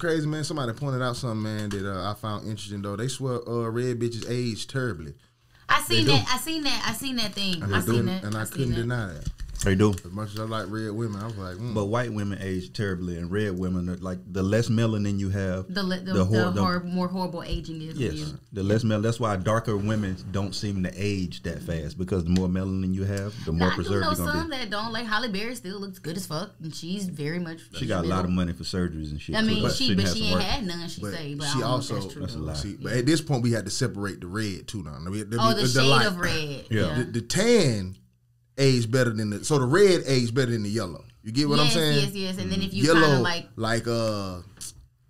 crazy, man? Somebody pointed out something, man, that I found interesting though. They swear red bitches age terribly. I seen that thing. I seen that. And I couldn't deny that. They do. As much as I like red women, I was like, But white women age terribly, and red women are like the less melanin you have, the more horrible aging is. Yes, for you. the less melanin. That's why darker women don't seem to age that fast, because the more melanin you have, the more preserved you're gonna be. I know some that don't. Like Halle Berry still looks good as fuck, and she's very much. She got a lot of money for surgeries and shit. I mean, she ain't had none. She say, but she also that's a lie. But at this point, we had to separate the red too. Now, the shade of red. Yeah, the tan age better than the red age better than the yellow. You get what I'm saying? Yes. And then if you kind of like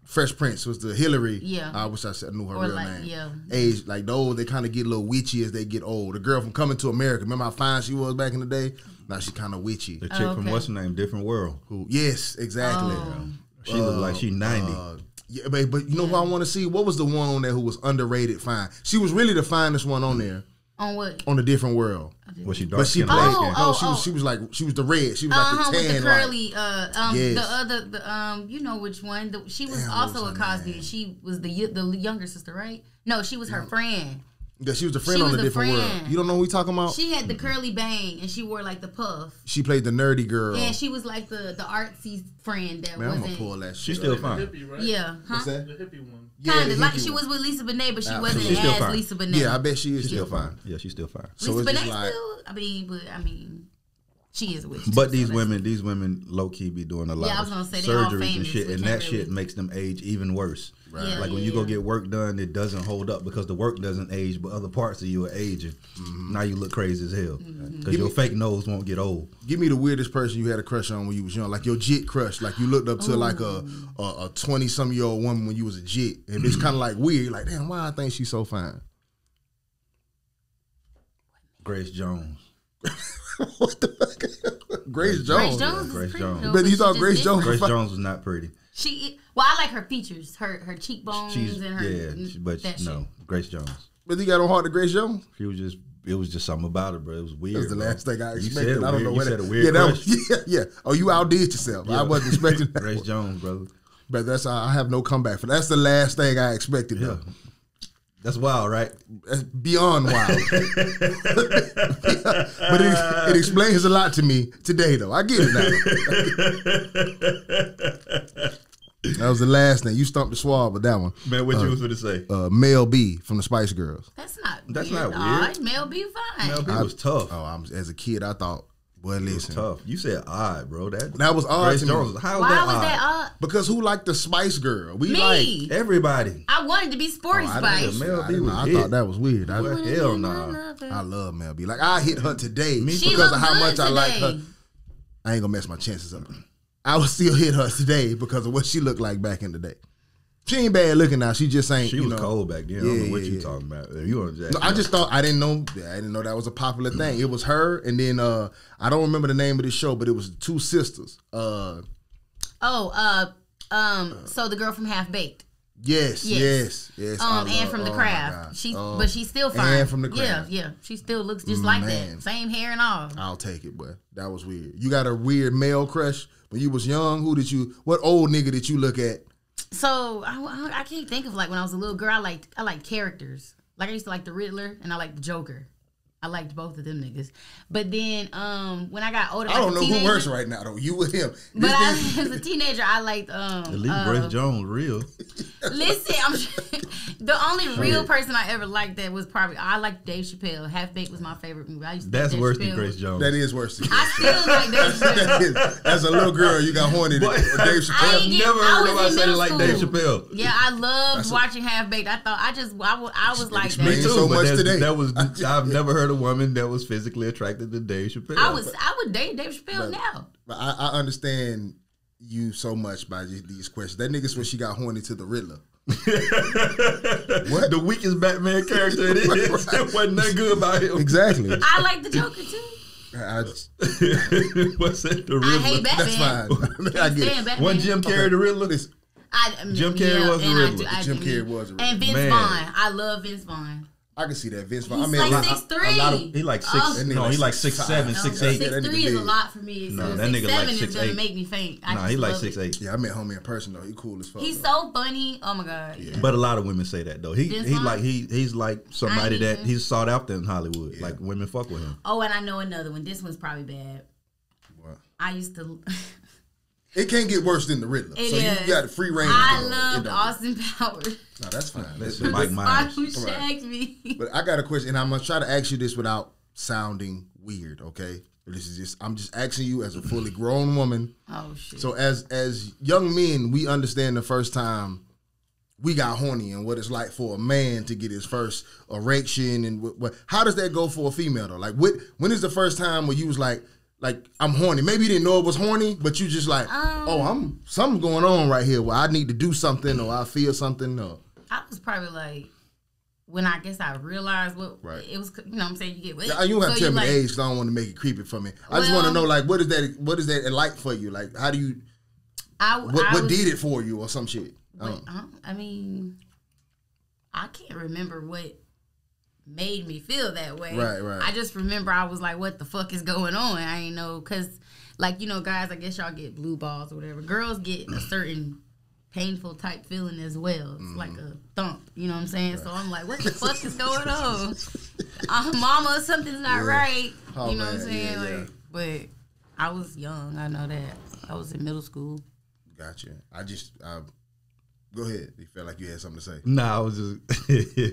Fresh Prince was the Hillary. Yeah. I wish I knew her real name. Yeah. Age like those, they kind of get a little witchy as they get old. The girl from Coming to America, remember how fine she was back in the day? Now she kind of witchy. The chick from what's her name? Different World. Who? Yes, exactly. Oh. She looked like she 90. Yeah, but you know who I want to see? What was the one on there who was underrated fine? She was really the finest one on there. On what? On A Different World. Was she dark? But she played. She was the red. She was like the tan. With the curly. Yes. The other. You know which one? She was also a Cosby. She was the younger sister, right? No, she was her friend. Yeah, she was the friend on A Different World. You don't know who we talking about? She had the curly bang and she wore like the puff. She played the nerdy girl. And she was like the artsy friend that wasn't. I'm gonna pull that shit. She's still fine. Hippie, right? Yeah. What's that? The hippie one. Kind of like she was with Lisa Bonet, but she wasn't She's as fine. Lisa Bonet. Yeah, I bet she is still fine. Yeah, she's still fine. So Lisa it's Bonet just like, still. I mean, she is a witch. But these women low key be doing a lot I of was gonna say, they all surgeries and famous. shit, We and can't that really- shit makes them age even worse. Right. Yeah, Like when you go get work done, it doesn't hold up because the work doesn't age, but other parts of you are aging. Now you look crazy as hell because your fake nose won't get old. Give me the weirdest person you had a crush on when you was young, like your jit crush, like you looked up to like a 20-some-year-old woman when you was a jit, and it's kind of like weird, like damn, why I think she's so fine? Grace Jones. What the fuck? Grace Jones. Grace Jones. But you thought Grace Jones? Grace Jones was not pretty. I like her features, her cheekbones and her. But no, Grace Jones. But you got on hard to Grace Jones? It was just something about her, bro. It was weird. That was the last thing I You expected. said I don't know what you said that. a weird crush. Yeah. Oh, you outdid yourself. Yeah. I wasn't expecting that. Grace Jones, brother. But I have no comeback for that. That's the last thing I expected. Yeah. Though. That's wild, right? That's beyond wild. But it explains a lot to me today, though. I get it now. That was the last thing. You stumped the swab with that one. Man, what you was going to say? Mel B from the Spice Girls. That's not weird. weird. Mel B fine. Mel B was tough. As a kid, I thought, boy, listen. Tough. You said odd, bro. That was odd Grace to Jones. me. How Why was was that odd? Because who liked the Spice Girl? We Me. like everybody. I wanted to be Sporty Spice. Mel B was I it. thought that was weird. Well, hell nah. I love Mel B. Like I hit her today She because of looked how good much I like her. today. I ain't gonna mess my chances up. I would still hit her today because of what she looked like back in the day. She ain't bad looking now. She just ain't. She was cold back then. I don't know what you talking about. You on Jack? No, I just thought I didn't know that was a popular thing. It was her, and then I don't remember the name of the show, but it was two sisters. So the girl from Half Baked. Yes. And from The Craft. But she's still fine. And from The Craft. Yeah. She still looks just like that. Same hair and all. I'll take it, but that was weird. You got a weird male crush when you was young. What old nigga did you look at? So I can't think of like when I was a little girl. I liked characters. Like I used to like the Riddler and I liked the Joker. I liked both of them niggas. But then when I got older, I don't know who worse right now though. You with him. But as a teenager, I liked At least Grace Jones real. Listen, the only real person I ever liked that was I liked Dave Chappelle. Half Baked was my favorite movie. I used to That's Dave worse Chappelle. than Grace Jones. That is worse than I still like Dave Chappelle. As a little girl, you got horny with Dave Chappelle. I Never heard nobody say middle like school. Dave Chappelle. Yeah, I loved watching Half Baked. I thought I was like that. Me too. So much today. I've never heard a woman that was physically attracted to Dave Chappelle. I would date Dave Chappelle now. But I understand you so much by these questions. That nigga's when she got horny to the Riddler. What? The weakest Batman character it is. There wasn't nothing good about him. Exactly. I like the Joker too. What's that? The Riddler. I hate Batman. That's fine. I get it. Batman. One Jim Carrey the Riddler. Jim Carrey was the Riddler. Jim Carrey was the Riddler. And Vince Man. Vaughn. I love Vince Vaughn. I can see that Vince. He's like 6'3". He like 6. No, he like 6'7", 6'8". 6'3" is a lot for me. No, that nigga like 6'8". is gonna make me faint. Nah, he like 6'8". Yeah, I met homie in person though. He cool as fuck. He's so funny. Oh my god. Yeah. But a lot of women say that though. He's like somebody that he's sought after in Hollywood. Like women fuck with him. Oh, and I know another one. This one's probably bad. What? I used to. It can't get worse than the Riddler. So you got free reign. I loved Austin Powers. No, that's fine. That's Mike Myers. Who shagged me. But I got a question, and I'm gonna try to ask you this without sounding weird. Okay, I'm just asking you as a fully grown woman. Oh shit. So as young men, we understand the first time we got horny and what it's like for a man to get his first erection, and how does that go for a female though? Like, when is the first time where you was like I'm horny? Maybe you didn't know it was horny, but you just like, something's going on right here where I need to do something or I feel something. Or I was probably like, when I guess I realized what it was, you know what I'm saying? You get what? You don't have to tell me the age because I don't want to make it creepy for me. I just want to know, like, what is that like for you? Like, how do you, what did it for you or some shit? I mean, I can't remember what made me feel that way. Right. I just remember I was like, what the fuck is going on? I ain't know, because, like, you know, guys, I guess y'all get blue balls or whatever. Girls get a certain painful type feeling as well. It's like a thump, you know what I'm saying? Right. So I'm like, what the fuck is going on? Mama, something's not right. Oh, you know what I'm saying? Yeah. Like, but I was young. I know that. I was in middle school. Gotcha. Go ahead. You felt like you had something to say. Nah, I was just...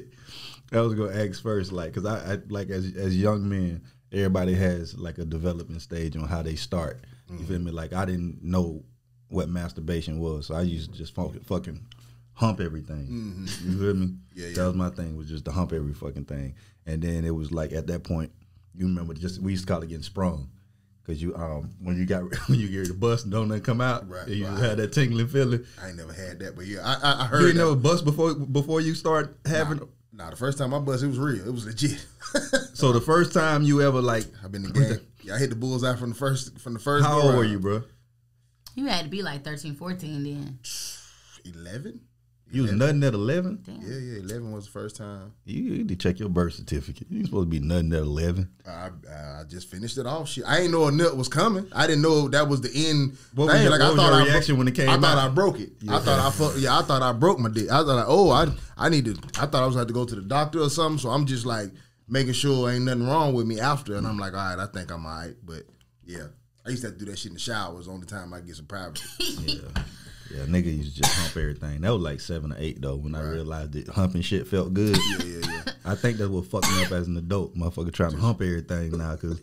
I was gonna ask first, like, cause I like as young men, everybody has like a development stage on how they start. You feel me? Like I didn't know what masturbation was, so I used to just fucking hump everything. You feel me? Yeah. That was my thing, was just to hump every fucking thing. And then it was like at that point, you remember we used to call it getting sprung, cause you when you get ready to bust and don't nothing come out, right, and you had that tingling feeling. I ain't never had that, but yeah, I heard. You ain't never bust before you start having. Nah, the first time I bust, it was real. It was legit. So the first time you ever like, I've been in the game. Yeah, I hit the bullseye from the first. How old were you, bro? You had to be like 13, 14 then. 11. You was nothing at 11? Damn. Yeah, 11 was the first time. You need to check your birth certificate. You supposed to be nothing at 11. I just finished it off. Shit, I ain't know a nut was coming. I didn't know that was the end. What was your reaction when it came out? I thought I broke it. Yeah. I thought I broke my dick. I thought I thought I was going to have to go to the doctor or something. So I'm just like making sure ain't nothing wrong with me after. And I'm like, all right, I think I'm all right. But yeah, I used to have to do that shit in the shower. It was the only time I get some privacy. Yeah, nigga used to just hump everything. That was like 7 or 8 though when I realized that humping shit felt good. Yeah. I think that's what fucked me up as an adult. Motherfucker trying to hump everything now, cause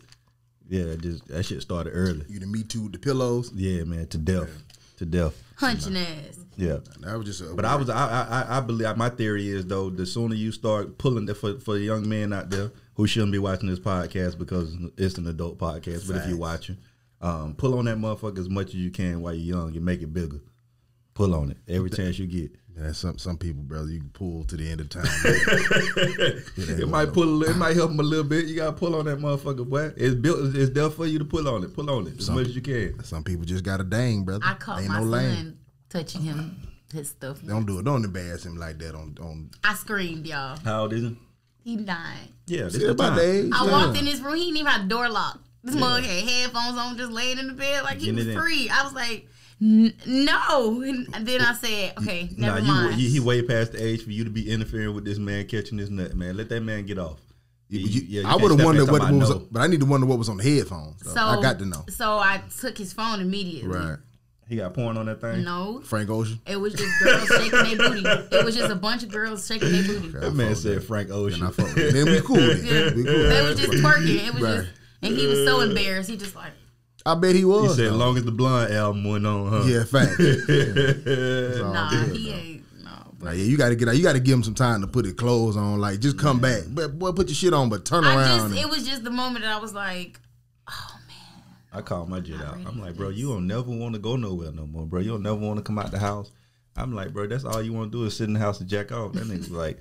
that shit started early. You done Me Too the pillows. Yeah, man, to death. To death. Hunching ass. Yeah. That was just But I believe, my theory is though, the sooner you start pulling for young men out there who shouldn't be watching this podcast because it's an adult podcast, but if you're watching, pull on that motherfucker as much as you can while you're young and make it bigger. Pull on it every chance you get. Yeah, some people, brother, you can pull to the end of time. It might help them a little bit. You gotta pull on that motherfucker, boy. It's there for you to pull on it. Pull on it as much as you can. Some people just got a dang, brother. I caught my son touching his stuff. Don't do it. Don't embarrass him like that. On. I screamed, y'all. How old is he? He 9. Yeah, this is about age. I walked in his room. He didn't even have the door locked. This mother had headphones on, just laying in the bed like he was free. I was like, no. And then I said, okay, never mind. He way past the age for you to be interfering with this man catching his nut, man. Let that man get off. I would have wondered what was, but I need to wonder what was on the headphones. So I got to know. So I took his phone immediately. Right. He got porn on that thing? No. Frank Ocean? It was just girls shaking their booty. It was just a bunch of girls shaking their booty. That man said Frank Ocean. Then we cool. Yeah. They was just twerking. It was just, and he was so embarrassed. He just like. I bet he was. He said, as long as the Blonde album went on, huh? Yeah, fact. Nah, he ain't. Like, yeah, you gotta give him some time to put his clothes on. Like, just come back, but boy, put your shit on, but turn around. It was just the moment that I was like, oh man. I called my jet out. I'm like, bro, you don't never want to go nowhere no more, bro. You don't never want to come out the house. I'm like, bro, that's all you want to do is sit in the house and jack off. That nigga like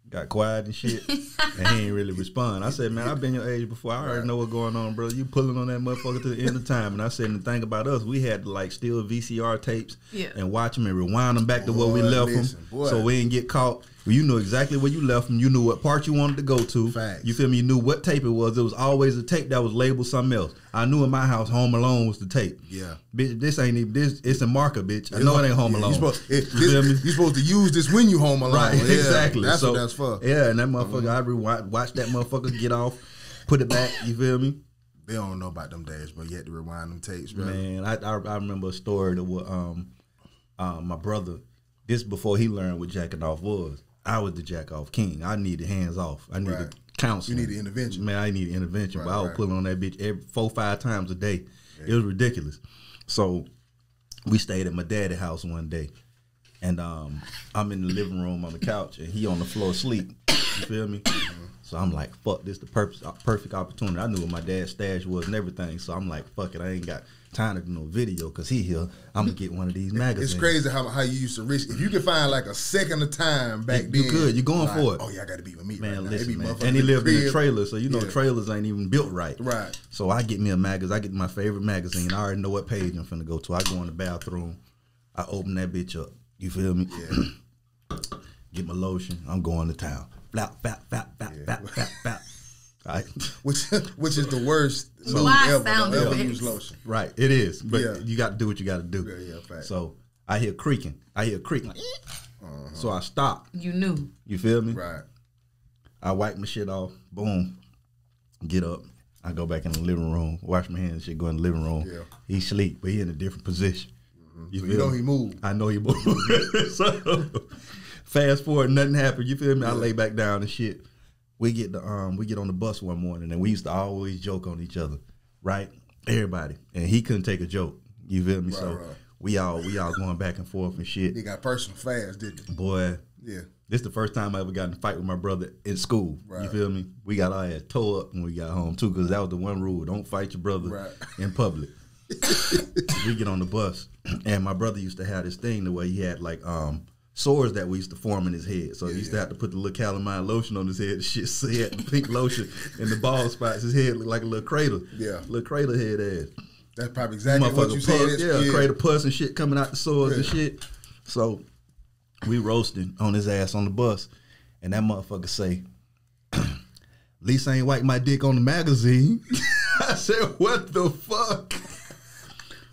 got quiet and shit, and he ain't really respond. I said, man, I've been your age before. I already know what's going on, bro. You pulling on that motherfucker to the end of time. And I said, and the thing about us, we had to like steal VCR tapes and watch them and rewind them back to where we left them, so we didn't get caught. Well, you knew exactly where you left them. You knew what part you wanted to go to. Facts. You feel me? You knew what tape it was. It was always a tape that was labeled something else. I knew in my house, Home Alone was the tape. Yeah. Bitch, this ain't even this. It's a marker, bitch. I know it ain't Home Alone. You supposed to use this when you home alone. Right, Yeah, exactly. That's so, what that's for. Yeah, and that motherfucker, I watch that motherfucker get off, put it back. You feel me? They don't know about them days, but you had to rewind them tapes, bro. Man, I remember a story that was my brother. This before he learned what jacking off was. I was the jack off king. I needed hands off. I needed counseling. You needed intervention. Man, I needed intervention, but I was pulling on that bitch every 4-5 times a day. Yeah. It was ridiculous. So we stayed at my daddy's house one day, and I'm in the living room on the couch, and he on the floor asleep. You feel me? So I'm like, fuck, this the perfect opportunity. I knew what my dad's stash was and everything, so I'm like, fuck it, I ain't got time to do no video because he here. I'm gonna get one of these magazines. It's crazy how you used to risk. If you can find like a second of time back then, you good. You're going like, for it. Oh yeah, I got to be with me, man. Right Listen, now. man. And he lived in a trailer, so you know trailers ain't even built right. Right. So I get me a magazine. I get my favorite magazine. I already know what page I'm finna go to. I go in the bathroom. I open that bitch up. You feel me? Yeah. Get my lotion. I'm going to town. Flap, flap, flap, flap, flap, flap, flap. Right. Which is the worst So lube I ever. sound Don't ever it. use lotion. Right. It is, but you got to do what you got to do. Yeah, fact. So I hear creaking. I hear creaking. So I stop. You knew. You feel me? Right. I wipe my shit off. Boom. Get up. I go back in the living room. Wash my hands and shit. Go in the living room. Yeah. He sleep, but he in a different position. So you know he moved. I know he moved. So fast forward, nothing happened. You feel me? I lay back down and shit. We get on the bus one morning, and we used to always joke on each other, right? Everybody, and he couldn't take a joke. You feel me? So we all going back and forth and shit. He got personal fast, didn't he? Boy, Yeah. this the first time I ever got in a fight with my brother in school. Right. You feel me? We got our ass tore up when we got home too, because that was the one rule: don't fight your brother in public. We get on the bus, and my brother used to have this thing the way he had like sores that we used to form in his head. So he used to have to put the little calamine lotion on his head and shit. So he had the pink lotion in the bald spots. His head looked like a little crater. Yeah. Little crater head ass. That's probably exactly what you Pus, said. crater pus and shit coming out the sores and shit. So we roasting on his ass on the bus, and that motherfucker say, "At least I ain't wipe my dick on the magazine." I said, "What the fuck?"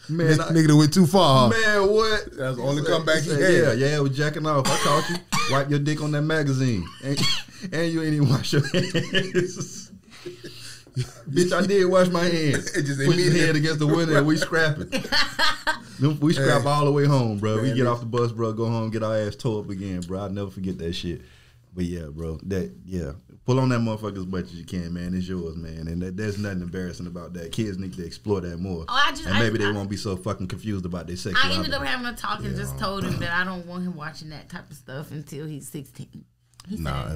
Man, Nigga that went too far. Man, what? That's the only comeback he Yeah, had. it was jacking off. I caught you. Wipe your dick on that magazine. And you ain't even wash your hands. Bitch, I did wash my hands. Put your head against the window and we scrapping. We scrap all the way home, bro. We get off the bus, bro, go home, get our ass tore up again, bro. I'll never forget that shit. But yeah, bro, pull on that motherfucker as much as you can, man. It's yours, man. And there's nothing embarrassing about that. Kids need to explore that more. Maybe they won't be so fucking confused about their sexuality. I ended up having a talk and just told him that I don't want him watching that type of stuff until he's 16.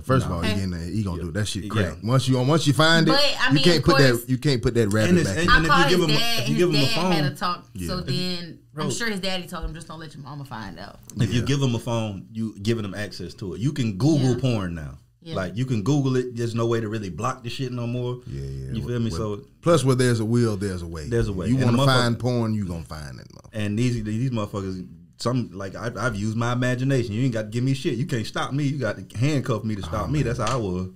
First of all, he gonna do that shit crack. Once you find it, But, I mean, you can't put that rabbit back. And I if you called give his dad, if you give him a phone, had a talk. So then I'm sure his daddy told him, just don't let your mama find out. If you give him a phone, you giving them access to it. You can Google porn now. Yeah. Like you can Google it. There's no way to really block the shit no more. Yeah. You feel me? So plus, where there's a will, there's a way. There's a way. You want to find porn, you gonna find it. And these motherfuckers. Some like I've used my imagination. You ain't got to give me shit. You can't stop me. You got to handcuff me to stop me. That's how I was.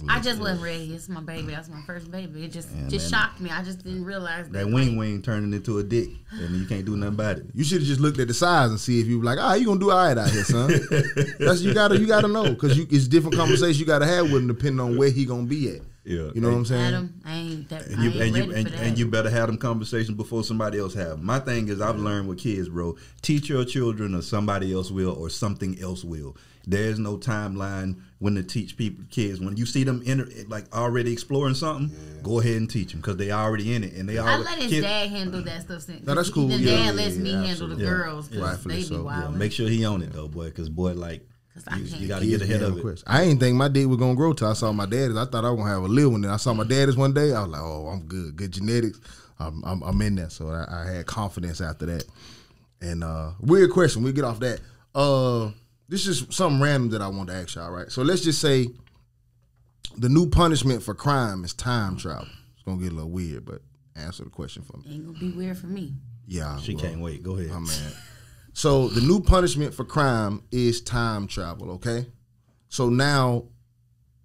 I just wasn't ready. It's my baby. That's my first baby. It just shocked me. I just didn't realize that wing turning into a dick, and you can't do nothing about it. You should have just looked at the size and see if you were like, you gonna do all right out here, son. That's you gotta know because it's different conversations you gotta have with him depending on where he gonna be at. Yeah, you know what I'm saying. Adam, I ain't ready for that. And you better have them conversations before somebody else have them. My thing is, I've learned with kids, bro. Teach your children, or somebody else will, or something else will. There's no timeline when to teach kids. When you see them already exploring something, go ahead and teach them because they already in it and they already. I let his dad handle that stuff. No, that's cool. The dad lets me handle the girls. Rightfully so. Make sure he own it though, boy, because boy, like. You got to get ahead of it. I ain't think my dick was gonna grow till I saw my daddy's. I thought I was gonna have a little one. Then I saw my daddy's one day. I was like, oh, I'm good genetics. I'm in there. So I had confidence after that. And weird question. We'll get off that. This is something random that I want to ask y'all. Right. So let's just say the new punishment for crime is time travel. It's gonna get a little weird, but answer the question for me. Ain't gonna be weird for me. Yeah, she can't wait. Go ahead. Oh man. So the new punishment for crime is time travel, okay? So now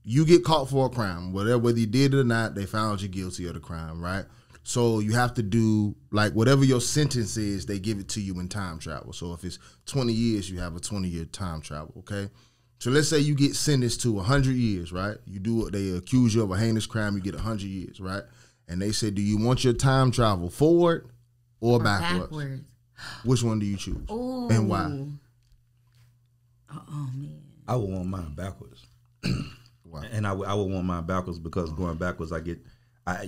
you get caught for a crime, whether you did it or not, they found you guilty of the crime, right? So you have to do, like, whatever your sentence is, they give it to you in time travel. So if it's 20 years, you have a 20-year time travel, okay? So let's say you get sentenced to 100 years, right? You do what they accuse you of a heinous crime, you get 100 years, right? And they say, do you want your time travel forward or backwards? Which one do you choose? Ooh. And why? Oh, man. I would want mine backwards. Wow. And I would want mine backwards because going backwards,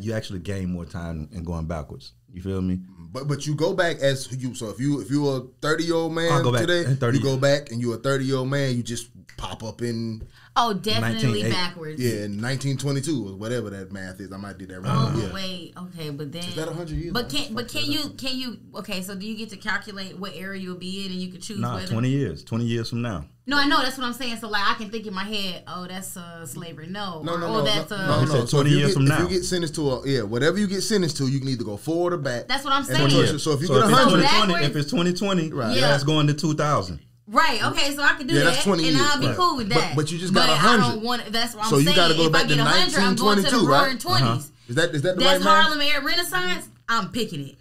you actually gain more time in going backwards. You feel me? But you go back as you. So if you were a 30-year-old man today, you go back and you're a 30-year-old man. You just pop up in. Oh, definitely backwards. Yeah, in 1922 or whatever that math is. I might do that wrong. Oh, yeah. wait. Okay, but then Is that 100 years? But can you? Okay, so do you get to calculate what era you'll be in, and you can choose? Nah, whether 20 years. 20 years from now. No, I know, that's what I'm saying. So like, I can think in my head, oh, that's slavery. No, that's no. So 20 years from now, if you get sentenced to whatever you get sentenced to, you can either go forward or back. That's what I'm saying. So if you get 100, if it's 2020, right, that's going to 2000. Right. Okay. So I can do that, that's 20 and years. I'll be cool with that. But you just got 100. I don't want. That's what I'm so saying. You got to go back to 1922, right? 20s. Is that the that's right Harlem Renaissance? I'm picking it.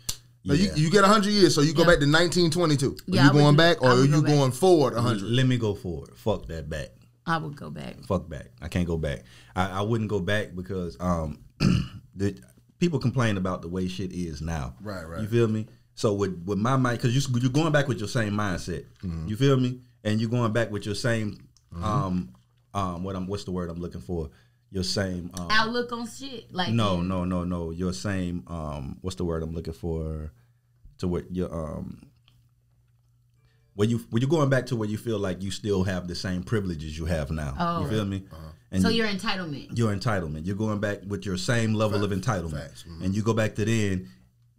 No, you get 100 years, so you go back to 1922. Yeah, are you going back, or are you go back. going forward 100? Let me go forward. Fuck that back. I would go back. Fuck back. I can't go back. I wouldn't go back because the people complain about the way shit is now. Right. You feel me? So with my mind, because you're going back with your same mindset. You feel me? And you're going back with your same what's the word I'm looking for? Your same outlook on shit. Like no. Your same what's the word I'm looking for? To what your when you're going back to where you feel like you still have the same privileges you have now. Oh, you feel me? And so your entitlement. Your entitlement. You're going back with your same level of entitlement. And you go back to then,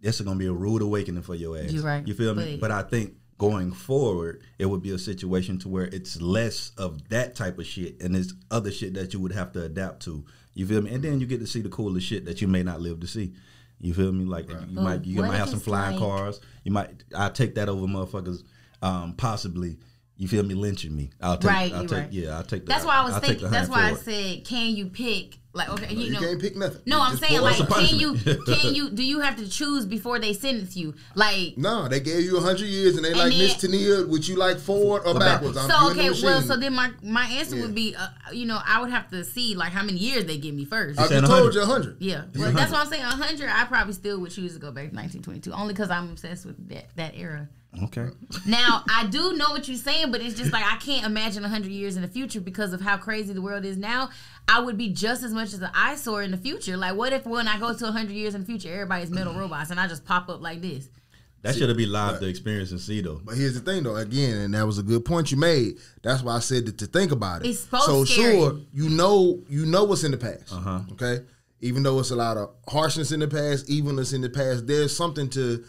this is gonna be a rude awakening for your ass. You're right. You feel me? But I think going forward, it would be a situation to where it's less of that type of shit and it's other shit that you would have to adapt to. You feel me? And then you get to see the coolest shit that you may not live to see. You feel me? Like you might have some flying cars. I'll take that over motherfuckers possibly. You feel me? Lynching me. I'll take I'll take that. That's why I was thinking. That's why I said, can you pick? Like, okay, you can't pick nothing. No, I'm saying, like, can you? punishment. Do you have to choose before they sentence you? Like, no, they gave you 100 years, and they like Miss Tania. Would you like forward or backwards? So okay, so then my answer would be, I would have to see like how many years they give me first. I just told you 100. Yeah, well, that's what I'm saying. 100, I probably still would choose to go back to 1922, only because I'm obsessed with that era. Okay. Now, I do know what you're saying, but it's just like I can't imagine 100 years in the future because of how crazy the world is now. I would be just as much as an eyesore in the future. Like, what if when I go to 100 years in the future, everybody's metal robots and I just pop up like this? That should be live to experience and see, though. But here's the thing, though. Again, and that was a good point you made. That's why I said to think about it. It's so scary. Sure, you know what's in the past. Okay? Even though it's a lot of harshness in the past, evilness in the past, there's something to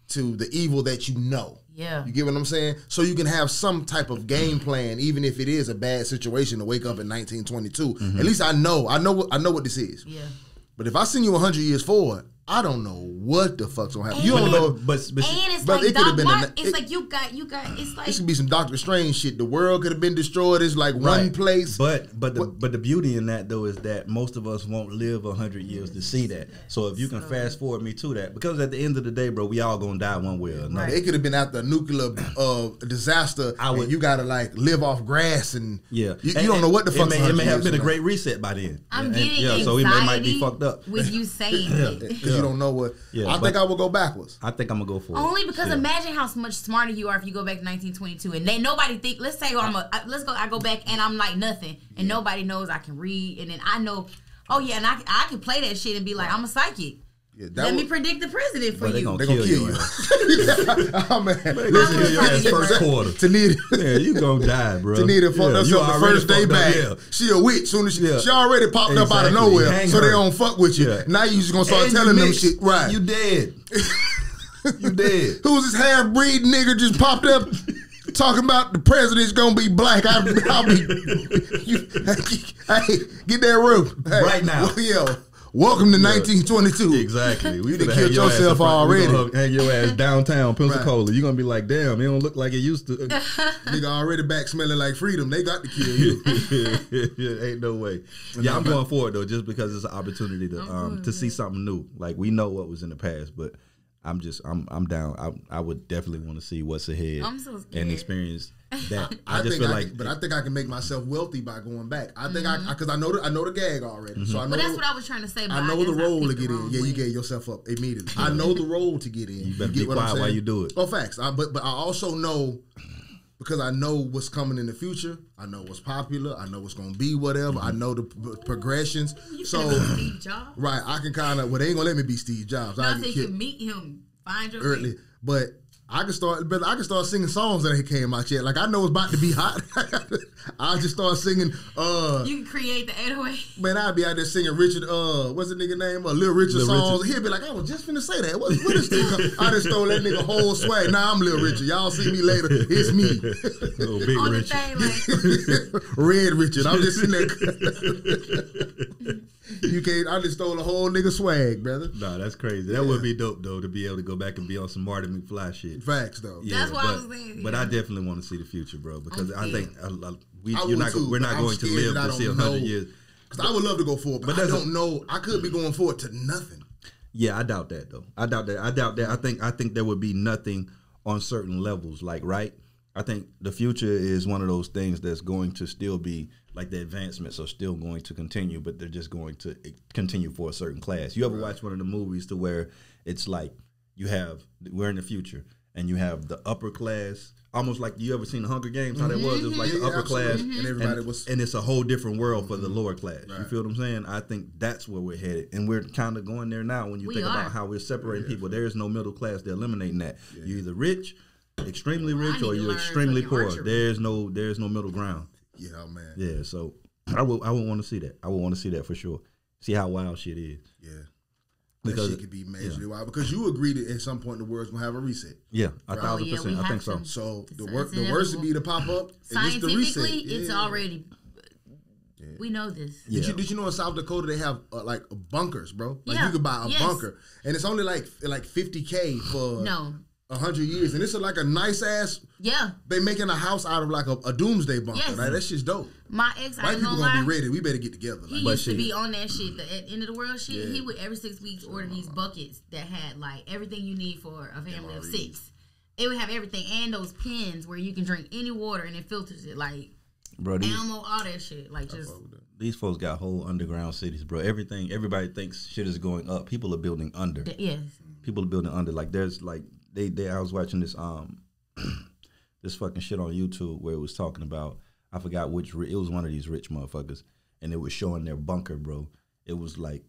the evil that you know. Yeah. You get what I'm saying? So you can have some type of game plan, even if it is a bad situation to wake up in 1922. At least I know what this is. Yeah. But if I send you 100 years forward, I don't know what the fuck's gonna happen. And You don't know. But it's but like it could have been. it's like you got. It's like This could be some Doctor Strange shit. The world could have been destroyed. It's like one place. But the beauty in that though is that most of us won't live 100 years to see that. So if you can fast forward me to that, because at the end of the day, bro, we all gonna die one way or another. It could have been after a nuclear disaster. And you gotta like live off grass and you don't know what the fuck. It may have been a great reset by then. I'm getting anxiety. So it might be fucked up with you saying it. Because you don't know what. I think I will go backwards. I think I'm gonna go for only because imagine how much smarter you are if you go back to 1922 and then nobody think. Let's say I go back and I'm like nothing and nobody knows I can read and then I know. Oh yeah, and I can play that shit and be like I'm a psychic. Yeah, Let me predict the president for you. They're gonna kill you. Oh man, listen, first quarter. Tanita, you gonna die, bro. Tanita fucked us up the first day back. She a witch. Soon as she already popped up out of nowhere, so they don't fuck with you. Now you just gonna start telling them shit. Right, you dead. You dead. Who's this half-breed nigga just popped up talking about the president's gonna be black? I'll be. Hey, get that rope right now. Yo. welcome to 1922. Exactly. You done killed yourself already. Hang your ass downtown Pensacola. You're gonna be like, damn, it don't look like it used to. Nigga already back smelling like freedom. They got to kill you. Yeah, ain't no way. Yeah, I'm going for it though, just because it's an opportunity to see something new. Like we know what was in the past, but I'm down. I would definitely want to see what's ahead. I'm so scared. And experience that. I just feel like, but I think I can make myself wealthy by going back. I think because I know the gag already. So I know. But that's what I was trying to say. I know the role to get in. Yeah, you gave yourself up immediately. I know the role to get in. You better be quiet while you do it. Oh, facts. But I also know, because I know what's coming in the future. I know what's popular. I know what's going to be whatever. I know the progressions. So Steve Jobs. Right, I can kind of. Well, they ain't gonna let me be Steve Jobs. I think you can meet him, find your early, but. I can start singing songs that ain't came out yet. Like I know it's about to be hot. I'll just start singing. You can create the 808. Man, I'll be out there singing Richard. What's the nigga name? Lil Richard songs. He'll be like, I was just finna say that. What is this? I just stole that nigga whole swag. Nah, I'm Lil Richard. Y'all see me later. It's me. Little big On Richard. the thing, like, Red Richard. I'm just sitting there. You can't. I just stole a whole nigga swag, brother. Nah, that's crazy. That would be dope though, to be able to go back and be on some Marty McFly shit. Facts though. Yeah, that's what I was saying. But I definitely want to see the future, bro, because I think we're would not too, going to live to see 100 years. Because I would love to go forward, but I don't know. I could be going forward to nothing. Yeah, I doubt that though. I doubt that. I think there would be nothing on certain levels. Like, right? I think the future is one of those things that's going to still be like the advancements are still going to continue, but they're just going to continue for a certain class. You ever watch one of the movies to where it's like we're in the future and you have the upper class, almost like you ever seen the Hunger Games, how that was? It was like the upper class and everybody was, and it's a whole different world for the lower class. Right. You feel what I'm saying? I think that's where we're headed, and we're kind of going there now. When you think about how we're separating people, there is no middle class. They're eliminating that. Yeah. You're either rich, extremely rich, or you're extremely poor. There's no middle ground. Yeah, man. Yeah, so I would want to see that. I would want to see that for sure. See how wild shit is. Yeah. Because shit could be majorly wild. Because you agreed that at some point the world's gonna have a reset. Yeah, 1,000%. I think so. So the worst would be to pop up. Scientifically, it's already. We know this. Yeah. Did you know in South Dakota they have like bunkers, bro? Like you could buy a bunker, and it's only like $50K for 100 years, and it's like a nice ass. Yeah, they making a house out of like a doomsday bunker. Yes. Like that shit's dope. My ex, white people gonna be ready. We better get together. He used to be on that shit, the end of the world shit. Yeah. He would every 6 weeks order these buckets that had like everything you need for a family of 6. It would have everything and those pens where you can drink any water and it filters it, like animal, all that shit. Like just these folks got whole underground cities, bro. Everybody thinks shit is going up. People are building under. Yes, people are building under. Like there's like I was watching this this fucking shit on YouTube where it was talking about, I forgot which, it was one of these rich motherfuckers, and it was showing their bunker, bro. It was like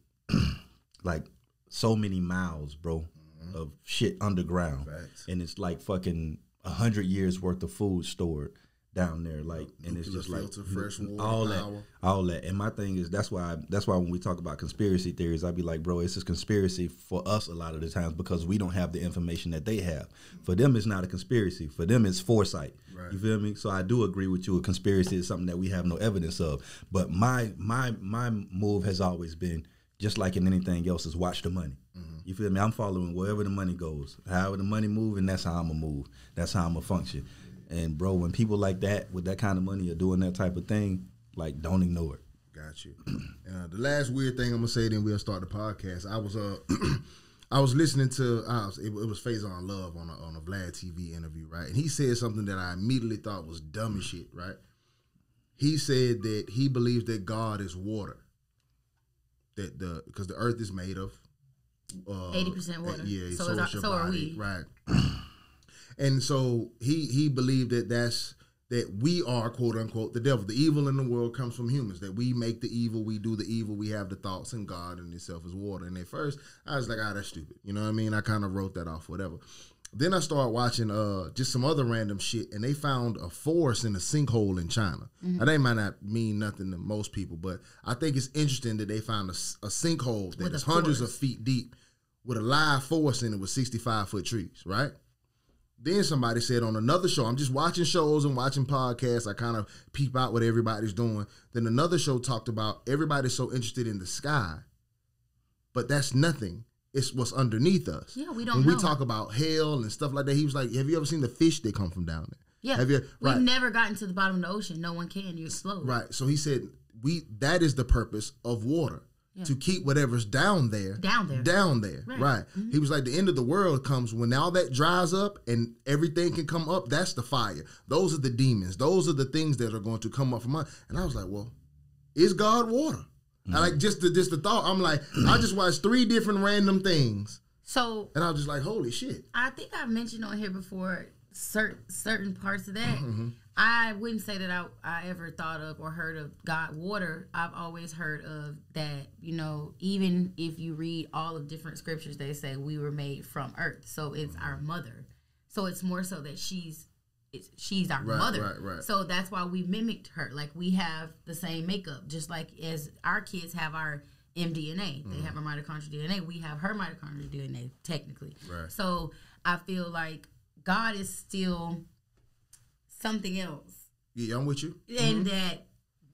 like so many miles, bro, of shit underground. Facts. And it's like fucking 100 years worth of food stored down there, like, and it's just like fresh water, all that. And my thing is that's why when we talk about conspiracy theories, I'd be like, bro, it's a conspiracy for us a lot of the times because we don't have the information that they have. For them, it's not a conspiracy. For them, it's foresight. Right. You feel me? So I do agree with you. A conspiracy is something that we have no evidence of. But my move has always been, just like in anything else, is watch the money. You feel me? I'm following wherever the money goes. However the money move, and that's how I'm gonna move. That's how I'm gonna function. And bro, when people like that with that kind of money are doing that type of thing, like, don't ignore it. Got you. The last weird thing I'm gonna say, then we'll start the podcast. I was listening to it was Faison Love on a Vlad TV interview, right? And he said something that I immediately thought was dumb as shit, right? He said that he believes that God is water, because the earth is made of 80% water. Yeah, so are we, right? And so he believed that we are, quote unquote, the devil. The evil in the world comes from humans, that we make the evil, we do the evil, we have the thoughts, and God in itself is water. And at first, I was like, that's stupid. You know what I mean? I kind of wrote that off, whatever. Then I started watching just some other random shit, and they found a forest in a sinkhole in China. Now, that might not mean nothing to most people, but I think it's interesting that they found a sinkhole that is hundreds of feet deep with a live forest in it with 65-foot trees, right? Then somebody said on another show, I'm just watching shows and watching podcasts, I kind of peep out what everybody's doing. Then another show talked about everybody's so interested in the sky but that's nothing. It's what's underneath us. Yeah, we don't when know. we talk about hell and stuff like that, he was like, have you ever seen the fish that come from down there? Yeah. Have you? We've Right. never gotten to the bottom of the ocean. No one can. You explode. Right. So he said, that is the purpose of water. To keep whatever's down there. Down there. Right. Mm-hmm. He was like, the end of the world comes when all that dries up and everything can come up. That's the fire. Those are the demons. Those are the things that are going to come up from us. And I was like, well, is God water? Mm-hmm. I like just the thought. I'm like, I just watched 3 different random things. So, and I was just like, holy shit. I think I've mentioned on here before certain parts of that. Mm-hmm. I wouldn't say that I ever thought of or heard of God water. I've always heard of that, even if you read all of different scriptures, they say we were made from earth. So it's our mother. So it's more so that she's our mother. Right. So that's why we mimicked her. Like we have the same makeup, just like as our kids have our mDNA. They have our mitochondrial DNA. We have her mitochondrial DNA, technically. Right. So I feel like God is still something else. Yeah, I'm with you. And that,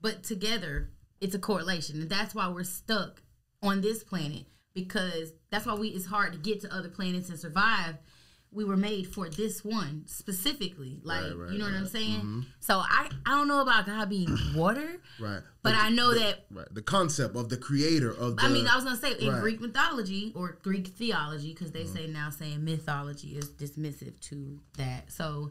but together, it's a correlation. And that's why we're stuck on this planet, because that's why it's hard to get to other planets and survive. We were made for this one specifically. Like, you know what I'm saying? Mm-hmm. So I don't know about God being water. Right. But I know that. Right. The concept of the creator of the. I mean, I was going to say, in Greek mythology or Greek theology, because they say now saying mythology is dismissive to that. So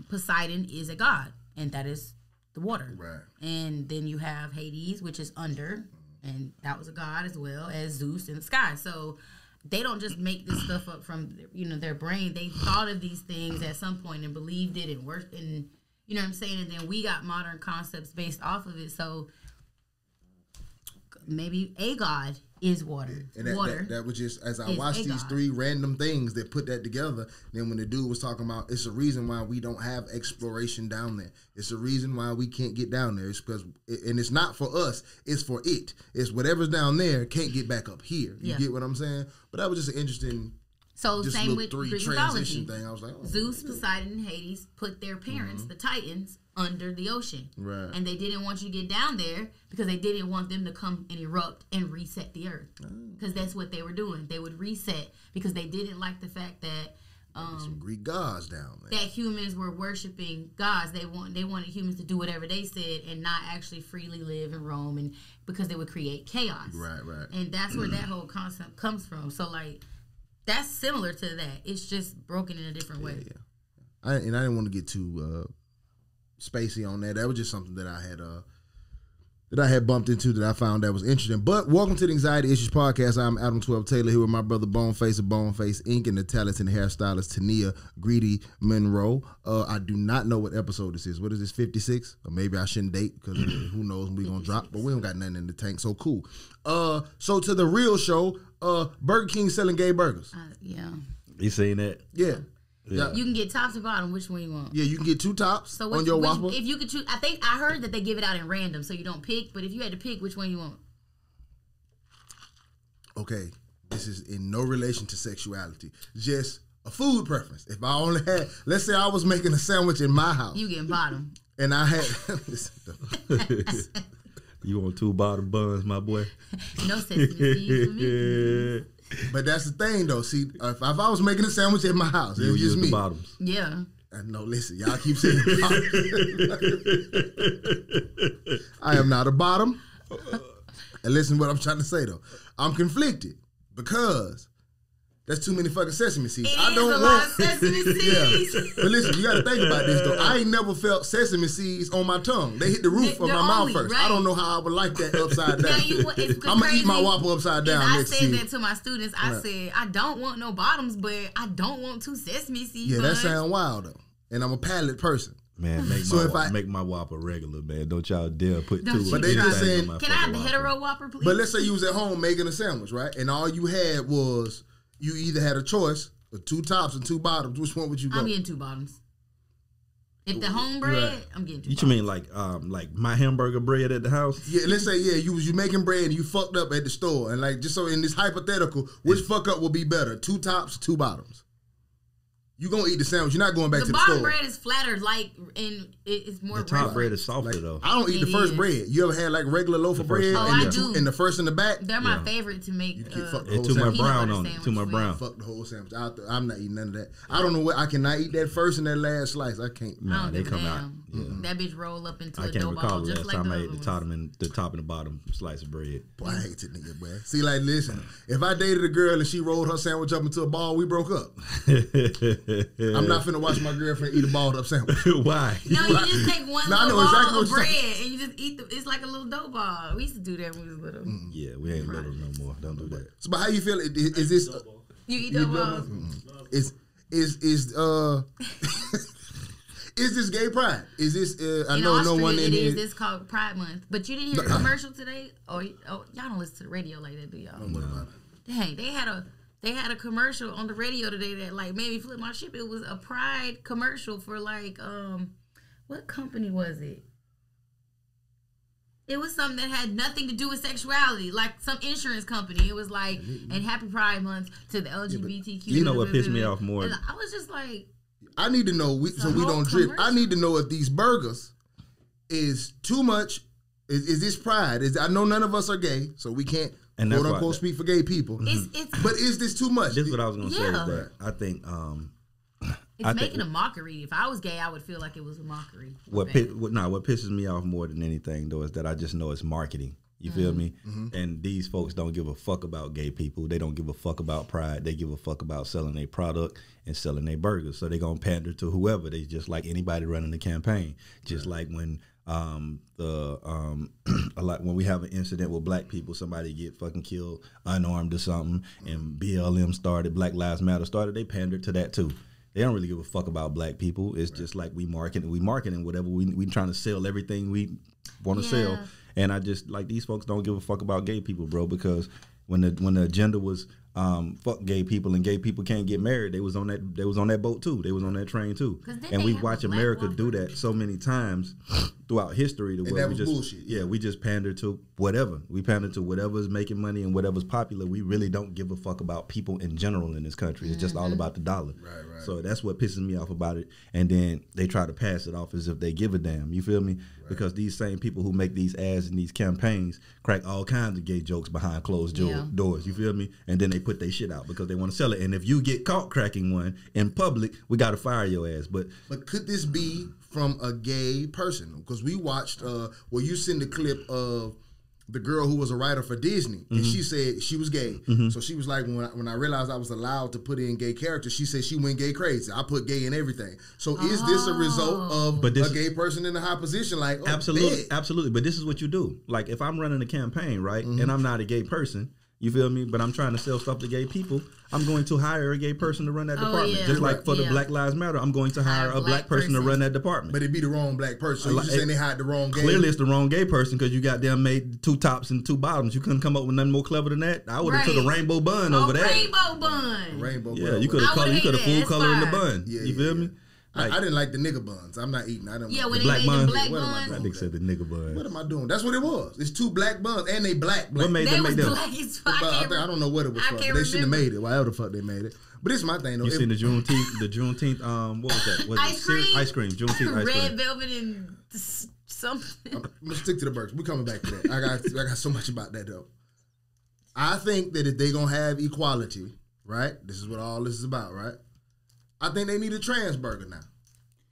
Poseidon is a god, and that is the water. Right. And then you have Hades, which is under, and that was a god as well as Zeus in the sky. So they don't just make this stuff up from their brain. They thought of these things at some point and believed it and worked, and you know what I'm saying. And then we got modern concepts based off of it. So maybe a god is water. And that was just, as I watched these 3 random things that put that together, then when the dude was talking about, it's a reason why we don't have exploration down there. It's a reason why we can't get down there. It's because, and it's not for us, it's for it. It's whatever's down there can't get back up here. You get what I'm saying? But that was just an interesting, same with 3 Greek transition mythology. thing. I was like, oh. Zeus, Poseidon, and Hades put their parents, the Titans, under the ocean. Right. And they didn't want you to get down there because they didn't want them to come and erupt and reset the earth. Because that's what they were doing. They would reset because they didn't like the fact that some Greek gods down there. That humans were worshiping gods. They wanted humans to do whatever they said and not actually freely live and roam, and because they would create chaos. Right. And that's where that whole concept comes from. So like that's similar to that. It's just broken in a different way. Yeah. I didn't want to get too spacey on that. That was just something that I had bumped into that I found that was interesting. But welcome to the Anxiety Issues Podcast. I'm Adam 12 Taylor here with my brother Boneface of Boneface Inc. and the talented hairstylist Tania Greedy Monroe. I do not know what episode this is. What is this, 56? Or maybe I shouldn't date because who knows when we're going to drop. But we don't got nothing in the tank, so cool. So to the real show, Burger King selling gay burgers. Yeah. You seen that? Yeah. You can get tops or bottom. Which one you want? Yeah, you can get 2 tops on your Whopper. If you could choose, I heard that they give it out in random, so you don't pick. But if you had to pick, which one you want? Okay, this is in no relation to sexuality. Just a food preference. If I only had, let's say I was making a sandwich in my house. You getting bottom. And I had. You want 2 bottom buns, my boy? No sesame seeds for me. But that's the thing, though. See, if I was making a sandwich at my house, it's just me. The bottoms. Yeah. No, listen, y'all keep saying I am not a bottom. And listen to what I'm trying to say, though. I'm conflicted because that's too many fucking sesame seeds. I don't want a lot of sesame seeds. Yeah. But listen, you got to think about this, though. I ain't never felt sesame seeds on my tongue. They hit the roof of my mouth first. Right. I don't know how I would like that upside down. I'm going to eat my Whopper upside down. I said that to my students. I said, I don't want no bottoms, but I don't want 2 sesame seeds. Yeah, that sound wild, though. And I'm a palate person. Man, make my Whopper regular, man. Don't y'all dare put 2. But they just saying, can I have the hetero Whopper, please? But let's say you was at home making a sandwich, right? And all you had was, you either had a choice of 2 tops and 2 bottoms. Which one would you go? I'm getting 2 bottoms. If the home bread, I'm getting 2 bottoms. You mean like my hamburger bread at the house? Yeah, let's say, you making bread and you fucked up at the store. And like, just so in this hypothetical, which fuck up will be better? 2 tops, 2 bottoms? You gonna eat the sandwich. You're not going back to the bottom store. bread is flatter, like, and it's more. The top bread is reference. softer though. I don't eat the first bread. You ever had like regular loaf of bread Oh, and, I do. and the first in the back? They're my favorite to make. fuck the It whole too much sandwich. brown Peanut on butter it. Too much sandwich brown. Fuck the whole sandwich. I'm not eating none of that. I don't know what. I cannot eat that first and that last slice. I can't. I don't they give a come out. damn. That bitch roll up into I a can't dough recall ball the just last like time the I other ate ones. the top and the bottom slice of bread. Boy, I hate that nigga, boy. See, like, listen, if I dated a girl and she rolled her sandwich up into a ball, we broke up. I'm not finna watch my girlfriend eat a balled up sandwich. Why? No, you just take one No, I little know exactly ball of what you're bread and you just eat it's like a little dough ball. We used to do that when we was little. Yeah, we ain't little no more. Don't do that. So, but how you feel? Is this? You eat dough balls? Is is this gay pride? Is this? I In know Austria, no one in it is. here. It's called Pride Month. But you didn't hear a commercial today? Oh, y'all don't listen to the radio like that, do y'all? What about it? Dang, they had a commercial on the radio today that like made me flip my shit. It was a Pride commercial for like what company was it? It was something that had nothing to do with sexuality, like some insurance company. It was like, and Happy Pride Month to the LGBTQ. You know what pissed me off more? And I was just like, I need to know so we whole don't drift. I commercial. need to know if these burgers is too much. Is this pride? I know none of us are gay, so we can't And that's quote why- unquote speak for gay people. it's But is this too much? This is what I was gonna say. Is Yeah. that I think it's I making think- a mockery. If I was gay, I would feel like it was a mockery. what pisses me off more than anything though is that I just know it's marketing. You feel me? And these folks don't give a fuck about gay people. They don't give a fuck about pride. They give a fuck about selling their product and selling their burgers. So they gonna pander to whoever. They just like anybody running the campaign. Just like when a lot when we have an incident with black people, somebody get fucking killed unarmed or something, and BLM started, Black Lives Matter started. They pandered to that too. They don't really give a fuck about black people. It's just like we marketing whatever we trying to sell everything we want to sell. And I just like these folks don't give a fuck about gay people, bro, because when the agenda was fuck gay people and gay people can't get married, they was on that boat too. They was on that train too. And we watch America do that so many times throughout history to where that we was just bullshit. Yeah, we just pander to whatever. We pander to whatever's making money and whatever's popular. We really don't give a fuck about people in general in this country. It's just all about the dollar. Right. So that's what pisses me off about it. And then they try to pass it off as if they give a damn. You feel me? Right. Because these same people who make these ads and these campaigns crack all kinds of gay jokes behind closed doors. You feel me? And then they put their shit out because they want to sell it. And if you get caught cracking one in public, we got to fire your ass. But could this be from a gay person? Because we watched, you send the clip of the girl who was a writer for Disney, and she said she was gay. So she was like, when I realized I was allowed to put in gay characters, she said she went gay crazy. I put gay in everything. So is this a result of a gay person in a high position? Like, absolutely. But this is what you do. Like, if I'm running a campaign, right, and I'm not a gay person, you feel me? But I'm trying to sell stuff to gay people. I'm going to hire a gay person to run that department. Just like for the Black Lives Matter, I'm going to hire a black person to run that department. But it'd be the wrong black person. So you're just saying they hired the wrong gay. Clearly, it's the wrong gay person because you goddamn made 2 tops and 2 bottoms. You couldn't come up with nothing more clever than that. I would have took a rainbow bun over that. Rainbow bun. Rainbow bun. Yeah, you could have full color in the bun. You feel me? Like, I didn't like the nigga buns. I'm not eating. I didn't. When they made the black buns. That nigga said the nigga bun. What am I doing? That's what it was. It's 2 black buns and they black. What made them make them? I don't know what it was for. But they shouldn't have made it. Whatever the fuck they made it. But it's my thing though. You seen the Juneteenth? What was that? Was ice cream. Ice cream. Juneteenth ice cream. Red velvet and something. I'm gonna stick to the burgers. We're coming back to that. I got so much about that though. I think that if they gonna have equality, right? This is what all this is about, right? I think they need a trans burger now.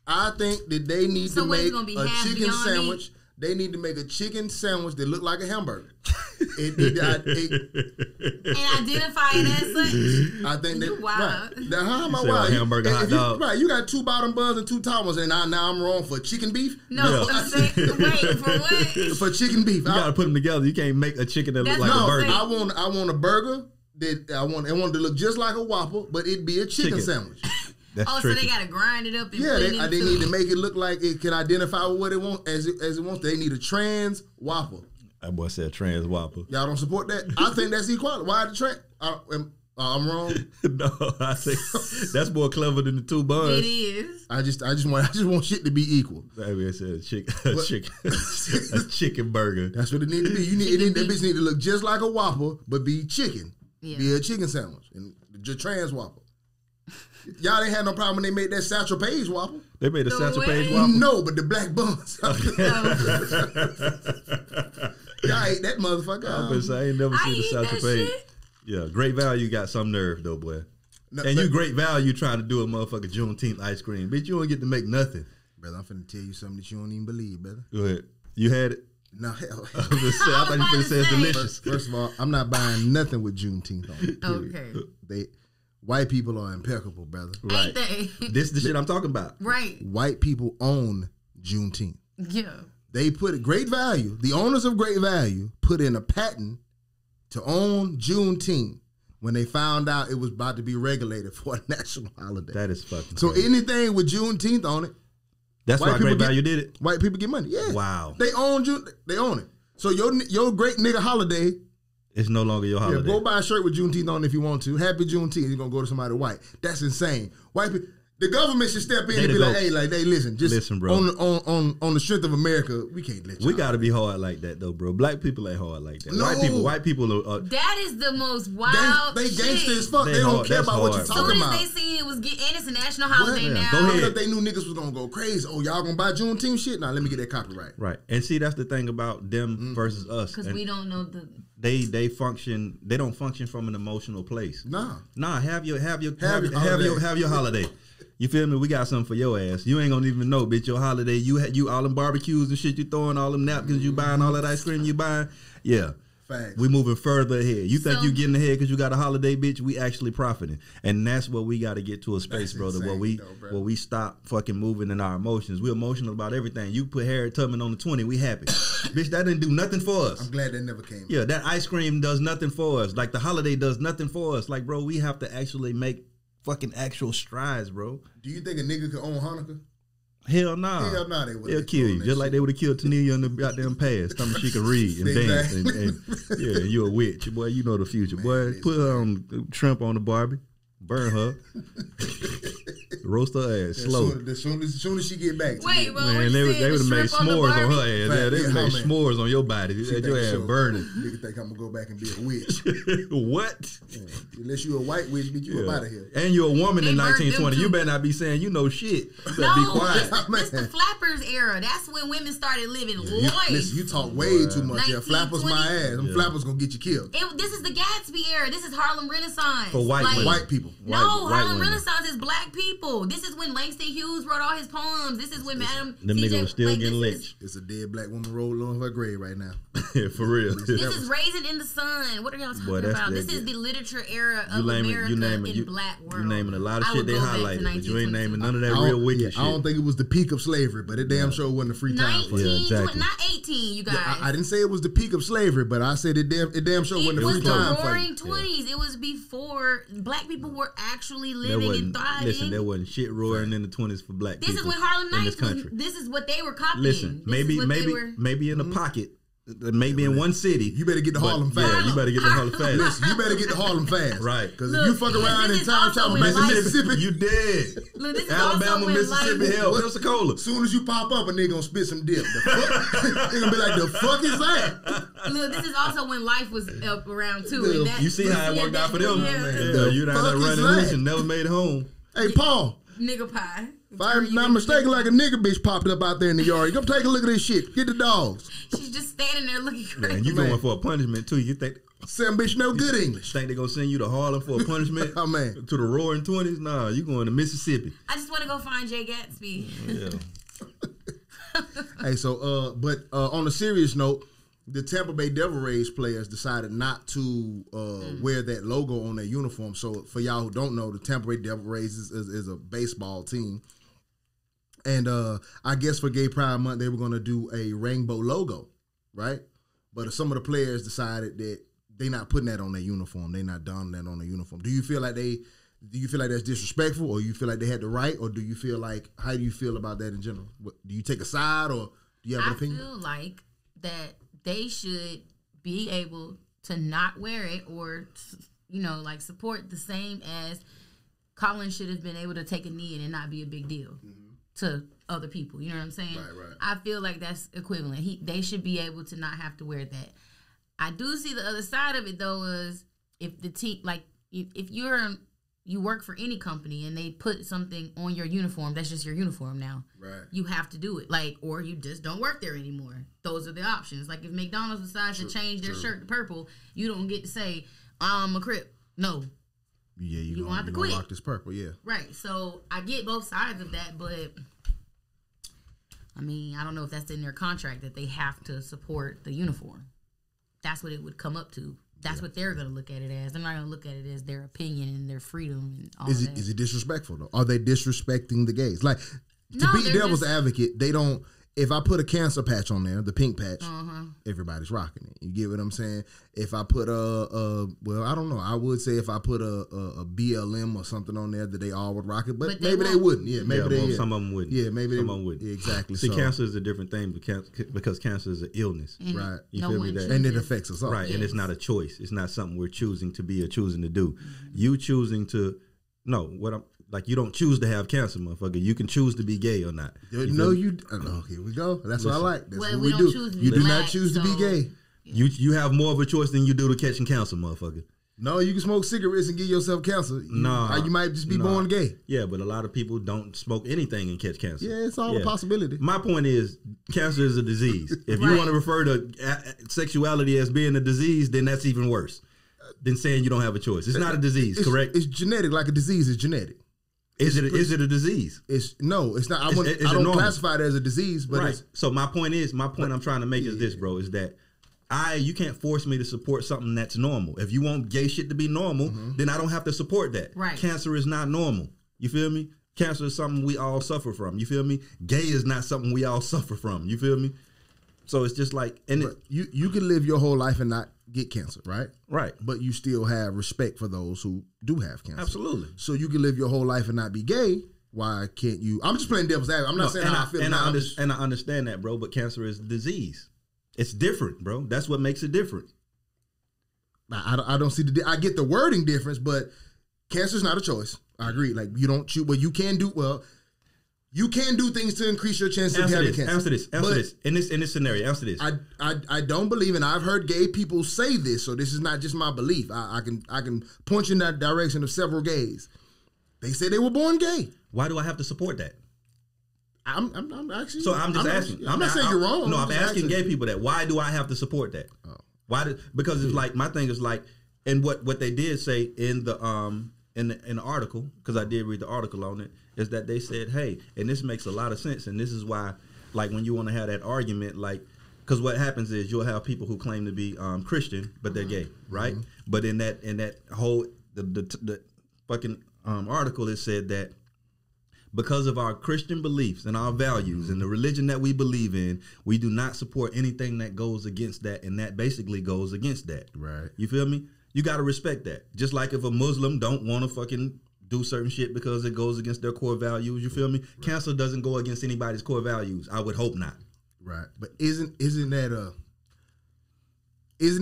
I think that they need to make a chicken sandwich. They need to make a chicken sandwich that look like a hamburger. And identify it as such. I think that wild. Right. Now, how am I wild? wild? Hamburger, hot dog. Right, you got 2 bottom buns and 2 top ones, and now I'm wrong for chicken beef. No, I'm saying, wait for what? For chicken beef, you gotta put them together. You can't make a chicken that look like a burger. I want a burger that I want it to look just like a Whopper, but it'd be a chicken sandwich. That's so they gotta grind it up and put it into they need to make it look like it can identify with what it wants as it wants. They need a trans Whopper. That boy said trans Whopper. Y'all don't support that? I think that's equality. Why the trans? I'm wrong. No, I think that's more clever than the 2 buns. It is. I just want shit to be equal. Maybe I said a chicken burger. That's what it need to be. That bitch need to look just like a Whopper, but be chicken. Yeah. Be a chicken sandwich and just trans Whopper. Y'all ain't had no problem when they made that Satchel Paige waffle. They made a The Satchel way? Paige waffle. No, but the black buns. Oh. Y'all ate that motherfucker. I was gonna say, I ain't never I seen the eat Satchel that Paige. shit. Yeah, Great Value got some nerve though, boy. No, And but- you Great Value trying to do a motherfucking Juneteenth ice cream, bitch. You don't get to make nothing. Brother, I'm finna tell you something that you don't even believe, brother. Go ahead. You had it. No, hell. I was gonna say, I thought you finna say it's delicious. First of all, I'm not buying nothing with Juneteenth on it. period. Okay. White people are impeccable, brother. Right. Ain't they? This the shit I'm talking about. Right. White people own Juneteenth. Yeah. They put Great Value, the owners of Great Value, put in a patent to own Juneteenth when they found out it was about to be regulated for a national holiday. That is fucking So crazy. anything with Juneteenth on it, That's white why people Great get- Value did it. white people get money. Yeah. Wow. They own They own it. So your great nigga holiday, It's no longer your holiday. go buy a shirt with Juneteenth on if you want to. Happy Juneteenth. You're gonna go to somebody white. That's insane. White people. The government should step in They and to be go. like, hey, listen, just Listen, bro. on the strength of America, we can't let you. We gotta be hard like that though, bro. Black people ain't hard like that. No. White people are That is the most wild They shit. gangster as fuck. They They don't hard. care That's about what you're hard. As talking soon about. as they seen it was and it's a national holiday Yeah, now. go I ahead. thought they knew niggas was gonna go crazy. Oh, y'all gonna buy Juneteenth shit? Nah, let me get that copyright. right. And see, that's the thing about them versus us. Because And we don't know the. they function. They don't function from an emotional place. Nah. Nah, have your holiday. holiday. You feel me? We got something for your ass. You ain't gonna even know, bitch. Your holiday. You all them barbecues and shit. You throwing all them napkins. You buying all that ice cream. You buying. Yeah. Facts. We moving further ahead. You think So- you getting ahead because you got a holiday, bitch? We actually profiting, and that's what we got to get to a space, That's brother, where insane, bro. where we stop fucking moving in our emotions. We're emotional about everything. You put Harriet Tubman on the 20, we happy, bitch. That didn't do nothing for us. I'm glad that never came. Yeah, that ice cream does nothing for us. Like the holiday does nothing for us. Like, bro, we have to actually make fucking actual strides, bro. Do you think a nigga could own Hanukkah? Hell nah. Hell nah, they wouldn't. They'll kill you. Just like they would have killed Tania in the goddamn past. Something she can read and dance. And yeah, and you a witch. Boy, you know the future. Boy, put her on shrimp on the Barbie. Burn her. Roast her ass slow. As soon as she get back. to Wait, me. well, Man, what they you would said, have the made shrimp on the s'mores on her Barbie? ass. Yeah, they would Yeah, have made man. s'mores on your body. She That think your ass so. burning. Nigga think I'm gonna go back and be a witch. What? Yeah. Unless you a white witch, bitch, you up out of here. And you're a woman They in burnt them 1920. You too. better not be saying you know shit. You better No, be quiet. it's the flappers era. That's when women started living You, life. listen, you talk way too much. Yeah, 1920. flappers my ass. Them flappers gonna get you killed. This is the Gatsby era. This is Harlem Renaissance. For white women. White people. No, White Harlem women. Renaissance is black people. This is when Langston Hughes wrote all his poems. This is when Madam Them CJ niggas was still like, getting this is- lynched. It's a dead black woman rolling on her grave right now. Yeah, for real. This is Raisin in the Sun. What are y'all talking Boy, that's about? that This is good. the literature era You of naming- America you naming- in you- black world. You naming a lot of I shit would they go back to highlighted, but you ain't 1922. naming none of I that don't- real wicked yeah, shit. I don't think it was the peak of slavery, but it damn sure wasn't a free time for 19, it. Yeah, exactly. not 18, you guys. I didn't say it was the peak of slavery, but I said it damn sure wasn't It a was free the time for roaring you. 20s. It was before black people were actually There living and wasn't, thriving. listen, there wasn't shit roaring in the 20s for black This people is when Harlem in Nights this country. was, this is what they were copying. Listen, This is what they were, maybe in a pocket, maybe in one city. You better get to but Harlem yeah, fast. you better get to Harlem fast. Listen, you better get to Harlem fast. Right. Because Look, if you fuck around this in is time also travel when life- Mississippi, You dead. Look, this is Alabama, also when Mississippi, life, hell, Pensacola. as soon as you pop up, a nigga gonna spit some dip. The fuck? They gonna be like, the fuck is that? Look, this is also when life was up around too. Look, and that, You see how it worked out for them? Yeah, Yeah, you down there fuck is running that? loose and never made it home. Hey, Paul, nigga pie. if I'm not mistaken, like a nigga bitch popped up out there in the yard. Come take a look at this shit. Get the dogs. She's just standing there looking Yeah, crazy. and you Man. going for a punishment too. You think Some bitch know good English. they gonna send you to Harlem for a punishment? Oh, man. To the roaring 20s? Nah, you going to Mississippi. I just want to go find Jay Gatsby. Yeah. Hey, so but on a serious note, the Tampa Bay Devil Rays players decided not to wear that logo on their uniform. So for y'all who don't know, the Tampa Bay Devil Rays is a baseball team. And I guess for Gay Pride Month, they were going to do a rainbow logo, right? But some of the players decided that they're not putting that on their uniform. They're not donning that on their uniform. Do you feel like that's disrespectful, or you feel like they had the right, or do you feel like, how do you feel about that in general? Do you take a side, or do you have an I opinion? feel like that they should be able to not wear it or, like support the same as Colin should have been able to take a knee and it not be a big deal to other people. You know what I'm saying? Right. I feel like that's equivalent. They should be able to not have to wear that. I do see the other side of it though is if the team, like if you're you work for any company and they put something on your uniform, that's just your uniform now. Right. You have to do it. Like, or you just don't work there anymore. Those are the options. Like, if McDonald's decides to change their shirt to purple, you don't get to say, I'm a Crip. No. Yeah, you gonna have to quit. Rock this purple, yeah. Right. So I get both sides of that, but I mean, I don't know if that's in their contract that they have to support the uniform. That's what it would come up to. That's what they're going to look at it as. They're not going to look at it as their opinion and their freedom and all that. Is it disrespectful, though? Are they disrespecting the gays? Like, to No, be they're devil's just- advocate, they don't... If I put a cancer patch on there, the pink patch, everybody's rocking it. You get what I'm saying? If I put well, I don't know. I would say if I put a BLM or something on there that they all would rock it, but maybe they wouldn't. Yeah, maybe they. Some of them wouldn't. Yeah, maybe some of them wouldn't. Yeah, exactly. See, so, cancer is a different thing because cancer is an illness. And right. You no feel one me? That- and it chooses. affects us all. Right, and it's not a choice. It's not something we're choosing to be or choosing to do. You choosing to like you don't choose to have cancer, motherfucker. You can choose to be gay or not. No, you. Oh, here we go. That's what I like. That's Well, what we we don't do. choose to You be do not black, choose to be so- gay. You have more of a choice than you do to catching cancer, motherfucker. No, you can smoke cigarettes and give yourself cancer. You might just be born gay. Yeah, but a lot of people don't smoke anything and catch cancer. Yeah, it's all a possibility. My point is, cancer is a disease. If you Right. want to refer to sexuality as being a disease, then that's even worse than saying you don't have a choice. It's not a disease, correct? It's genetic, like a disease is genetic. Is it a disease? It's not. I Is don't it normal? classify it as a disease, but Right. it's So my point I'm trying to make is this, bro, is that you can't force me to support something that's normal. If you want gay shit to be normal, then I don't have to support that. Right. Cancer is not normal. You feel me? Cancer is something we all suffer from. You feel me? Gay is not something we all suffer from. You feel me? So it's just like, you can live your whole life and not get cancer, right? right. But you still have respect for those who do have cancer. Absolutely. So you can live your whole life and not be gay. Why can't you? I'm just playing devil's advocate. I'm not saying how I feel. And I understand that, bro. But cancer is a disease. It's different, bro. That's what makes it different. I don't see I get the wording difference, but cancer is not a choice. I agree. Like you don't choose, but you can do You can do things to increase your chances of having cancer. Answer this. In this scenario, answer this. I don't believe, and I've heard gay people say this, so this is not just my belief. I can point you in that direction of several gays. They say they were born gay. Why do I have to support that? I'm actually. So I'm just asking. I'm not saying you're wrong. No, I'm asking gay people that. Why do I have to support that? Oh. Because it's like my thing is like, and what they did say in the article, because I did read the article on it, is that they said, hey, and this makes a lot of sense, and this is why, like when you want to have that argument, like, because what happens is you'll have people who claim to be Christian, but they're gay, right? Mm-hmm. But in that whole the fucking article, it said that because of our Christian beliefs and our values and the religion that we believe in, we do not support anything that goes against that, and that basically goes against that. Right. You feel me? You got to respect that. Just like if a Muslim don't want to fucking do certain shit because it goes against their core values, you feel me? Right. Cancer doesn't go against anybody's core values. I would hope not. Right. But isn't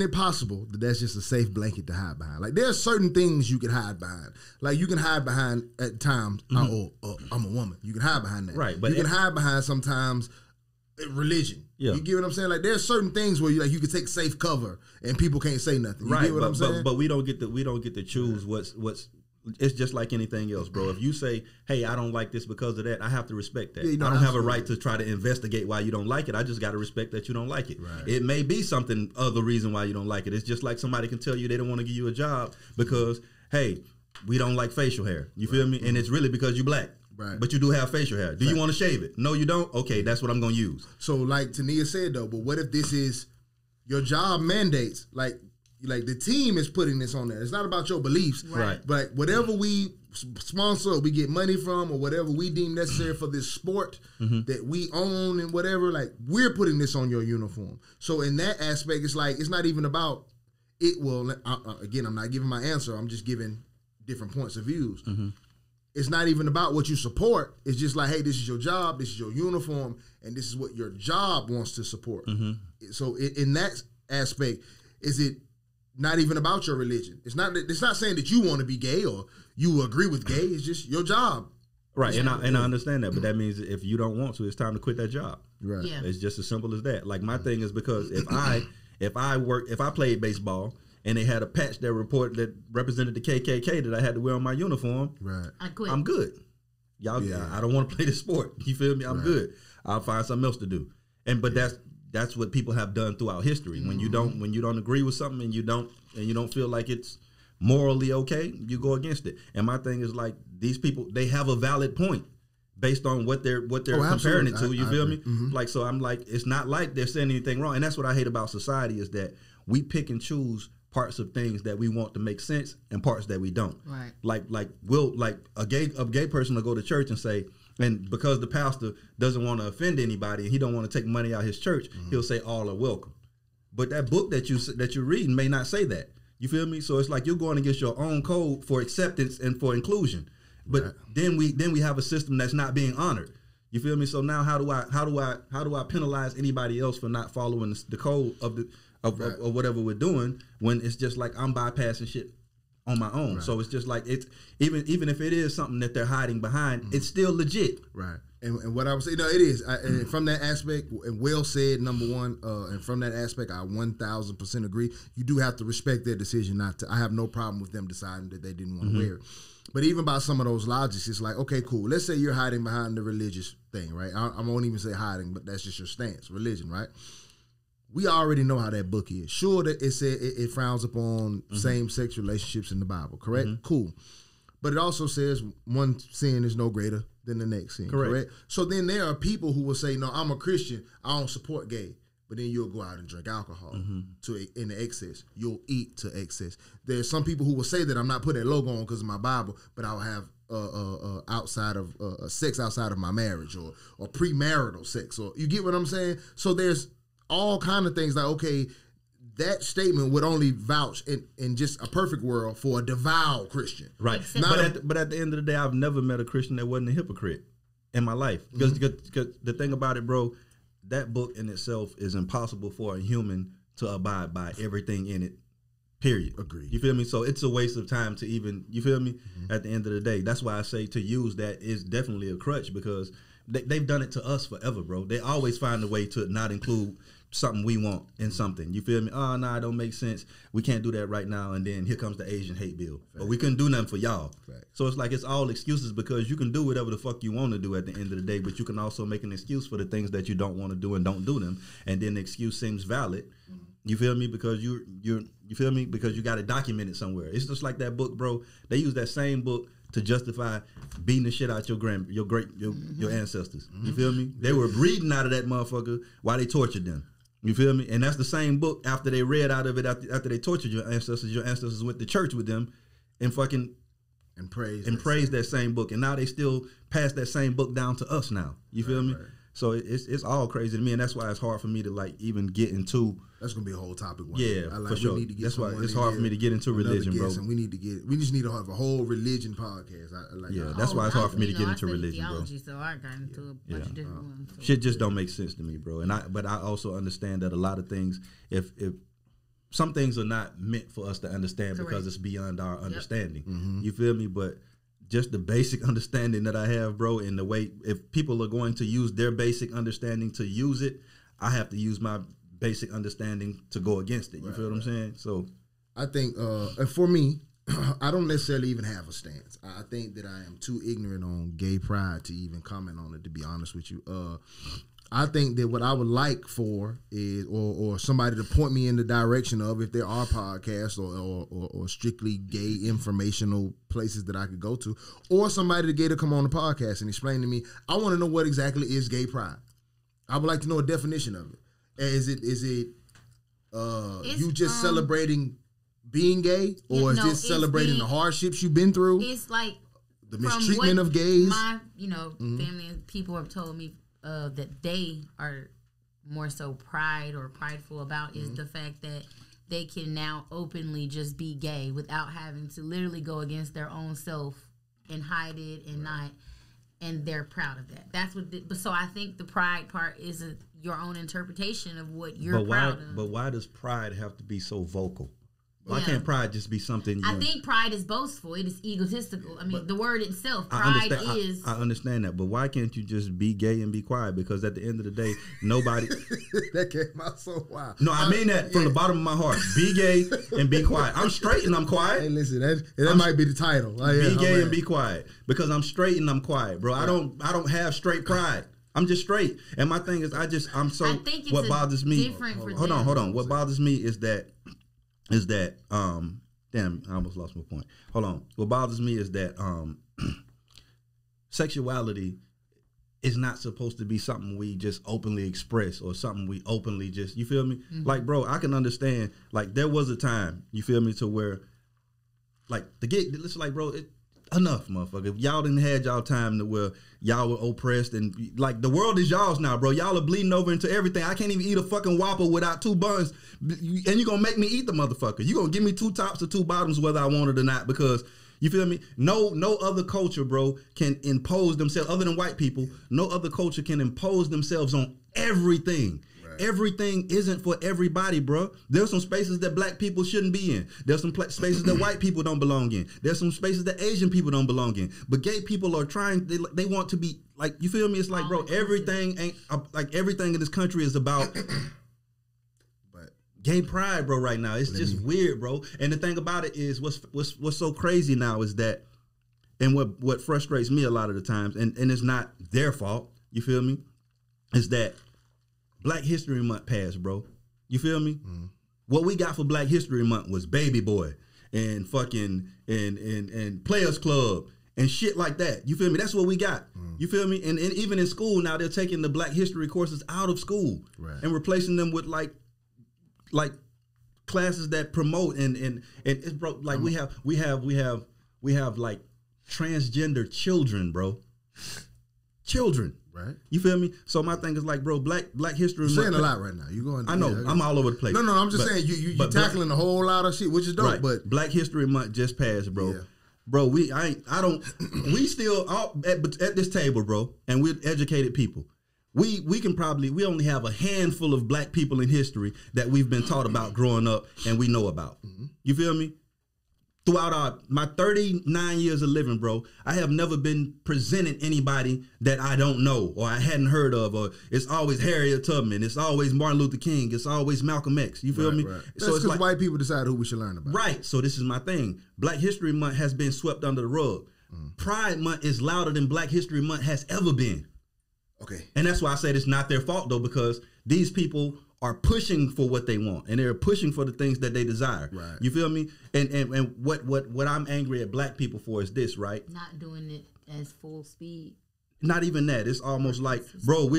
it possible that that's just a safe blanket to hide behind? Like, there are certain things you can hide behind. Like, you can hide behind at times, I'm a woman. You can hide behind that. Right. But you can hide behind sometimes religion. Yeah. You get what I'm saying? Like, there are certain things where you can take safe cover and people can't say nothing. You right. get what I'm saying? But we don't get to choose what's. It's just like anything else, bro. If you say, hey, I don't like this because of that, I have to respect that. Yeah, I don't have a right to try to investigate why you don't like it. I just got to respect that you don't like it. Right. It may be something other reason why you don't like it. It's just like somebody can tell you they don't want to give you a job because, hey, we don't like facial hair. You feel me? And it's really because you're black. Right. But you do have facial hair. Do you want to shave it? No, you don't? Okay, that's what I'm going to use. So like Tania said, though, but what if this is your job mandates? Like the team is putting this on there. It's not about your beliefs. Right. But whatever we sponsor or we get money from or whatever we deem necessary for this sport that we own and whatever, like, we're putting this on your uniform. So in that aspect, it's like, it's not even about it. Well, again, I'm not giving my answer. I'm just giving different points of views. Mm-hmm. It's not even about what you support. It's just like, hey, this is your job, this is your uniform, and this is what your job wants to support. Mm-hmm. So in that aspect, is it not even about your religion? It's not saying that you want to be gay or you agree with gay. It's just your job. Right, and I understand that, but that means if you don't want to, it's time to quit that job. Right. Yeah. It's just as simple as that. Like, my thing is because if I played baseball and they had a patch that represented the KKK that I had to wear on my uniform, Right. I quit. I'm good. Y'all, I don't want to play this sport. You feel me? I'm good. I'll find something else to do. But that's what people have done throughout history. When you don't agree with something and you don't feel like it's morally okay, you go against it. And my thing is like these people, they have a valid point based on what they're comparing it to. You feel me? Like, so I'm like, it's not like they're saying anything wrong. And that's what I hate about society is that we pick and choose parts of things that we want to make sense and parts that we don't. Right. Like a gay person will go to church and say, and because the pastor doesn't want to offend anybody and he don't want to take money out his church, he'll say all are welcome. But that book that you're reading may not say that. You feel me? So it's like you're going against your own code for acceptance and for inclusion. But then we have a system that's not being honored. You feel me? So now how do I penalize anybody else for not following the code of whatever we're doing when it's just like I'm bypassing shit on my own. So it's just like it's even if it is something that they're hiding behind, it's still legit. Right. And what I would say, no, it is. And from that aspect, and well said, number one, and from that aspect, I 1,000% agree. You do have to respect their decision not to. I have no problem with them deciding that they didn't want to wear it. But even by some of those logics, it's like, okay, cool. Let's say you're hiding behind the religious thing, right? I won't even say hiding, but that's just your stance, religion, right? We already know how that book is. Sure, that it frowns upon same-sex relationships in the Bible, correct? Cool. But it also says one sin is no greater than the next sin, correct? So then there are people who will say, no, I'm a Christian, I don't support gay. But then you'll go out and drink alcohol in the excess. You'll eat to excess. There's some people who will say that I'm not putting that logo on because of my Bible, but I'll have outside of sex outside of my marriage or premarital sex. Or you get what I'm saying? So there's all kind of things like, okay, that statement would only vouch in just a perfect world for a devout Christian. Right. But at the end of the day, I've never met a Christian that wasn't a hypocrite in my life. Because the thing about it, bro, that book in itself is impossible for a human to abide by everything in it, period. Agreed. You feel me? So it's a waste of time to even, you feel me? At the end of the day. That's why I say to use that is definitely a crutch because they've done it to us forever, bro. They always find a way to not include something we want in something. You feel me? Oh, nah, it don't make sense. We can't do that right now. And then here comes the Asian hate bill. Fact. But we couldn't do nothing for y'all. Fact. So it's like it's all excuses because you can do whatever the fuck you want to do at the end of the day, but you can also make an excuse for the things that you don't want to do and don't do them. And then the excuse seems valid. You feel me? Because you feel me? Because you got it documented somewhere. It's just like that book, bro. They use that same book to justify beating the shit out your ancestors. You feel me? They were breeding out of that motherfucker while they tortured them. You feel me? And that's the same book after they read out of it after they tortured your ancestors went to church with them and fucking praised that same book. And now they still pass that same book down to us now. You feel me? Right. So it's all crazy to me, and that's why it's hard for me to like even get into. That's gonna be a whole topic. For sure. That's why it's hard for me to get into religion, bro. And we just need to have a whole religion podcast. That's why it's hard for me to get into religion, theology, bro. So I got into a bunch of different ones. So. Shit just don't make sense to me, bro. But I also understand that a lot of things, if some things are not meant for us to understand because it's beyond our understanding. You feel me? But just the basic understanding that I have, bro, and the way if people are going to use their basic understanding to use it, I have to use my basic understanding to go against it. You feel what I'm saying? So I think, and for me, I don't necessarily even have a stance. I think that I am too ignorant on gay pride to even comment on it, to be honest with you. I think that what I would like for is, or somebody to point me in the direction of, if there are podcasts or strictly gay informational places that I could go to, or somebody to come on the podcast and explain to me. I want to know what exactly is gay pride. I would like to know a definition of it. Is it you just celebrating being gay, or is this celebrating the hardships you've been through? It's like the mistreatment of gays. My family and people have told me that they are more so prideful about is the fact that they can now openly just be gay without having to literally go against their own self and hide it and not, and they're proud of that. That's what. So I think the pride part is your own interpretation of what you're proud of. But why does pride have to be so vocal? Why can't pride just be something? I think pride is boastful. It is egotistical. I mean, the word itself, pride is. I understand that, but why can't you just be gay and be quiet? Because at the end of the day, nobody. That came out so wild. No, I mean that from the bottom of my heart. Be gay and be quiet. I'm straight and I'm quiet. Hey, listen, that might be the title. Be gay and be quiet because I'm straight and I'm quiet, bro. I don't have straight pride. I'm just straight. And my thing is, I'm so. I think it's what bothers me? Hold on. What bothers me is that damn, I almost lost my point. Hold on. What bothers me is that sexuality is not supposed to be something we just openly express or something we openly just, you feel me? Mm-hmm. Like, bro, I can understand, like, there was a time, you feel me, to where, like, the gig, it's like, bro, enough, motherfucker. Y'all didn't had y'all time to where y'all were oppressed and, like, the world is y'all's now, bro. Y'all are bleeding over into everything. I can't even eat a fucking Whopper without 2 buns, and you're gonna make me eat the motherfucker. You're gonna give me 2 tops or 2 bottoms whether I want it or not, because, you feel me? No other culture, bro, can impose themselves, other than white people, no other culture can impose themselves on everything. Right. Everything isn't for everybody, bro. There's some spaces that black people shouldn't be in. There's some spaces that white people don't belong in. There's some spaces that Asian people don't belong in. But gay people are trying, they want to be, like, you feel me? It's like, bro, everything ain't, like, everything in this country is about gay pride, bro, right now. It's just weird, bro. And the thing about it is what's so crazy now is that, and what frustrates me a lot of the times, and it's not their fault, you feel me, is that Black History Month passed, bro. You feel me? Mm-hmm. What we got for Black History Month was Baby Boy and fucking and Players Club and shit like that. You feel me? That's what we got. Mm. You feel me? And even in school now, they're taking the Black History courses out of school and replacing them with like classes that promote and it's, bro, like we have like transgender children, bro. Children. Right. You feel me? So my thing is like, bro, Black History Month. You're saying a lot right now. You going? I know. Yeah, I'm all over the place. No. I'm just saying you tackling a whole lot of shit, which is dope. Right. But Black History Month just passed, bro. Yeah. Bro, we still all at this table, bro, and we're educated people. We only have a handful of black people in history that we've been taught about growing up and we know about. Mm-hmm. You feel me? Throughout my 39 years of living, bro, I have never been presented anybody that I don't know or I hadn't heard of, or it's always Harriet Tubman, it's always Martin Luther King, it's always Malcolm X. You feel me? Right. So it's because white people decide who we should learn about. Right. So this is my thing. Black History Month has been swept under the rug. Mm-hmm. Pride Month is louder than Black History Month has ever been. Okay. And that's why I said it's not their fault, though, because these people are pushing for what they want and they're pushing for the things that they desire. Right. You feel me? And what I'm angry at black people for is this, right? Not doing it as full speed. Not even that. It's almost like, bro,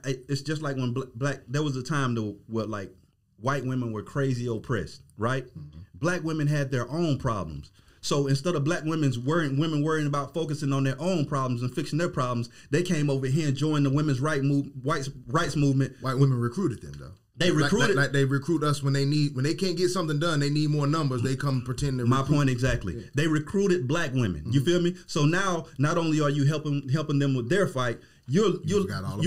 it's just like when black, there was a time though where like white women were crazy oppressed, right? Mm-hmm. Black women had their own problems. So instead of black women worrying about focusing on their own problems and fixing their problems, they came over here and joined the women's rights movement. White women recruited them though. They recruited like they recruit us when they can't get something done. They need more numbers. They come pretend to recruit. My point exactly. Yeah. They recruited black women. Mm-hmm. You feel me? So now, not only are you helping them with their fight, you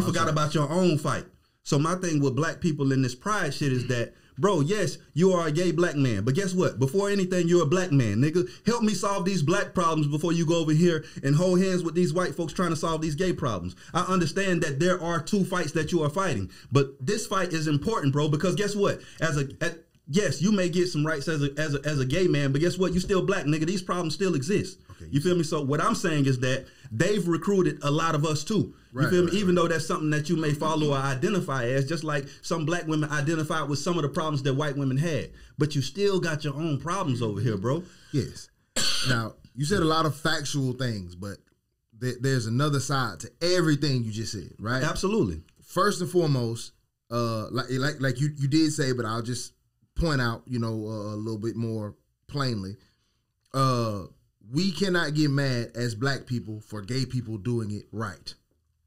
forgot about your own fight. So my thing with black people in this pride shit is that, bro, yes, you are a gay black man, but guess what? Before anything, you're a black man, nigga. Help me solve these black problems before you go over here and hold hands with these white folks trying to solve these gay problems. I understand that there are 2 fights that you are fighting, but this fight is important, bro, because guess what? Yes, you may get some rights as a gay man, but guess what? You still black, nigga. These problems still exist. Okay, you feel me? So what I'm saying is that they've recruited a lot of us too. You feel me? Even though that's something that you may follow or identify as, just like some black women identified with some of the problems that white women had. But you still got your own problems over here, bro. Yes. Now, you said a lot of factual things, but there's another side to everything you just said, right? Absolutely. First and foremost, like you did say, but I'll just point out, a little bit more plainly. We cannot get mad as black people for gay people doing it right.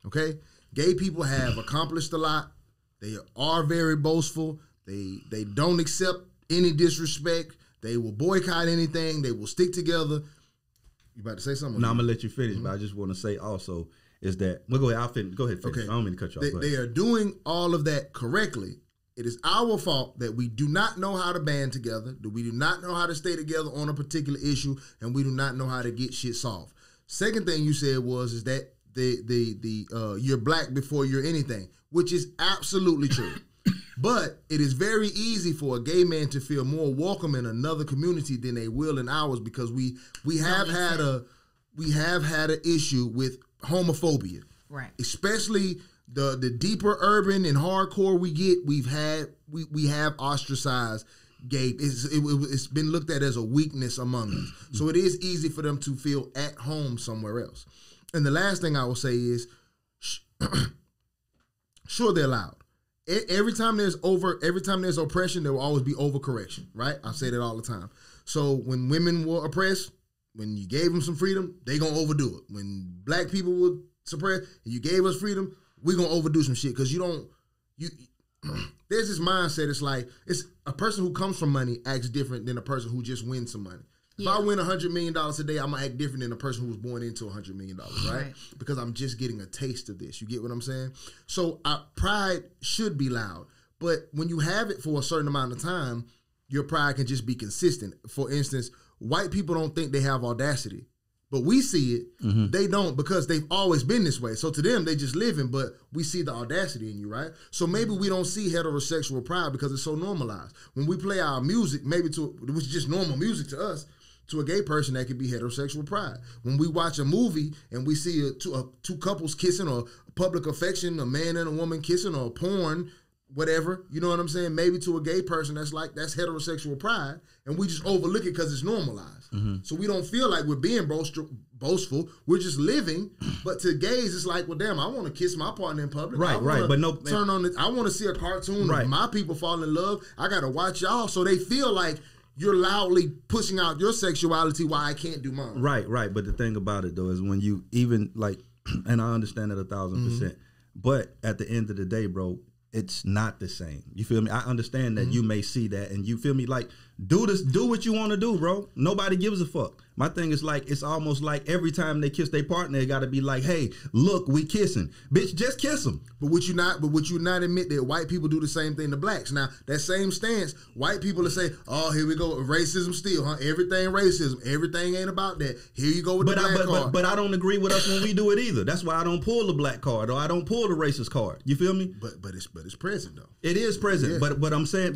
Okay? Gay people have accomplished a lot. They are very boastful. They don't accept any disrespect. They will boycott anything. They will stick together. You about to say something? No, I'm gonna let you finish, but I just want to say also is that go ahead. Go ahead. Finish. Okay. I don't mean to cut you off. They are doing all of that correctly, It is our fault that we do not know how to band together, that we do not know how to stay together on a particular issue, and we do not know how to get shit solved. Second thing you said is that you're black before you're anything, which is absolutely true. But it is very easy for a gay man to feel more welcome in another community than they will in ours, because we have had an issue with homophobia, right? Especially the deeper urban and hardcore we get, we have ostracized gay. It's been looked at as a weakness among us. So it is easy for them to feel at home somewhere else. And the last thing I will say is, sure, they're loud. Every time there's oppression, there will always be overcorrection, right? I say that all the time. So when women were oppressed, when you gave them some freedom, they gonna overdo it. When black people were suppressed and you gave us freedom, we gonna overdo some shit, because there's this mindset. It's like, it's a person who comes from money acts different than a person who just wins some money. If I win $100 million today, I'm gonna act different than a person who was born into $100 million, right? Because I'm just getting a taste of this. You get what I'm saying? So pride should be loud, but when you have it for a certain amount of time, your pride can just be consistent. For instance, white people don't think they have audacity, but we see it. Mm-hmm. They don't, because they've always been this way. So to them, they just living, but we see the audacity in you, right? So maybe we don't see heterosexual pride because it's so normalized. When we play our music, which is just normal music to us, to a gay person, that could be heterosexual pride. When we watch a movie and we see two couples kissing, or public affection, a man and a woman kissing, or porn, whatever, you know what I'm saying? Maybe to a gay person, that's heterosexual pride, and we just overlook it because it's normalized. Mm-hmm. So we don't feel like we're being boastful. We're just living. But to gays, it's like, well, damn, I want to kiss my partner in public. Right. But no, turn on it. I want to see a cartoon of my people fall in love. I got to watch y'all, so they feel like you're loudly pushing out your sexuality while I can't do mine. Right. But the thing about it, though, is when you even, like, and I understand that 1,000%, but at the end of the day, bro, it's not the same. You feel me? I understand that you may see that, and you feel me? Like, do what you want to do, bro. Nobody gives a fuck. My thing is, like, it's almost like every time they kiss their partner, they got to be like, hey, look, we kissing. Bitch, just kiss them. But would you not admit that white people do the same thing to blacks? Now, that same stance, white people will say, oh, here we go, racism still, huh? Everything racism. Everything ain't about that. Here you go with the black card. But I don't agree with us when we do it either. That's why I don't pull the black card, or I don't pull the racist card. You feel me? But it's present, though. It is present. Yeah. But I'm saying,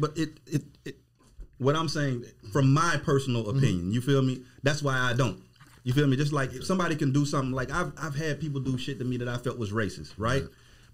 what I'm saying, from my personal opinion, you feel me? That's why I don't. You feel me? Just like, if somebody can do something, like I've had people do shit to me that I felt was racist, right?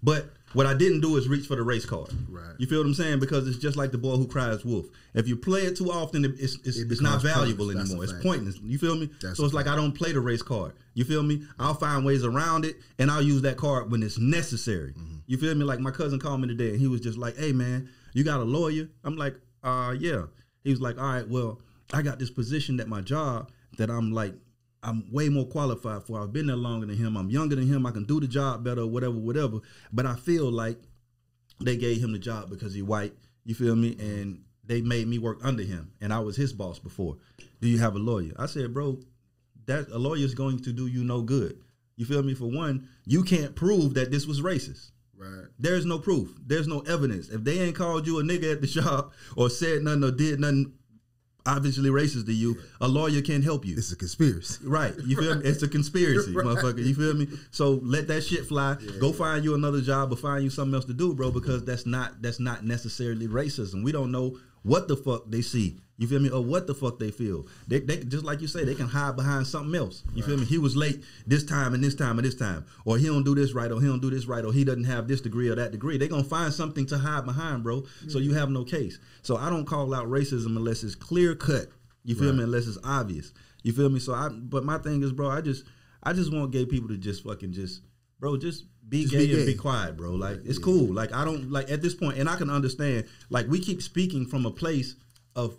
But what I didn't do is reach for the race card. Right. You feel what I'm saying? Because it's just like the boy who cries wolf. If you play it too often, it's not valuable anymore. It's pointless. You feel me? So it's like, I don't play the race card. You feel me? I'll find ways around it, and I'll use that card when it's necessary. Mm-hmm. You feel me? Like, my cousin called me today, and he was just like, hey, man, you got a lawyer? I'm like, yeah. He was like, all right, well, I got this position at my job that I'm way more qualified for. I've been there longer than him. I'm younger than him. I can do the job better, whatever. But I feel like they gave him the job because he's white. You feel me? And they made me work under him, and I was his boss before. Do you have a lawyer? I said, bro, that a lawyer is going to do you no good. You feel me? For one, you can't prove that this was racist. Right. There's no proof. There's no evidence. If they ain't called you a nigga at the shop, or said nothing, or did nothing obviously racist to you, a lawyer can't help you. It's a conspiracy. Right. You feel me? It's a conspiracy, motherfucker. You feel me? So let that shit fly. Yeah. Go find you another job, or find you something else to do, bro, because that's not necessarily racism. We don't know what the fuck they see. You feel me? Or what the fuck they feel. They just like you say, they can hide behind something else. You feel me? He was late this time and this time and this time. Or he don't do this right, or he don't do this right, or he doesn't have this degree or that degree. They're going to find something to hide behind, bro. Mm-hmm. So you have no case. So I don't call out racism unless it's clear cut. You feel me? Unless it's obvious. You feel me? But my thing is, bro, I just want gay people to just be gay and be quiet, bro. Like, it's cool. Like, I don't, like, at this point, and I can understand, like, we keep speaking from a place of,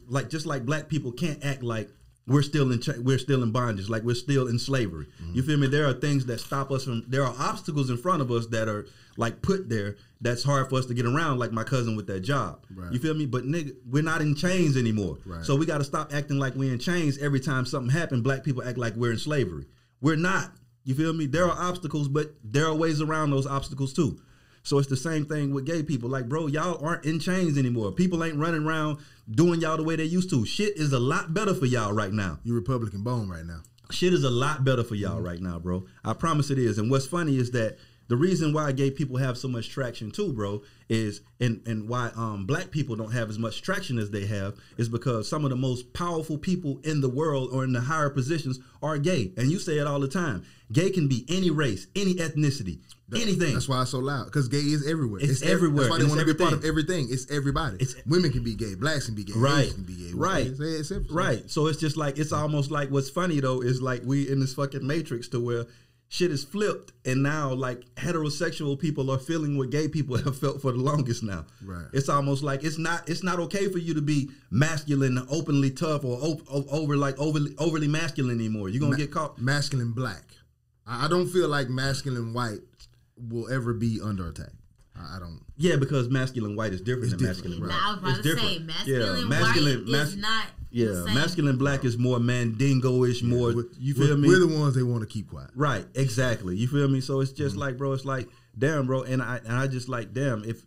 like, just like black people can't act like we're still in bondage, like we're still in slavery. Mm-hmm. You feel me? There are things that stop us there are obstacles in front of us that are, like, put there that's hard for us to get around, like my cousin with that job. Right. You feel me? But nigga, we're not in chains anymore. Right. So we got to stop acting like we're in chains. Every time something happens, black people act like we're in slavery. We're not. You feel me? There are obstacles, but there are ways around those obstacles too. So it's the same thing with gay people. Like, bro, y'all aren't in chains anymore. People ain't running around doing y'all the way they used to. Shit is a lot better for y'all right now. You Republican bone right now. Shit is a lot better for y'all right now, bro. I promise it is. And what's funny is that the reason why gay people have so much traction too, bro, is and why black people don't have as much traction as they have is because some of the most powerful people in the world or in the higher positions are gay. And you say it all the time. Gay can be any race, any ethnicity, anything. That's why it's so loud. Because gay is everywhere. It's everywhere. That's why they want to be part of everything. It's everybody. Women can be gay. Blacks can be gay. Right. Asians can be gay. Right. It's right. So it's just like, it's almost like what's funny though is like we in this fucking matrix to where shit is flipped, and now like heterosexual people are feeling what gay people have felt for the longest now. Right. It's almost like it's not okay for you to be masculine, and openly tough, or overly masculine anymore. You're gonna get caught. Masculine black. I don't feel like masculine white will ever be under attack. I don't. Yeah, because masculine white is different than different, masculine right. Now, I was about to say, masculine white is not Yeah, the same. masculine black is more mandingo-ish, more, you feel me? We're the ones they want to keep quiet. Right, exactly. You feel me? So it's just like, bro, it's like, damn, bro, and I just like, damn, if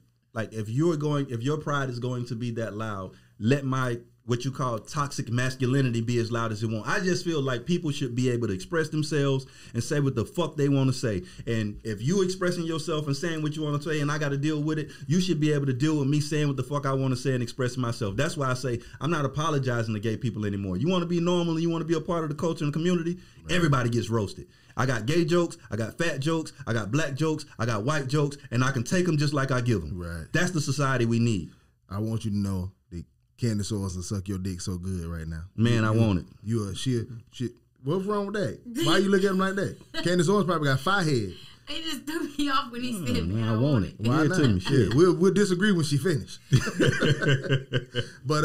your pride is going to be that loud, let my what you call toxic masculinity be as loud as it wants. I just feel like people should be able to express themselves and say what the fuck they want to say. And if you expressing yourself and saying what you want to say and I got to deal with it, you should be able to deal with me saying what the fuck I want to say and expressing myself. That's why I say I'm not apologizing to gay people anymore. You want to be normal and you want to be a part of the culture and the community, right. Everybody gets roasted. I got gay jokes, I got fat jokes, I got black jokes, I got white jokes, and I can take them just like I give them. Right. That's the society we need. I want you to know that Candace Owens will suck your dick so good right now. Man, I want it. You a shit. What's wrong with that? Why you look at him like that? Candace Owens probably got 5 heads. He just threw me off when he said, man, I want it. Why not? To me, shit. Yeah, we'll disagree when she finished. But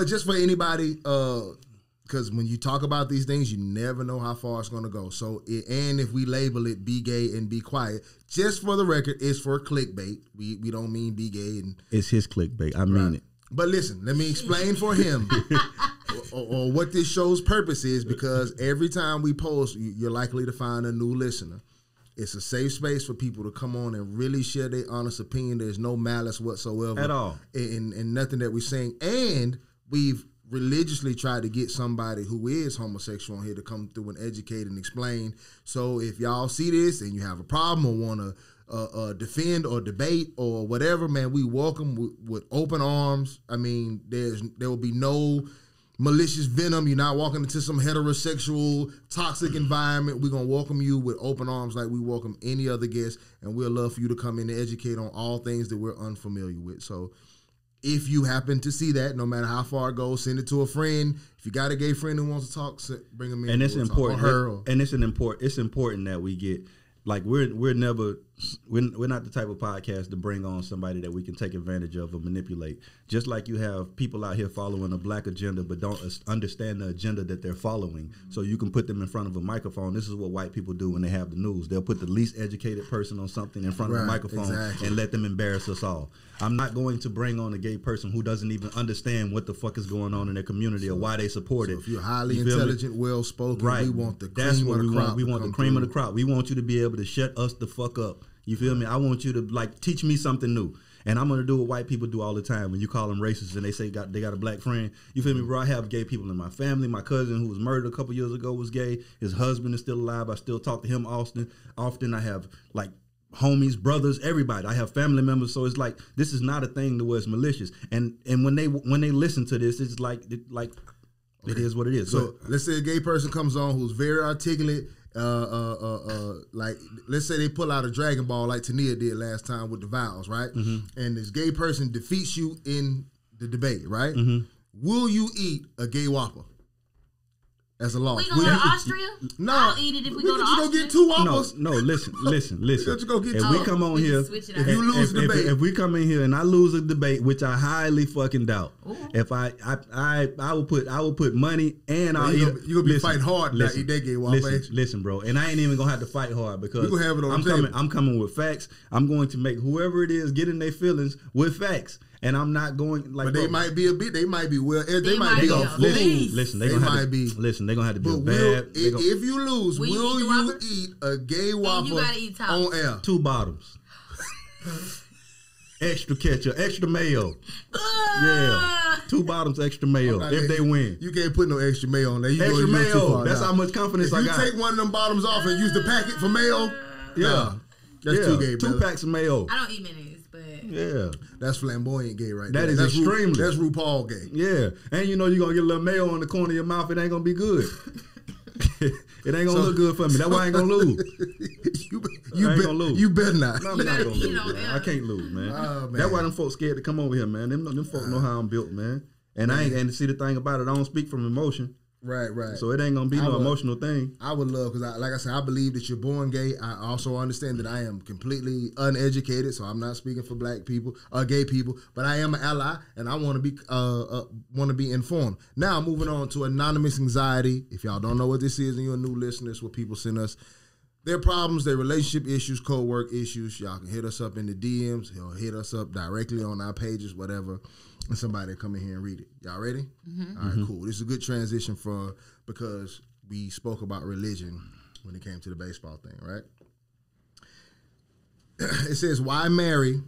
just for anybody, because when you talk about these things, you never know how far it's going to go. So, and if we label it be gay and be quiet, just for the record, it's for clickbait. We don't mean be gay. And it's his clickbait. I mean it. But listen, let me explain for him or what this show's purpose is, because every time we post, you're likely to find a new listener. It's a safe space for people to come on and really share their honest opinion. There's no malice whatsoever. At all. And nothing that we're saying. And we've religiously tried to get somebody who is homosexual on here to come through and educate and explain. So if y'all see this and you have a problem or want to defend or debate or whatever, man, we welcome with open arms. I mean, there will be no malicious venom. You're not walking into some heterosexual toxic environment. We're going to welcome you with open arms like we welcome any other guest, and we'll love for you to come in and educate on all things that we're unfamiliar with. So if you happen to see that, no matter how far it goes, send it to a friend. If you got a gay friend who wants to talk, bring them in. And it's important. It's important that we get, like, we're not the type of podcast to bring on somebody that we can take advantage of or manipulate. Just like you have people out here following a black agenda but don't understand the agenda that they're following. So you can put them in front of a microphone. This is what white people do when they have the news. They'll put the least educated person on something in front of a microphone and let them embarrass us all. I'm not going to bring on a gay person who doesn't even understand what the fuck is going on in their community or why they support it. If you're highly intelligent, well-spoken, we want the cream of the crop. We want the cream of the crop. We want you to be able to shut us the fuck up. You feel me? I want you to, like, teach me something new. And I'm going to do what white people do all the time. When you call them racist and they say they got a black friend, you feel me, bro? I have gay people in my family. My cousin who was murdered a couple years ago was gay. His husband is still alive. I still talk to him often. I have, like, homies, brothers, everybody. I have family members. So it's like, this is not a thing that was malicious. And when they listen to this, it's like it is what it is. So let's say a gay person comes on who's very articulate. Like, let's say they pull out a Dragon Ball like Tania did last time with the vowels, right? Mm-hmm. And this gay person defeats you in the debate, right? Mm-hmm. Will you eat a gay Whopper as a loss? We go to Austria? No. I'll eat it if we go to Austria. Go get 2 Whoppers. No, listen. Go get if 2. we come on here, if you lose the debate. If we come in here and I lose a debate, which I highly fucking doubt, if I will put money and I'll eat. You're gonna be fighting hard to eat that gay Whopper. Listen, bro, and I ain't even gonna have to fight hard because we gonna have it on the table. I'm coming with facts. I'm going to make whoever it is get in their feelings with facts. And I'm not going like. But they might be They might be on food. Listen, they're gonna have to be bad. If you lose, will you eat a gay Whopper on air? 2 bottoms. Extra ketchup, extra mayo. Yeah, 2 bottoms extra mayo if they win. You can't put no extra mayo on there. You Extra go mayo. too far That's now. how much confidence If I you got. take one of them bottoms off and use the packet for mayo, Yeah. that's too gay, brother. 2 packs of mayo. I don't eat mayonnaise, but Yeah. That's flamboyant gay right That there. is That's extremely. That's RuPaul gay. Yeah. And you know you're going to get a little mayo on the corner of your mouth. It ain't going to be good. It ain't going to look good for me. That's why I ain't going to lose. You I ain't gonna lose. You better not. I'm You not gotta gonna eat lose, on man. there. I can't lose, man. Oh, man. That's why them folks scared to come over here, man. Them folks know how I'm built, man. And I ain't. And to see the thing about it, I don't speak from emotion, Right. so it ain't gonna be no emotional thing. I would love, because like I said, I believe that you're born gay. I also understand that I am completely uneducated, so I'm not speaking for black people, gay people, but I am an ally, and I want to be informed. Now, moving on to anonymous anxiety. If y'all don't know what this is, and you're new listeners, what people send us, their problems, their relationship issues, co-work issues. Y'all can hit us up in the DMs. He'll hit us up directly on our pages, whatever, and somebody will come in here and read it. Y'all ready? Mm-hmm. All right, cool. This is a good transition because we spoke about religion when it came to the baseball thing, right? It says, why marry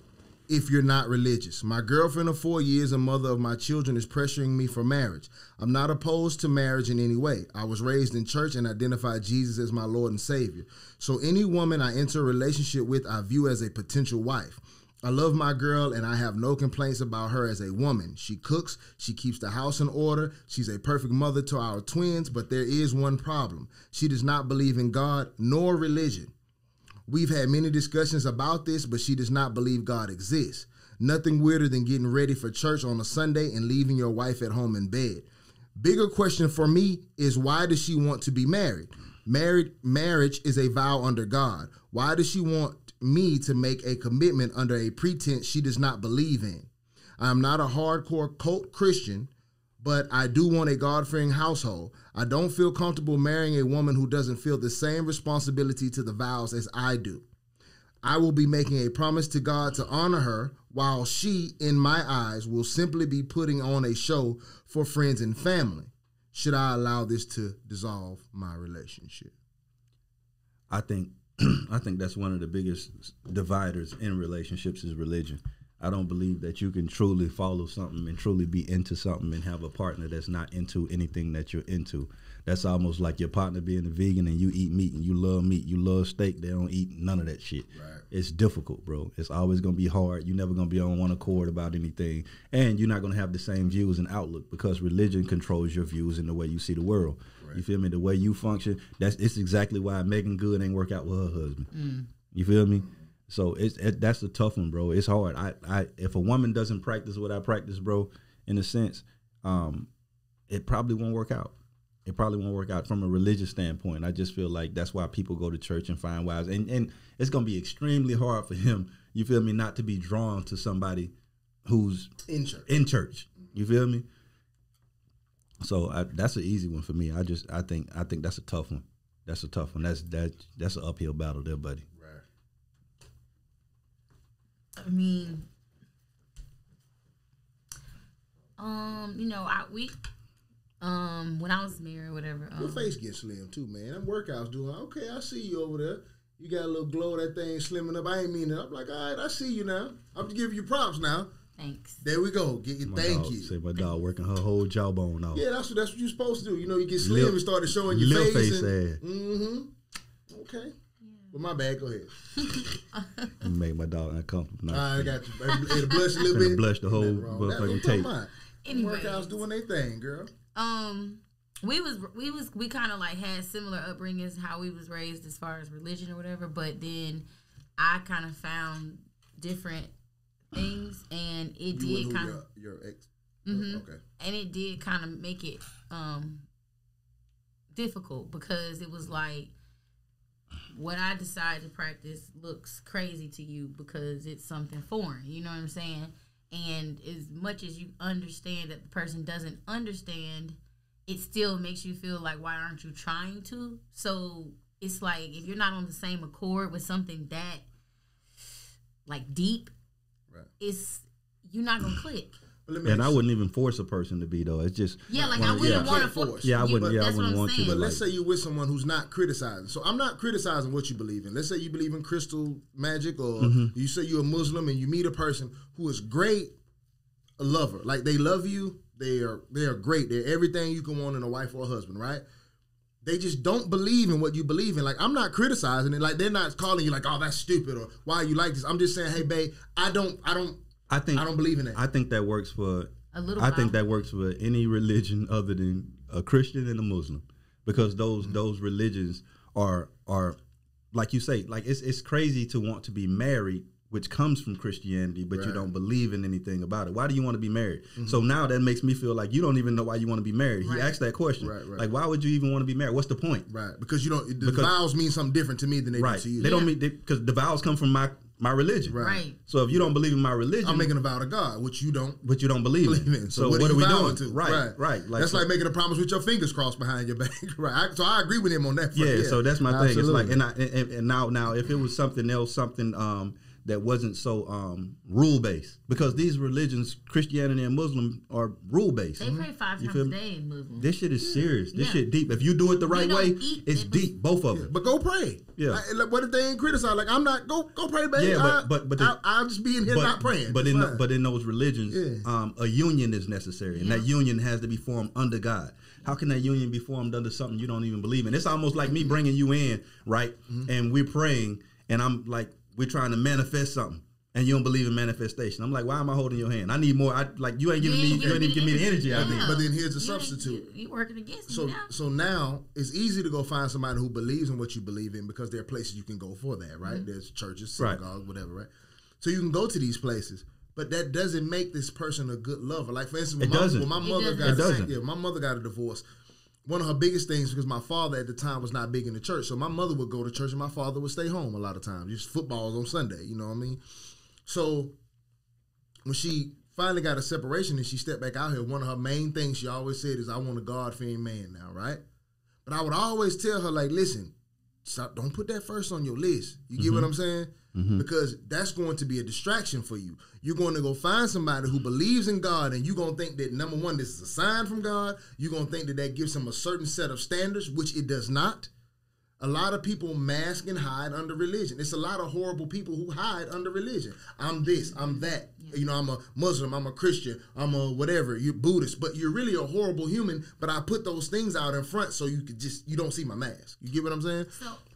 if you're not religious? My girlfriend of 4 years and mother of my children is pressuring me for marriage. I'm not opposed to marriage in any way. I was raised in church and identify Jesus as my Lord and Savior. So any woman I enter a relationship with, I view as a potential wife. I love my girl and I have no complaints about her as a woman. She cooks, she keeps the house in order, she's a perfect mother to our twins, but there is one problem. She does not believe in God nor religion. We've had many discussions about this, but she does not believe God exists. Nothing weirder than getting ready for church on a Sunday and leaving your wife at home in bed. Bigger question for me is, why does she want to be married? Marriage is a vow under God. Why does she want me to make a commitment under a pretense she does not believe in? I am not a hardcore cult Christian, but I do want a God-fearing household. I don't feel comfortable marrying a woman who doesn't feel the same responsibility to the vows as I do. I will be making a promise to God to honor her, while she, in my eyes, will simply be putting on a show for friends and family. Should I allow this to dissolve my relationship? I think that's one of the biggest dividers in relationships is religion. I don't believe that you can truly follow something and truly be into something and have a partner that's not into anything that you're into. That's almost like your partner being a vegan and you eat meat and you love steak. They don't eat none of that shit. Right. It's difficult, bro. It's always going to be hard. You're never going to be on one accord about anything. And you're not going to have the same views and outlook because religion controls your views and the way you see the world. Right. You feel me? The way you function, it's exactly why Megan Good ain't work out with her husband. Mm. You feel me? So that's a tough one, bro. It's hard. I if a woman doesn't practice what I practice, bro, in a sense, it probably won't work out. It probably won't work out from a religious standpoint. I just feel like that's why people go to church and find wives. And it's going to be extremely hard for him, you feel me, not to be drawn to somebody who's in church. You feel me? So that's an easy one for me. I think that's a tough one. That's a tough one. That's an uphill battle there, buddy. I mean, when I was married or whatever. Your face gets slim too, man. Them workouts doing, okay, I see you over there. You got a little glow, that thing slimming up. I ain't mean it. I'm like, all right, I see you now. I'm just giving you props now. Thanks. There we go. Thank you. Say my dog working her whole jawbone off. Yeah, that's what you're supposed to do. You know, you get slim and started showing your little face. Ass. Mm-hmm. Okay. Well, my bad. Go ahead. You made my dog uncomfortable. I got you. It'll blush a little bit. Blush the whole motherfucking tape. Workouts doing their thing, girl. We kind of like had similar upbringings, how we was raised as far as religion or whatever. But then I kind of found different things, and it did kind of your ex. Mm-hmm. Okay. And it did kind of make it difficult because it was like, what I decide to practice looks crazy to you because it's something foreign. You know what I'm saying? And as much as you understand that the person doesn't understand, it still makes you feel like, why aren't you trying to? So it's like, if you're not on the same accord with something that like deep, right, you're not gonna click. And I wouldn't even force a person to be though. It's just I wouldn't want to force. Yeah, I wouldn't. I wouldn't want to. But let's say you're with someone who's not criticizing. So I'm not criticizing what you believe in. Let's say you believe in crystal magic, or you say you're a Muslim, and you meet a person who is great, a lover. Like they love you. They are great. They're everything you can want in a wife or a husband, right? They just don't believe in what you believe in. Like, I'm not criticizing it. Like, they're not calling you like, oh, that's stupid, or why you like this. I'm just saying, hey, babe, I don't believe in that. I think that works for a little. I think that works for any religion other than a Christian and a Muslim, because those religions are like you say, like it's crazy to want to be married, which comes from Christianity, but you don't believe in anything about it. Why do you want to be married? So now that makes me feel like you don't even know why you want to be married. He asked that question. Like, why would you even want to be married? What's the point? Right. Because the vows mean something different to me than they do to you. They don't mean, because the vows come from my religion. Right. So if you don't believe in my religion, I'm making a vow to God, which you don't. But you don't believe in. So what are we doing? To? Right. Like, that's like making a promise with your fingers crossed behind your back. Right. So I agree with him on that. Yeah. So that's my thing. It's like, and now if it was something else, that wasn't so rule based, because these religions, Christianity and Muslim, are rule based. They pray 5 times a day in Muslim. This shit is serious. This shit deep. If you do it the right way, it's deep. Both of them. But go pray. Yeah. Like, what if they ain't criticize? Like, I'm not. Go pray, baby. Yeah, but I'll just be in here not praying. But in those religions, a union is necessary, and that union has to be formed under God. How can that union be formed under something you don't even believe in? It's almost like me bringing you in, right? And we're praying, and I'm like, we're trying to manifest something, and you don't believe in manifestation. I'm like, why am I holding your hand? I need more. You ain't giving me. You ain't even giving me the energy I need. But then here's the substitute. You working against me now. So now it's easy to go find somebody who believes in what you believe in, because there are places you can go for that, right? There's churches, synagogues, whatever, right? So you can go to these places, but that doesn't make this person a good lover. Like, for instance, when my mother got a divorce. One of her biggest things, because my father at the time was not big in the church, so my mother would go to church and my father would stay home a lot of times. Just footballs on Sunday, you know what I mean? So when she finally got a separation and she stepped back out here, one of her main things she always said is, I want a God-fearing man now, right? But I would always tell her, like, listen, don't put that first on your list. You get what I'm saying? Because that's going to be a distraction for you. You're going to go find somebody who believes in God, and you're going to think that, number one, this is a sign from God. You're going to think that gives him a certain set of standards, which it does not. A lot of people mask and hide under religion. It's a lot of horrible people who hide under religion. I'm this, I'm that. Yeah. You know, I'm a Muslim, I'm a Christian, I'm a whatever, you're Buddhist, but you're really a horrible human, but I put those things out in front so you don't see my mask. You get what I'm saying?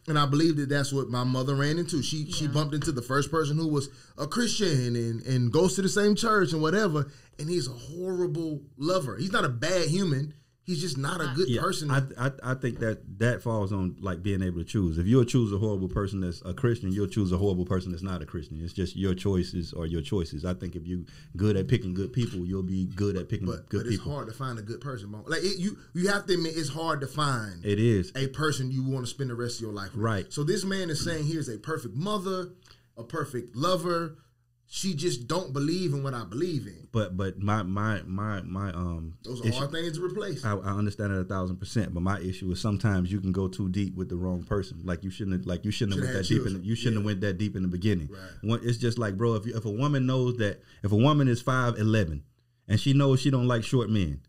And I believe that's what my mother ran into. She bumped into the first person who was a Christian and goes to the same church and whatever, and he's a horrible lover. He's not a bad human. He's just not a good person. I think that falls on like being able to choose. If you'll choose a horrible person that's a Christian, you'll choose a horrible person that's not a Christian. It's just your choices are your choices. I think if you good at picking good people, you'll be good at picking good people. But it's hard to find a good person. Like you have to admit, it's hard to find. It is a person you want to spend the rest of your life with. Right. So this man is saying here's a perfect mother, a perfect lover. She just don't believe in what I believe in. But my those are hard things to replace. I understand it 1,000%. But my issue is sometimes you can go too deep with the wrong person. Like you shouldn't have went that deep. You shouldn't have went that deep in the beginning. Right. It's just like, bro, if a woman knows that if a woman is 5'11" and she knows she don't like short men,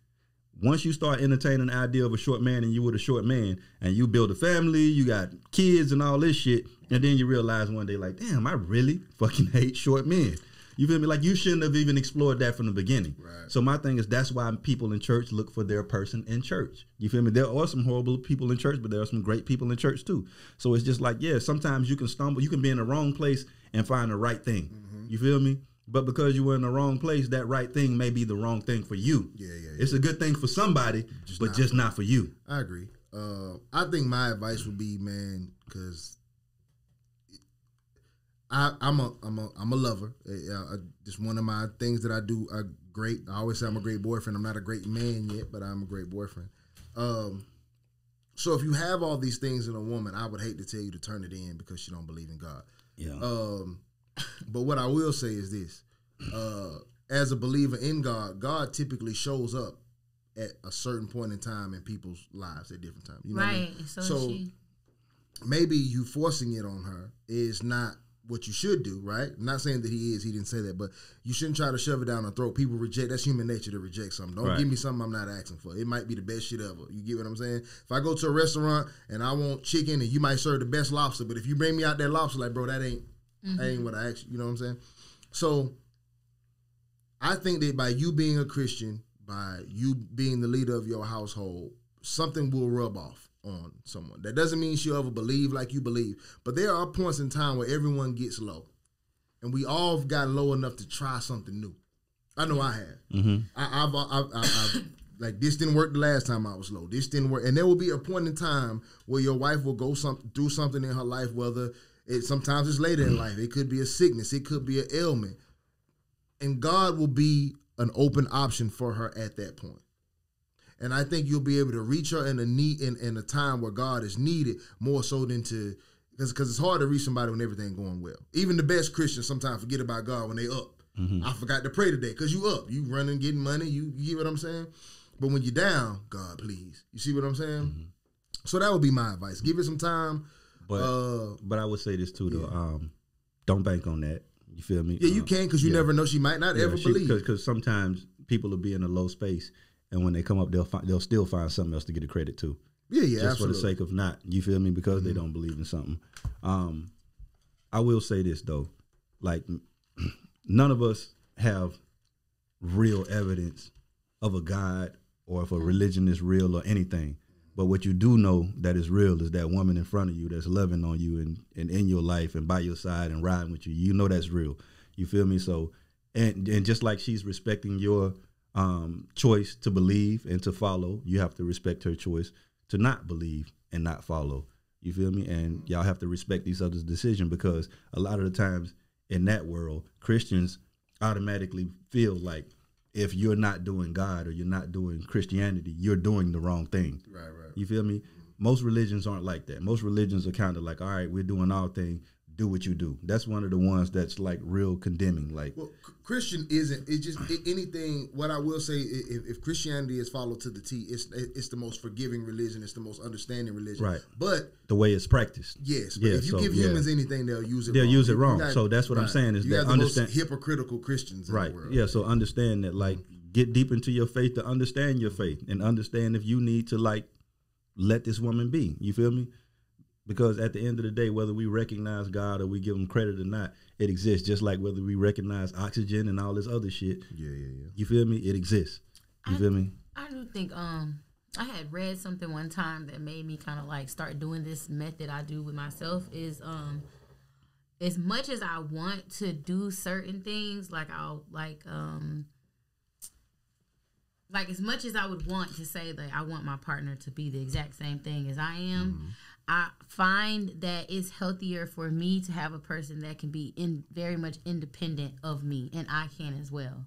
once you start entertaining the idea of a short man and you with a short man and you build a family, you got kids and all this shit, and then you realize one day like, damn, I really fucking hate short men. You feel me? Like you shouldn't have even explored that from the beginning. Right. So my thing is that's why people in church look for their person in church. You feel me? There are some horrible people in church, but there are some great people in church too. So it's just like, yeah, sometimes you can stumble, you can be in the wrong place and find the right thing. Mm-hmm. You feel me? But because you were in the wrong place, that right thing may be the wrong thing for you. Yeah. It's a good thing for somebody, just not for you. I agree. I think my advice would be, man, because I'm a lover. Just one of my things that I do are great. I always say I'm a great boyfriend. I'm not a great man yet, but I'm a great boyfriend. So if you have all these things in a woman, I would hate to tell you to turn it in because she don't believe in God. Yeah. But what I will say is this. As a believer in God, God typically shows up at a certain point in time in people's lives at different times. You know what I mean? So maybe you forcing it on her is not what you should do, right? I'm not saying that he didn't say that, but you shouldn't try to shove it down their throat. People reject, that's human nature to reject something. Don't give me something I'm not asking for. It might be the best shit ever. You get what I'm saying? If I go to a restaurant and I want chicken and you might serve the best lobster, but if you bring me out that lobster, like, bro, that ain't what I asked you. You know what I'm saying? So I think that by you being a Christian, by you being the leader of your household, something will rub off on someone. That doesn't mean she'll ever believe like you believe, but there are points in time where everyone gets low, and we all have gotten low enough to try something new. I know I have. I've like, this didn't work the last time I was low. This didn't work, and there will be a point in time where your wife will go through something in her life. Whether sometimes it's later in life, it could be a sickness, it could be an ailment, and God will be an open option for her at that point. And I think you'll be able to reach her in a time where God is needed more so than because it's hard to reach somebody when everything going well. Even the best Christians sometimes forget about God when they up. I forgot to pray today because you up. You running, getting money. You get what I'm saying? But when you're down, God, please. You see what I'm saying? So that would be my advice. Give it some time. But I would say this too, though. Don't bank on that. You feel me? Yeah, you can, because you never know. She might not ever believe. Because sometimes people will be in a low space, and when they come up, they'll still find something else to get the credit to. Yeah, just absolutely. for the sake of not. You feel me? Because they don't believe in something. I will say this though, like none of us have real evidence of a God or if a religion is real or anything. But what you do know that is real is that woman in front of you that's loving on you and in your life and by your side and riding with you. You know that's real. You feel me? So, and just like she's respecting your choice to believe and to follow, you have to respect her choice to not believe and not follow. You feel me? And y'all have to respect each other's decision, because a lot of the times in that world, Christians automatically feel like if you're not doing God or you're not doing Christianity, you're doing the wrong thing. Right. You feel me? Most religions aren't like that. Most religions are kind of like, all right, we're doing our thing. Do what you do. That's one of the ones that's like real condemning. Like, well, Christian isn't. It's just anything. What I will say, if Christianity is followed to the T, it's the most forgiving religion. It's the most understanding religion. Right. But the way it's practiced. Yes. But if you give humans anything, they'll use it. They'll wrong. use it wrong. So that's what I'm saying is you that have the most hypocritical Christians in the world. Yeah. So understand that, like, get deep into your faith to understand your faith and understand if you need to, like, let this woman be. You feel me? Because at the end of the day, whether we recognize God or we give him credit or not, it exists. Just like whether we recognize oxygen and all this other shit. Yeah. You feel me? It exists. You feel me? I do think I had read something one time that made me kind of like start doing this method I do with myself is as much as I want to do certain things, like I'll like as much as I would want to say that I want my partner to be the exact same thing as I am, I find that it's healthier for me to have a person that can be very much independent of me, and I can as well.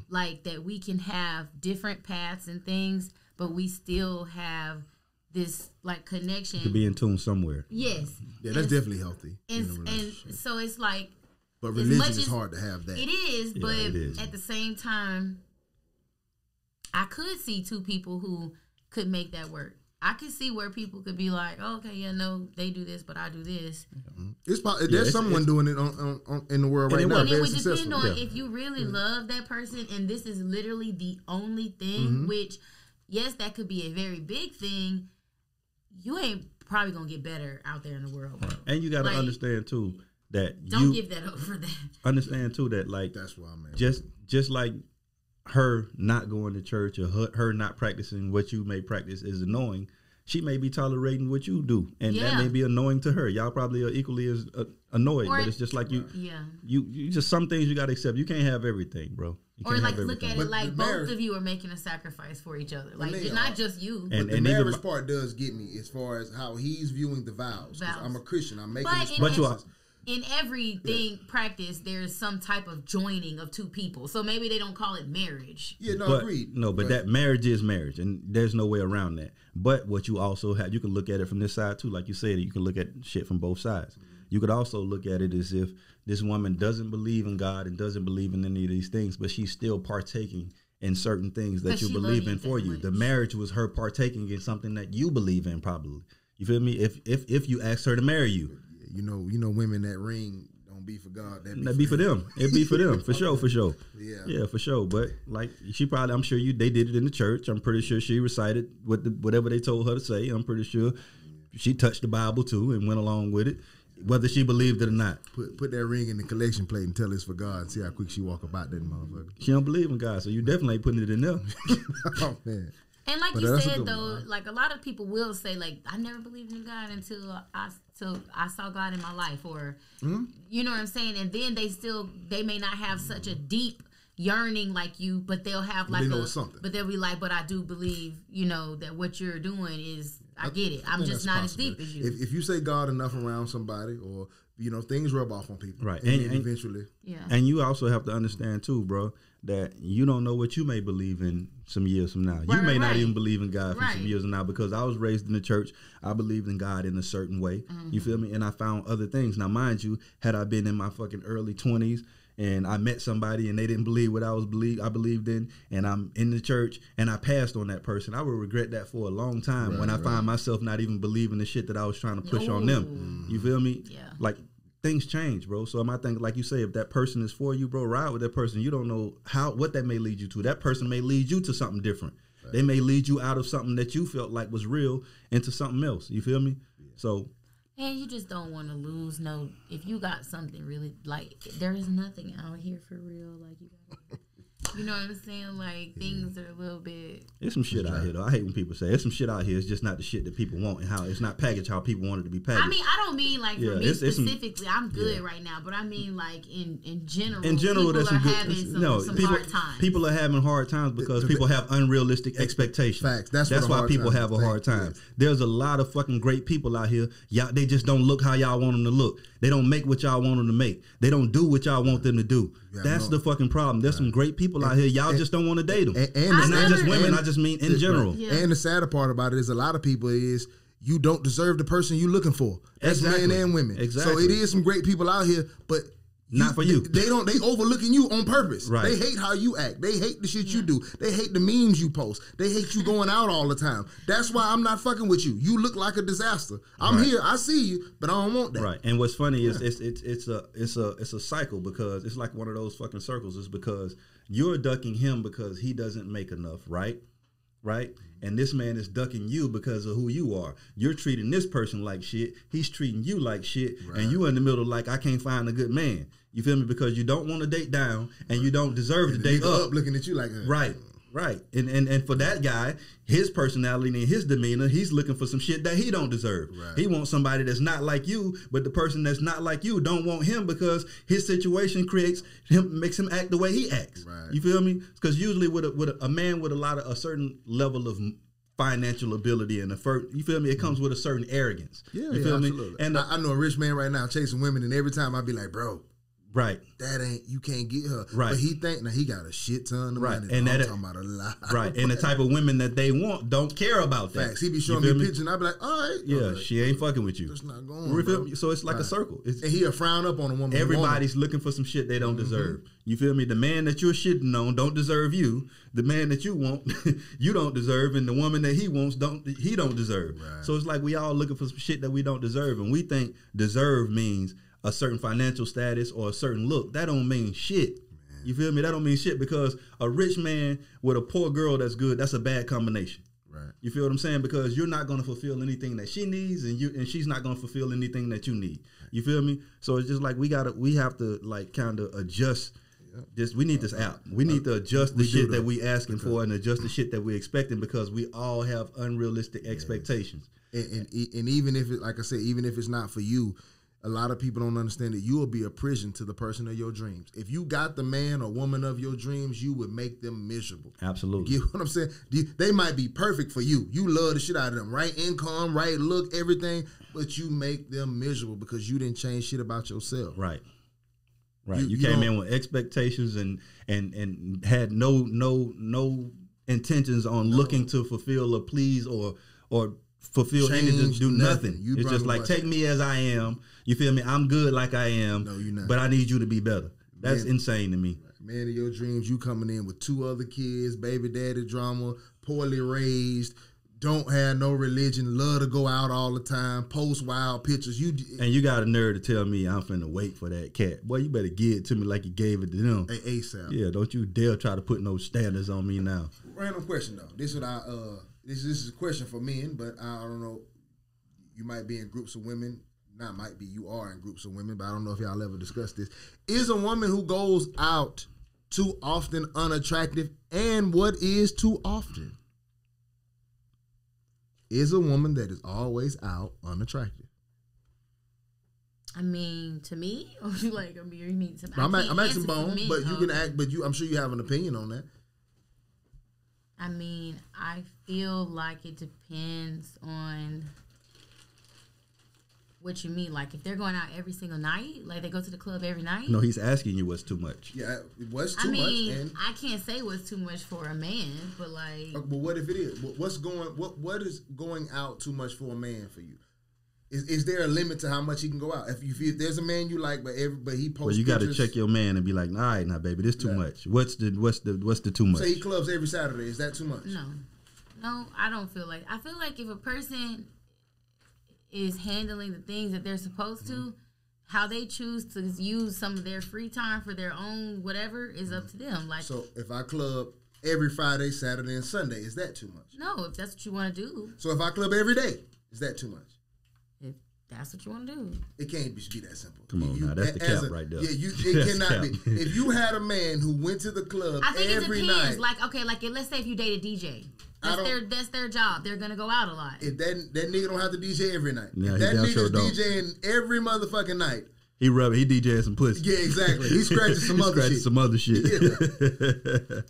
Like that we can have different paths and things, but we still have this like connection. To be in tune somewhere. Yes. Yeah, that's definitely healthy. And so it's like, but religion is hard to have that. It is, but at the same time, I could see two people who could make that work. I could see where people could be like, oh, okay, yeah, no, they do this, but I do this. There's someone doing it on in the world right now. And it would depend on if you really love that person, and this is literally the only thing, which, yes, that could be a very big thing. You ain't probably going to get better out there in the world. Bro. And you got to understand, too, that don't give that up for that. Understand, too, that, like, that's why, man. Just like her not going to church or her not practicing what you may practice is annoying, she may be tolerating what you do, and that may be annoying to her. Y'all probably are equally as annoyed, but it's just like you just some things you got to accept. You can't have everything, bro. Or like look at it like both of you are making a sacrifice for each other. Like it's not just you. But the marriage part does get me as far as how he's viewing the vows. I'm a Christian. I'm making this promise. In everything practice, there's some type of joining of two people. So maybe they don't call it marriage. Yeah, agreed. No, but that marriage is marriage, and there's no way around that. But what you also have, you can look at it from this side too. Like you said, you can look at shit from both sides. You could also look at it as if this woman doesn't believe in God and doesn't believe in any of these things, but she's still partaking in certain things that you believe in for you. The marriage was her partaking in something that you believe in, probably. You feel me? If you asked her to marry you. You know, women that ring don't be for God. That'd be for them. It'd be for them, for sure, for sure. Yeah, for sure. But like she probably, I'm sure they did it in the church. I'm pretty sure she recited whatever they told her to say. I'm pretty sure she touched the Bible too and went along with it, whether she believed it or not. Put that ring in the collection plate and tell it's for God and see how quick she walk about that motherfucker. She don't believe in God, so you definitely ain't putting it in there. Oh man. And like you said though, like a lot of people will say like, I never believed in God until I saw God in my life, or you know what I'm saying. And then they may not have such a deep yearning like you, but they'll have like but they'll be like, but I do believe, you know, that what you're doing is, I get it. I'm just not as deep as you. If you say God enough around somebody, or you know, things rub off on people, right? And eventually, And you also have to understand too, bro, that you don't know what you may believe in some years from now. You may not even believe in God for some years from now, because I was raised in the church. I believed in God in a certain way. You feel me? And I found other things. Now, mind you, had I been in my fucking early 20s and I met somebody and they didn't believe what I believed in, and I'm in the church and I passed on that person, I would regret that for a long time when I find myself not even believing the shit that I was trying to push on them. You feel me? Yeah. Like, things change, bro. So I think, like you say, if that person is for you, bro, ride with that person. You don't know what that may lead you to. That person may lead you to something different. Right. They may lead you out of something that you felt like was real into something else. You feel me? Yeah. So. And you just don't want to lose. No, if you got something really, like, there is nothing out here for real. Like, you gotta, you know what I'm saying? Like, things are a little bit. There's some shit out here, though. I hate when people say there's some shit out here. It's just not the shit that people want, and how it's not packaged how people want it to be packaged. I mean, I don't mean like for me specifically. I'm good right now, but I mean like in general. In general, people there's some are good. Having some hard times. People are having hard times because people have unrealistic expectations. Facts. That's why people have a hard time. Yes. There's a lot of fucking great people out here. Y'all, they just don't look how y'all want them to look. They don't make what y'all want them to make. They don't do what y'all want them to do. That's the fucking problem. There's some great people out here. Y'all just don't want to date them. And not just women. I just mean in general. Yeah. And the sadder part about it is a lot of people is you don't deserve the person you're looking for. That's men and women. Exactly. So it is some great people out here, but not for you. They overlooking you on purpose. Right. They hate how you act. They hate the shit you do. They hate the memes you post. They hate you going out all the time. That's why I'm not fucking with you. You look like a disaster. I'm here. I see you, but I don't want that. Right. And what's funny is it's a cycle, because it's like one of those fucking circles. It's because you're ducking him because he doesn't make enough, right? Right? And this man is ducking you because of who you are. You're treating this person like shit. He's treating you like shit. Right. And you in the middle like, I can't find a good man. You feel me? Because you don't want to date down and you don't deserve to date up. Looking at you like Right. Right. And for that guy, his personality and his demeanor, he's looking for some shit that he don't deserve. Right. He wants somebody that's not like you, but the person that's not like you don't want him because his situation makes him act the way he acts. Right. You feel me? Because usually with a man with a certain level of financial ability and you feel me? It comes with a certain arrogance. Yeah, you feel absolutely. Me? And I know a rich man right now chasing women, and every time I be like, bro. Right. You can't get her. Right. But he think now he got a shit ton of money. And I'm talking about a lot. Right. And the type of women that they want don't care about that. Facts. He be showing me pictures and I be like, all right. Yeah, she ain't fucking with you. It's not going, bro. So it's like a circle. And he'll frown up on a woman. Everybody's looking for some shit they don't deserve. You feel me? The man that you're shitting on don't deserve you. The man that you want, you don't deserve. And the woman that he wants, he don't deserve. Right. So it's like we all looking for some shit that we don't deserve. And we think deserve means a certain financial status or a certain look. That don't mean shit. Man. You feel me? That don't mean shit, because a rich man with a poor girl that's good, that's a bad combination. Right. You feel what I'm saying? Because you're not going to fulfill anything that she needs, and she's not going to fulfill anything that you need. You feel me? So it's just like we have to like kind of adjust. We need this app. We need to adjust the shit that we asking for and adjust the shit that we expecting, because we all have unrealistic expectations. And even if it, like I said, even if it's not for you, a lot of people don't understand that you will be a prison to the person of your dreams. If you got the man or woman of your dreams, you would make them miserable. Absolutely. You know what I'm saying? They might be perfect for you. You love the shit out of them. Right income, right look, everything. But you make them miserable because you didn't change shit about yourself. Right. Right. You came in with expectations and had no intentions on looking to fulfill or please or fulfill anything, do nothing. It's just like, take me as I am. You feel me? I'm good like I am. No, you're not. But I need you to be better. That's insane to me. Man of your dreams, you coming in with 2 other kids, baby daddy drama, poorly raised, don't have no religion, love to go out all the time, post wild pictures. And you got a nerve to tell me I'm finna wait for that cat. Boy, you better give it to me like you gave it to them. ASAP. Yeah, don't you dare try to put no standards on me now. Random question though. This is a question for men, but I don't know. You might be in groups of women. Not might be. You are in groups of women, but I don't know if y'all ever discussed this. Is a woman who goes out too often unattractive, and what is too often? Is a woman that is always out unattractive? I mean, to me, or you like, I mean, you mean to me? I'm asking Bone, but you can act. But I'm sure you have an opinion on that. I mean, I feel like it depends on what you mean. Like, if they're going out every single night, like they go to the club every night. No, he's asking you what's too much. Yeah, what's too much? And I can't say what's too much for a man, but like. But what if it is? What is going out too much for a man for you? Is there a limit to how much he can go out? If there's a man you like, but he posts. Well, you got to check your man and be like, all right, now, baby, this too much. What's the too much? Say he clubs every Saturday. Is that too much? No, I don't feel like. I feel like if a person is handling the things that they're supposed to, how they choose to use some of their free time for their own whatever is up to them. Like, so if I club every Friday, Saturday, and Sunday, is that too much? No, if that's what you want to do. So if I club every day, is that too much? If that's what you want to do. It can't be that simple. Come on, now that's the cap right there. Yeah, it cannot be. If you had a man who went to the club every night, like let's say if you date a DJ. That's their job. They're gonna go out a lot. If that nigga don't have to DJ every night. Yeah, if that nigga's DJing every motherfucking night. He DJing some pussy. Yeah, exactly. He scratching some other shit. Yeah.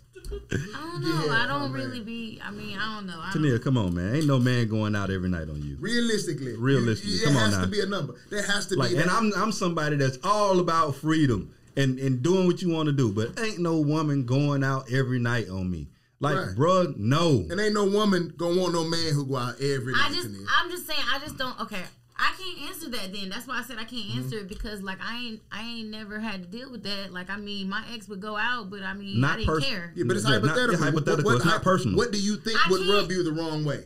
I don't know. Yeah, I don't really be. I mean, I don't know. Tania, come on, man. Ain't no man going out every night on you. Realistically, come on now. There has to be a number. There has to be. And I'm somebody that's all about freedom and doing what you want to do, but ain't no woman going out every night on me. Like, bruh, no. And ain't no woman gonna want no man who go out every night. I'm just saying, I just don't. Okay, I can't answer that. Then that's why I said I can't answer it, because like I ain't never had to deal with that. Like, I mean, my ex would go out, but I mean, I didn't care. Yeah, but it's hypothetical. Hypothetical. It's not personal. What do you think would rub you the wrong way?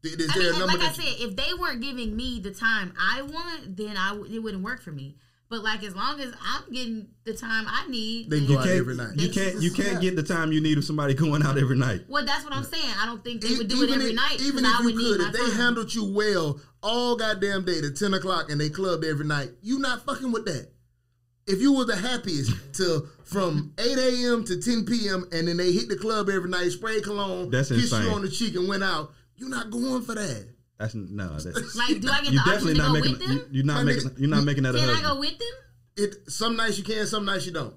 Is there a number? Like I said, if they weren't giving me the time I want, then it wouldn't work for me. But like, as long as I'm getting the time I need, they go out every night. You can't get the time you need of somebody going out every night. Well, that's what I'm saying. I don't think they would do it every night. Even if you could, if they handled you well all goddamn day to 10 o'clock and they clubbed every night, you not fucking with that. If you were the happiest from 8 a.m. to 10 p.m. and then they hit the club every night, spray cologne, kiss you on the cheek and went out, you're not going for that. Like, do I get the option to go with them? You're not making that a husband. Can I go with them? Some nights you can, some nights you don't.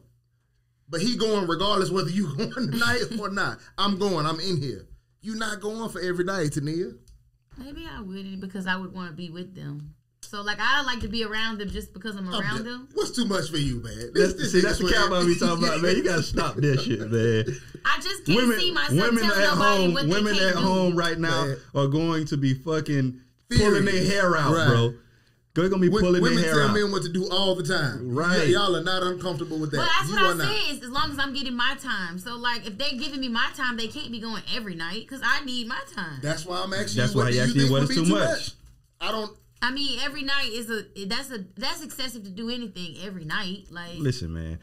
But he going regardless whether you going tonight or not. I'm going. I'm in here. You not going for every night, Tania. Maybe I wouldn't, because I would want to be with them. So, like, I like to be around them just because I'm around them. What's too much for you, man? That's the cowboy we talking about, man. You got to stop that shit, man. I just can't see myself telling nobody what they can't do. Women at home right now are going to be fucking pulling their hair out, bro. They're going to be pulling their hair out. Women tell men what to do all the time. Right. Y'all are not uncomfortable with that. Well, that's what I say, is as long as I'm getting my time. So, like, if they're giving me my time, they can't be going every night, because I need my time. That's why I'm asking you, what do you think would be too much? I mean, every night that's excessive to do anything every night. Like, listen, man,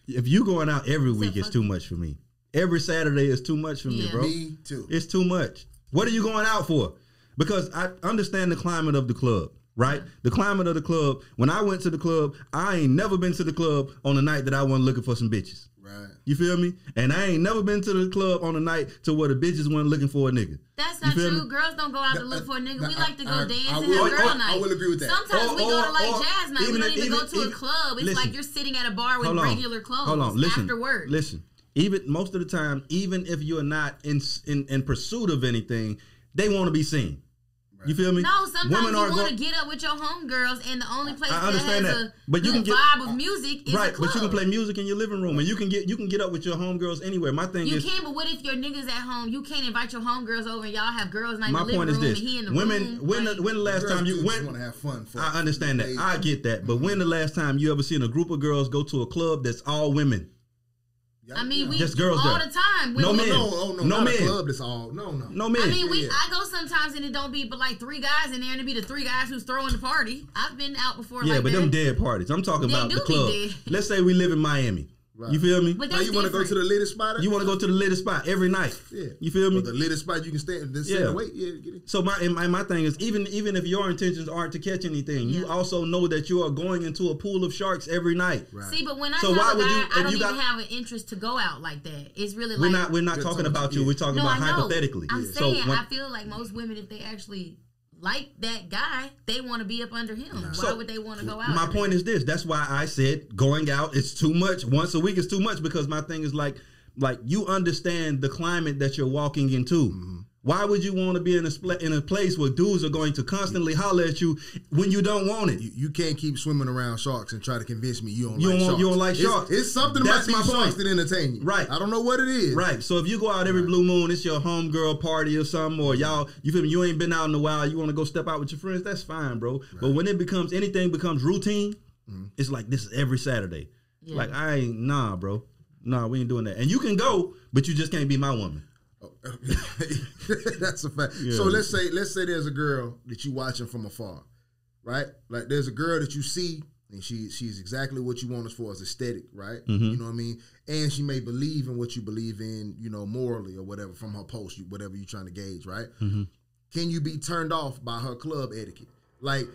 if you going out every week, it's too much for me. Every Saturday is too much for me, bro. Me too. It's too much. What are you going out for? Because I understand the climate of the club, right? The climate of the club. When I went to the club, I ain't never been to the club on a night that I wasn't looking for some bitches. Right. You feel me? And I ain't never been to the club on a night to where the bitches weren't looking for a nigga. That's not true. Me? Girls don't go out to look for a nigga. We like to go dance and have girl night. I will agree with that. Sometimes we go to like jazz night. We don't even go to a club. It's like you're sitting at a bar with regular clothes after work. Listen. Even most of the time, even if you're not in pursuit of anything, they want to be seen. You feel me? No, sometimes you want to get up with your homegirls, and the only place that has a good vibe of music is a club. But you can play music in your living room, and you can get up with your homegirls anywhere. My thing is, you can, but what if your niggas at home? You can't invite your homegirls over, and y'all have girls night in the living room, and he in the room. When the last time you went? Want to have fun. I understand that. I get that. But when the last time you ever seen a group of girls go to a club that's all women? I mean, we just girls all there. the time. No men. No No not men. a club. That's all. No. No men. I mean, Yeah. I go sometimes and it don't be but like 3 guys in there, and it be the 3 guys who's throwing the party. I've been out before. Yeah, like but that. them dead parties. I'm talking They about do the be club. dead. Let's say we live in Miami. Right. You feel me? But Now that's you want to go to the latest spot? You want to go to the latest spot every night. Yeah. You feel me? But the latest spot you can stand. Yeah. Wait. Yeah. Get it. So my thing is even if your intentions aren't to catch anything, you Yeah. also know that you are going into a pool of sharks every night. Right. See, but when I So tell why a would guy, you- I if don't you even got- have an interest to go out like that. It's really We're like not talking about you. We're talking no, about I know. hypothetically. I'm So saying when- I feel like most women, if they actually like that guy, they want to be up under him. Why So, would they want to go out? My point is this. That's why I said going out is too much. Once a week is too much because my thing is like you understand the climate that you're walking into. Mm-hmm. Why would you want to be in a place where dudes are going to constantly holler at you when you don't want it? You can't keep swimming around sharks and try to convince me you don't You like don't- sharks. you don't like sharks. It's something That's about these my sharks point. that entertain you. Right. I don't know what it is. Right. So if you go out every blue moon, it's your homegirl party or something, or y'all, you feel me? You ain't been out in a while. You want to go step out with your friends. That's fine, bro. But when anything becomes routine, it's like this is every Saturday. Yeah. Like nah, bro. Nah, we ain't doing that. And you can go, but you just can't be my woman. That's a fact. Yeah. So let's say there's a girl that you watching from afar, right? Like there's a girl that you see and she's exactly what you want as far as aesthetic, right? Mm-hmm. You know what I mean? And she may believe in what you believe in, you know, morally or whatever from her post, whatever you're trying to gauge, right? Mm-hmm. Can you be turned off by her club etiquette? Like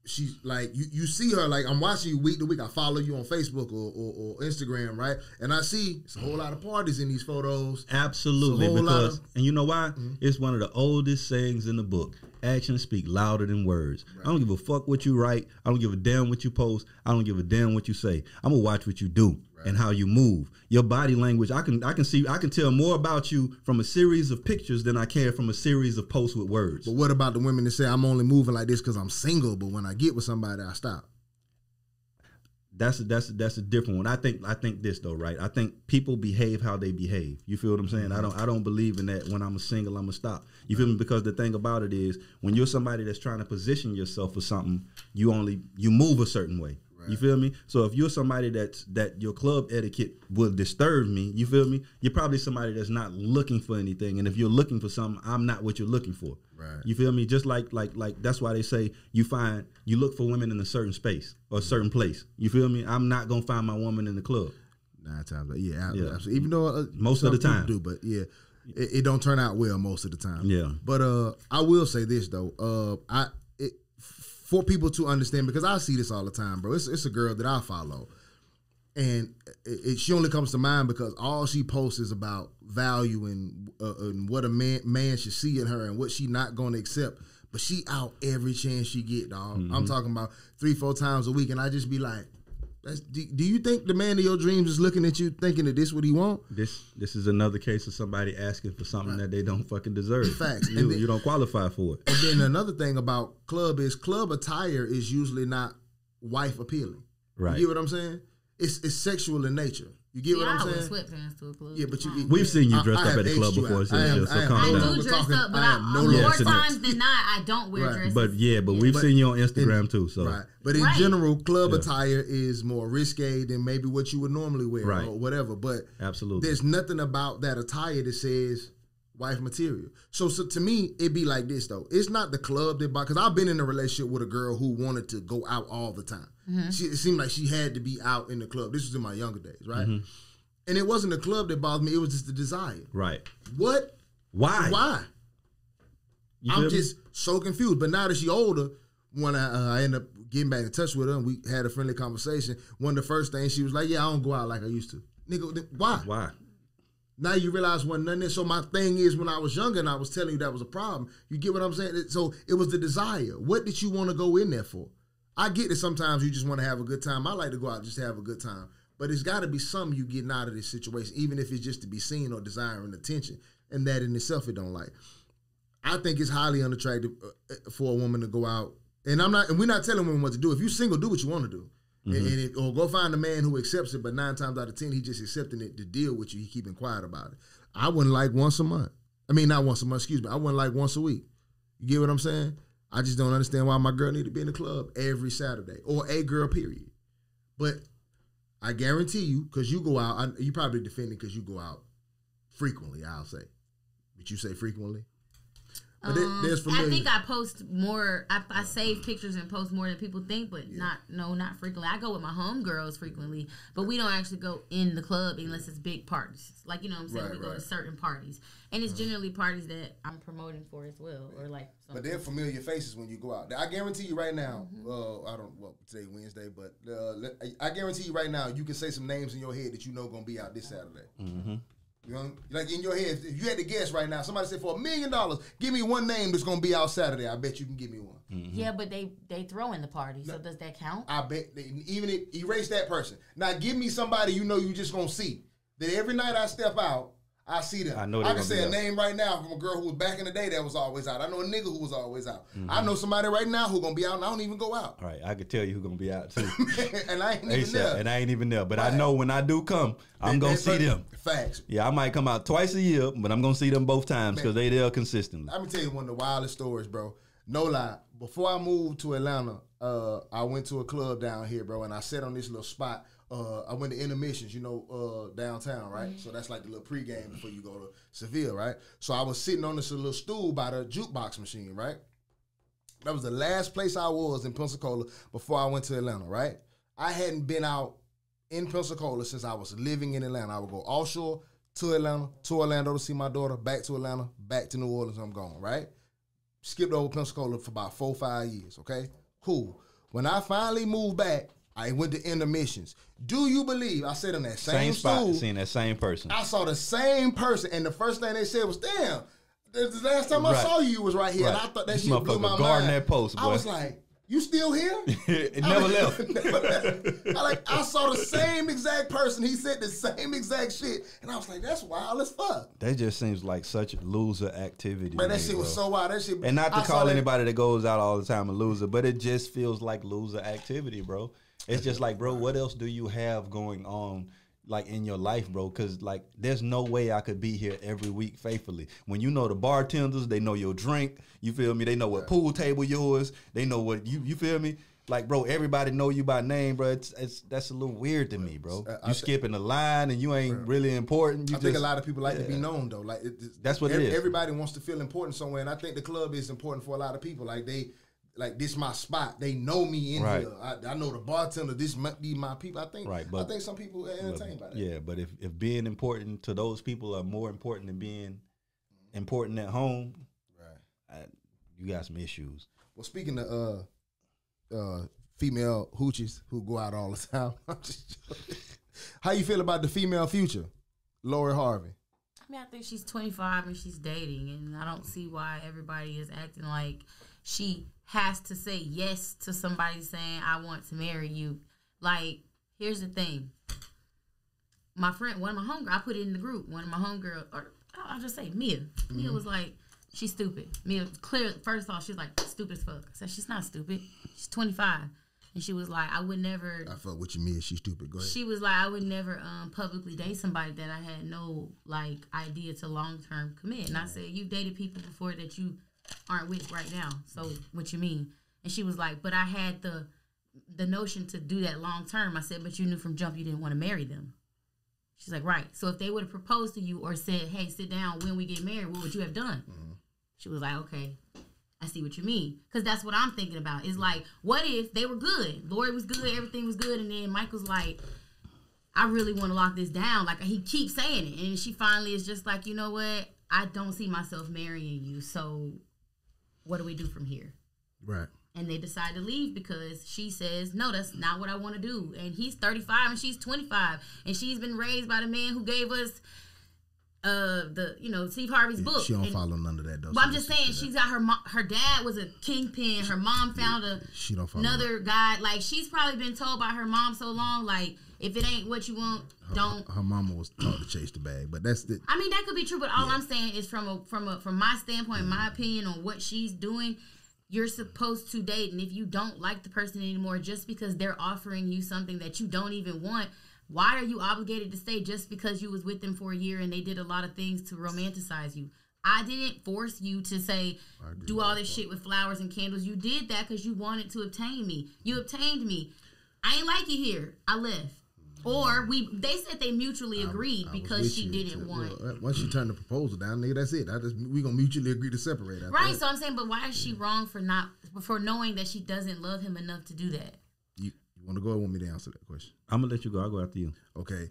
she's like you see her like I'm watching you week to week. I follow you on Facebook or Instagram, right? And I see it's a whole lot of parties in these photos. Absolutely. It's a whole lot Because, and you know why? It's one of the oldest sayings in the book. Actions speak louder than words. I don't give a fuck what you write. I don't give a damn what you post. I don't give a damn what you say. I'm gonna watch what you do and how you move. Your body language. I can tell more about you from a series of pictures than I can from a series of posts with words. But what about the women that say I'm only moving like this because I'm single, but when I get with somebody, I stop? That's a different one. I think this though, right? I think people behave how they behave. You feel what I'm saying? I don't believe in that. When I'm a single, I'm gonna stop. You feel me? Because the thing about it is, when you're somebody that's trying to position yourself for something, you move a certain way. You feel me? So if you're somebody that your club etiquette will disturb me, you feel me? You're probably somebody that's not looking for anything. And if you're looking for something, I'm not what you're looking for. Right. You feel me? Just like that's why they say you look for women in a certain space or a certain place. You feel me? I'm not gonna find my woman in the club. 9 times, absolutely. Even though Most of the some time. people do, but yeah, it don't turn out well most of the time. Yeah. But I will say this though, for people to understand, because I see this all the time, bro. It's a girl that I follow, and she only comes to mind because all she posts is about value and what a man should see in her and what she not going to accept. But she out every chance she get, dog. I'm talking about 3-4 times a week, and I just be like, do you think the man of your dreams is looking at you thinking that this what he want? This is another case of somebody asking for something that they don't fucking deserve. Facts. You don't qualify for it. And then another thing about club attire is usually not wife appealing. Right. You get what I'm saying? It's sexual in nature. You get what I I'm wear saying? sweatpants to a club. Yeah, but We've seen you dressed I up at the have club aged you before. out. So I am- so I am calm I no down. do longer dress talking- up, but I am no more longer- times than not, I don't wear Right. dresses. But we've But- seen you on Instagram too. So Right. But in Right. general, club Yeah. attire is more risque than maybe what you would normally wear Right. or whatever. But absolutely. there's nothing about that attire that says wife material. So to me, it'd be like this though. It's not the club that bought, because I've been in a relationship with a girl who wanted to go out all the time. It seemed like she had to be out in the club. This was in my younger days, right? And it wasn't the club that bothered me. It was just the desire. Right. What? Why? You feel I'm me? just so confused. But now that she older, when I end up getting back in touch with her and we had a friendly conversation, one of the first things she was like, yeah, I don't go out like I used to. Nigga, why? Why? Now you realize wasn't nothing there. So my thing is, when I was younger and I was telling you that was a problem, you get what I'm saying? So it was the desire. What did you want to go in there for? I get that sometimes you just want to have a good time. I like to go out and just have a good time. But it's got to be something you getting out of this situation, even if it's just to be seen or desiring attention. And that in itself, it don't like. I think it's highly unattractive for a woman to go out. And we're not telling women what to do. If you're single, do what you want to do. Or go find a man who accepts it, but 9 times out of 10, he just accepting it to deal with you. He keeping quiet about it. I wouldn't like once a month. I mean, not once a month, excuse me. I wouldn't like once a week. You get what I'm saying? I just don't understand why my girl need to be in the club every Saturday, or a girl, period. But I guarantee you, because you go out, you probably defend it because you go out frequently, I'll say. But you say frequently? But there's familiar. I think I post more. I save pictures and post more than people think, but not frequently. I go with my homegirls frequently, but we don't actually go in the club unless it's big parties. Like, you know what I'm saying? We go to certain parties. And it's generally parties that I'm promoting for as well. Or like but they're familiar faces when you go out. I guarantee you right now, today Wednesday, but I guarantee you right now, you can say some names in your head that you know going to be out this Saturday. Mm-hmm. You know, like in your head, if you had to guess right now, somebody said for $1 million, give me one name that's gonna be out Saturday. I bet you can give me one. Mm-hmm. Yeah, but they throw in the party, so does that count? I bet even if erase that person. Now give me somebody you know you just gonna see. That every night I step out, I see them. I can say a name right now from a girl who was back in the day that was always out. I know a nigga who was always out. Mm-hmm. I know somebody right now who gonna be out and I don't even go out. All right, I could tell you who gonna be out too. And I ain't even there. But I know when I do come, I'm gonna see them. Facts. Yeah, I might come out twice a year, but I'm gonna see them both times because they there consistently. Let me tell you one of the wildest stories, bro. No lie. Before I moved to Atlanta, I went to a club down here, bro, and I sat on this little spot. I went to Intermissions, downtown, right? Mm-hmm. So that's like the little pregame before you go to Seville, right? So I was sitting on this little stool by the jukebox machine, right? That was the last place I was in Pensacola before I went to Atlanta, right? I hadn't been out in Pensacola since I was living in Atlanta. I would go offshore to Atlanta, to Orlando to see my daughter, back to Atlanta, back to New Orleans, I'm gone, right? Skipped over Pensacola for about 4 or 5 years, okay? Cool. When I finally moved back, I went to Intermissions. Do you believe I sat in that same spot, stool, seeing that same person? I saw the same person, and the first thing they said was, "Damn, the last time I saw you was right here." Right. And I thought that shit blew my mind. That post, boy. I was like, "You still here?" It never left. I saw the same exact person. He said the same exact shit, and I was like, "That's wild as fuck." That just seems like such loser activity. Man, that shit was so wild. That shit, and not to call anybody that goes out all the time a loser, but it just feels like loser activity, bro. It's just like, bro, what else do you have going on, like, in your life, bro? Because, like, there's no way I could be here every week faithfully. When you know the bartenders, they know your drink, you feel me? They know what pool table yours, they know what you feel me? Like, bro, everybody know you by name, bro. That's a little weird to me, bro. You skipping the line and you ain't really important. I think a lot of people like to be known, though. Like, that's what it is. Everybody wants to feel important somewhere, and I think the club is important for a lot of people. Like, this my spot. They know me in here. I know the bartender. These my people. I think some people are entertained by that. Yeah, but if being important to those people are more important than being important at home, you got some issues. Well, speaking of female hoochies who go out all the time, how you feel about the female future, Lori Harvey? I mean, I think she's 25 and she's dating, and I don't see why everybody is acting like she has to say yes to somebody saying, "I want to marry you." Like, here's the thing. My friend, one of my homegirls, I put it in the group, one of my homegirls, or I'll just say Mia. Mm-hmm. Mia was like, she's stupid. Mia, clear. First off, she was like, stupid as fuck. I said, she's not stupid. She's 25. And she was like, I would never. I fuck with you, Mia. She's stupid. Go ahead. She was like, I would never publicly date somebody that I had no, like, idea to long-term commit. And I said, you've dated people before that you aren't with right now. So what you mean? And she was like, but I had the notion to do that long-term. I said, but you knew from jump you didn't want to marry them. She's like, right. So if they would have proposed to you or said, hey, sit down when we get married, what would you have done? Mm-hmm. She was like, okay. I see what you mean. Because that's what I'm thinking about. It's like, what if they were good? Lori was good, everything was good, and then Mike was like, I really want to lock this down. Like, he keeps saying it. And she finally is just like, you know what? I don't see myself marrying you, so what do we do from here? Right. And they decide to leave because she says, no, that's not what I want to do. And he's 35 and she's 25. And she's been raised by the man who gave us Steve Harvey's book. She don't follow none of that though. But I'm just saying, she's got her dad was a kingpin. Her mom found another guy. Like, she's probably been told by her mom so long, like, if it ain't what you want, don't. Her mama was taught to chase the bag, but that's the. I mean, that could be true, but all I'm saying is from my standpoint, my opinion on what she's doing. You're supposed to date, and if you don't like the person anymore, just because they're offering you something that you don't even want, why are you obligated to stay just because you was with them for a year and they did a lot of things to romanticize you? I didn't force you to say, do all this shit with flowers and candles. You did that because you wanted to obtain me. You obtained me. I ain't like you here. I left. Or they said they mutually agreed because she didn't want. Well, once she turned the proposal down, nigga, that's it. We gonna mutually agree to separate. Right. So I'm saying, but why is she wrong for knowing that she doesn't love him enough to do that? You want to go or want me to answer that question? I'm gonna let you go. I'll go after you. Okay.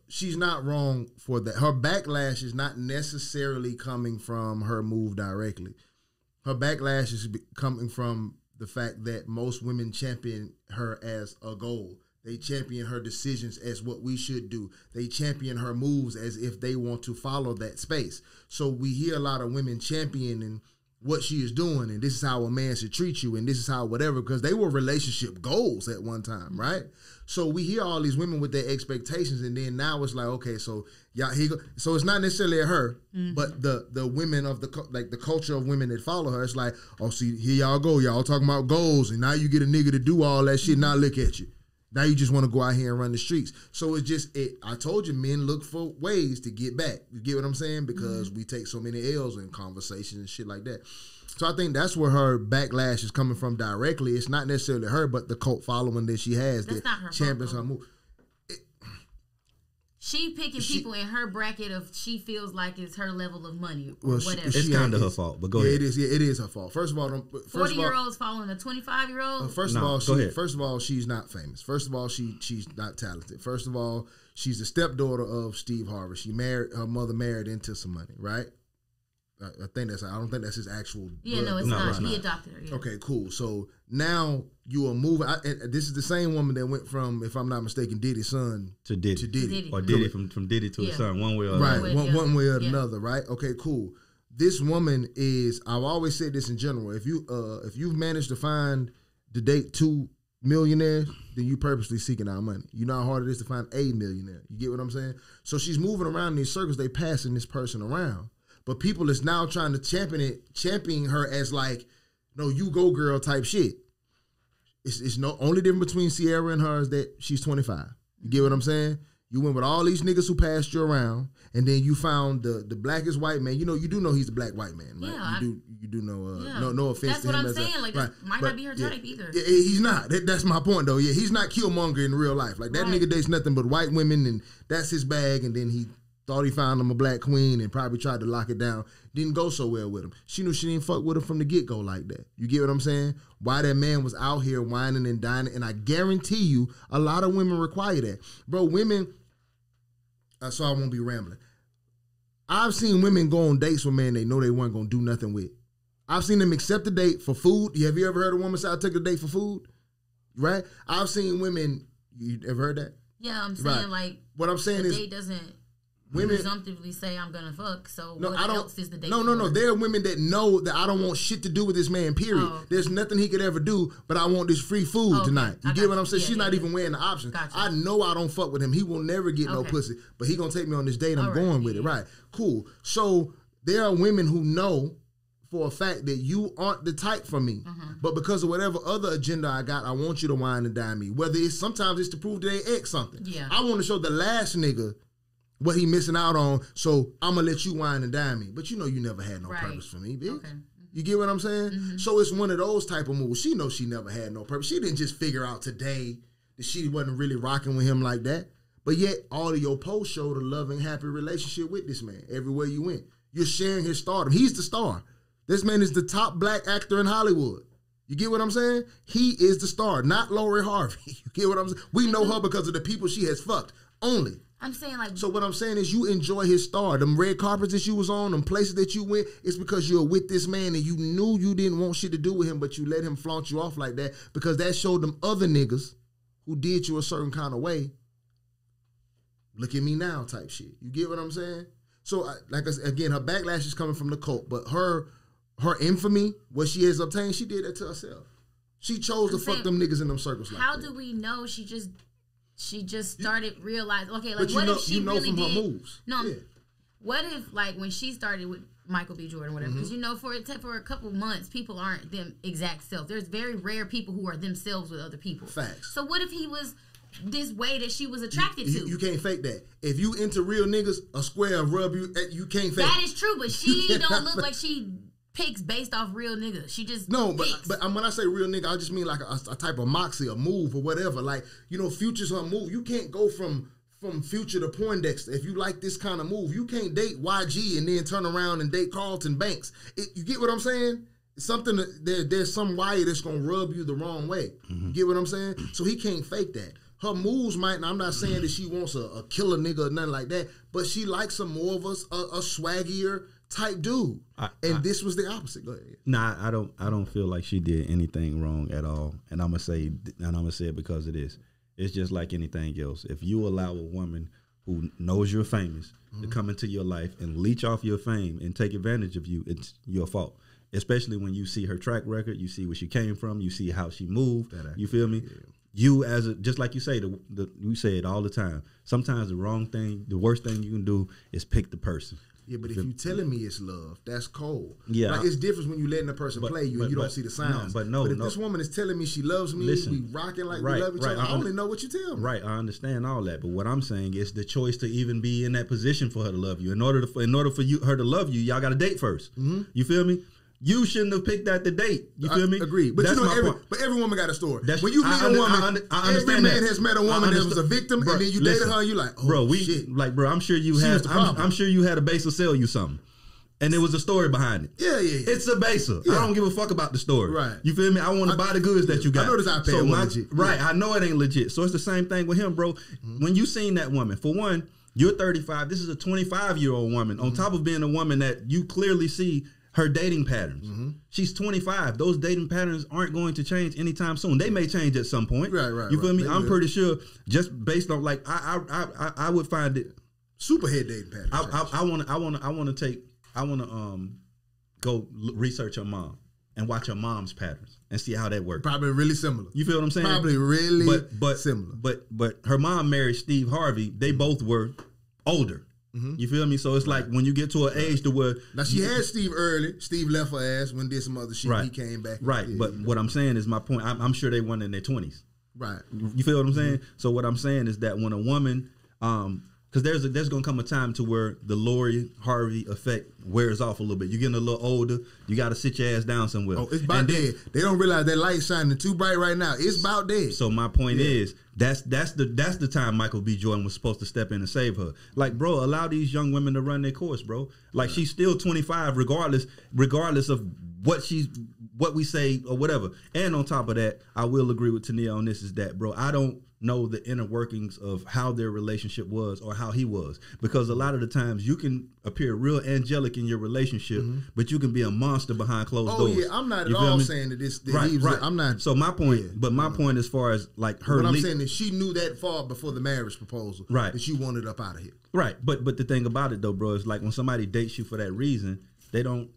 She's not wrong for that. Her backlash is not necessarily coming from her move directly. Her backlash is coming from the fact that most women champion her as a goal. They champion her decisions as what we should do. They champion her moves as if they want to follow that space. So we hear a lot of women championing what she is doing, and this is how a man should treat you, and this is how whatever, because they were relationship goals at one time, right? So we hear all these women with their expectations, and then now it's like, okay, so so it's not necessarily at her, but the women of the culture of women that follow her. It's like, oh, see, here y'all go, y'all talking about goals, and now you get a nigga to do all that shit. Now look at you. Now you just want to go out here and run the streets. So it's just, I told you, men look for ways to get back. You get what I'm saying? Because we take so many L's in conversations and shit like that. So I think that's where her backlash is coming from directly. It's not necessarily her, but the cult following that she has that champions her move. She picking people in her bracket of she feels like it's her level of money or whatever. It's kind of her fault, but go ahead. It is her fault. First of all, 40-year-olds following a 25-year-old. First of all, she's not famous. First of all, she's not talented. First of all, she's the stepdaughter of Steve Harvey. Her mother married into some money, right? I don't think that's his actual. Yeah, no, it's not. He adopted her. Yeah. Okay, cool. So now you are moving. This is the same woman that went from, if I'm not mistaken, Diddy's son to Diddy. Or Diddy from Diddy to his son, one way or another. Right, one way or another, right? Okay, cool. This woman is, I've always said this in general, if you've managed to find to date 2 millionaires, then you purposely seeking out money. You know how hard it is to find a millionaire. You get what I'm saying? So she's moving around in these circles, they passing this person around. But people is now trying to champion her as like, no, you go girl type shit. It's no only difference between Sierra and her is that she's 25. You get what I'm saying? You went with all these niggas who passed you around, and then you found the blackest white man. You do know he's the black white man, right? Yeah, you do know. No offense to him. That's what I'm saying. Like, might not be her type either. Yeah, he's not. That's my point, though. Yeah, he's not Killmonger in real life. Like that nigga dates nothing but white women, and that's his bag. And then he thought he found him a black queen and probably tried to lock it down. Didn't go so well with him. She knew she didn't fuck with him from the get-go like that. You get what I'm saying? Why that man was out here whining and dining. And I guarantee you, a lot of women require that. Bro, women, so I won't be rambling. I've seen women go on dates with men they know they weren't going to do nothing with. I've seen them accept a date for food. Have you ever heard a woman say, I took a date for food? Right? I've seen women, you ever heard that? Yeah, I'm saying like, what I'm saying is, date doesn't women presumptively say I'm gonna fuck. So no, what else is the date? No. There are women that know that I don't want shit to do with this man. Period. Oh, okay. There's nothing he could ever do, but I want this free food tonight. You get what I'm saying? Yeah, she's not even weighing the options. Gotcha. I know I don't fuck with him. He will never get no pussy, but he gonna take me on this date. I'm going with it. Right? Cool. So there are women who know for a fact that you aren't the type for me, but because of whatever other agenda I got, I want you to wine and dine me. Whether it's sometimes it's to prove that they ex something. Yeah. I want to show the last nigga what he missing out on, so I'm going to let you wine and dine me. But you know you never had no purpose for me, bitch. Okay. You get what I'm saying? So it's one of those type of moves. She knows she never had no purpose. She didn't just figure out today that she wasn't really rocking with him like that. But yet, all of your posts showed a loving, happy relationship with this man everywhere you went. You're sharing his stardom. He's the star. This man is the top black actor in Hollywood. You get what I'm saying? He is the star, not Lori Harvey. You get what I'm saying? We know her because of the people she has fucked, only. I'm saying like. So what I'm saying is you enjoy his star. Them red carpets that you was on, them places that you went, it's because you're with this man and you knew you didn't want shit to do with him, but you let him flaunt you off like that because that showed them other niggas who did you a certain kind of way. Look at me now type shit. You get what I'm saying? So like I said, again, her backlash is coming from the cult, but her infamy, what she has obtained, she did that to herself. She chose to fuck them niggas in them circles like that. How do we know she just started realizing, okay, like, but what if she really from did? Her moves. No, yeah. What if, like, when she started with Michael B. Jordan, whatever, because, you know, for a couple months, people aren't them exact self. There's very rare people who are themselves with other people. Facts. So what if he was this way that she was attracted to? You can't fake that. If you into real niggas, a square rub you can't fake that. Is true, but she don't look like she picks based off real niggas. She just no, picks. but when I say real nigga, I just mean like a type of moxie, a move or whatever. Like, you know, Future's her move. You can't go from Future to Poindexter. If you like this kind of move, you can't date YG and then turn around and date Carlton Banks. You get what I'm saying? It's something there's some wire that's gonna rub you the wrong way. You get what I'm saying? So he can't fake that. Her moves might, and I'm not saying that she wants a killer nigga or nothing like that, but she likes some more of a swaggier type dude. This was the opposite. Go ahead. Nah, I don't feel like she did anything wrong at all. And I'm gonna say it because of this. It's just like anything else. If you allow a woman who knows you're famous to come into your life and leech off your fame and take advantage of you, it's your fault. Especially when you see her track record, you see where she came from, you see how she moved. You feel me? Yeah. You just like you say, we say it all the time. Sometimes the worst thing you can do is pick the person. Yeah, but if you telling me it's love, that's cold. Yeah, like it's different when you letting a person play you and you don't see the signs. But if this woman is telling me she loves me, we rocking like we love each other. I only know what you tell me. Right, I understand all that, but what I'm saying is the choice to even be in that position for her to love you. In order for her to love you, y'all got to date first. Mm-hmm. You feel me? You shouldn't have picked that to date. You feel me? Agreed. But every woman got a story. When you meet a woman, every man has met a woman that was a victim, and then you dated her, and you like, oh shit. I'm sure you had. I'm sure you had a baser sell you something, and there was a story behind it. Yeah. It's a baser. Yeah. I don't give a fuck about the story. Right. You feel me? I want to buy the goods that you got. I know this iPad was legit. Right. I know it ain't legit. So it's the same thing with him, bro. Mm-hmm. When you seen that woman, for one, you're 35. This is a 25-year-old woman. On top of being a woman that you clearly see her dating patterns. Mm-hmm. She's 25. Those dating patterns aren't going to change anytime soon. They may change at some point. Right. You feel me? I'm pretty sure just based on like I would find it superhead dating patterns. I want to go research her mom and watch her mom's patterns and see how that works. Probably really similar. You feel what I'm saying? Probably really similar. But her mom married Steve Harvey. They both were older. Mm-hmm. You feel me? So it's like when you get to an age to where now she had Steve early. Steve left her ass when did some other shit. Right. He came back. Right. Yeah, but what I'm saying is my point. I'm sure they weren't in their 20s. Right. You feel what I'm saying? So what I'm saying is that when a woman, because there's gonna come a time to where the Lori Harvey effect wears off a little bit. You're getting a little older. You got to sit your ass down somewhere. Oh, it's about dead. They don't realize that light shining too bright right now. It's about dead. So my point is that's the time Michael B. Jordan was supposed to step in and save her. Like, bro, allow these young women to run their course, bro. Like she's still 25, regardless of what we say or whatever. And on top of that, I will agree with Tania on this is that, bro, I don't know the inner workings of how their relationship was or how he was, because a lot of the times you can appear real angelic in your relationship, but you can be a monster behind closed doors. Oh yeah, I'm not at all saying that this. Right. I'm not. So my point, my point as far as like her, what I'm saying is she knew that far before the marriage proposal, right? That she wanted up out of here, right? But the thing about it though, bro, is like when somebody dates you for that reason, they're in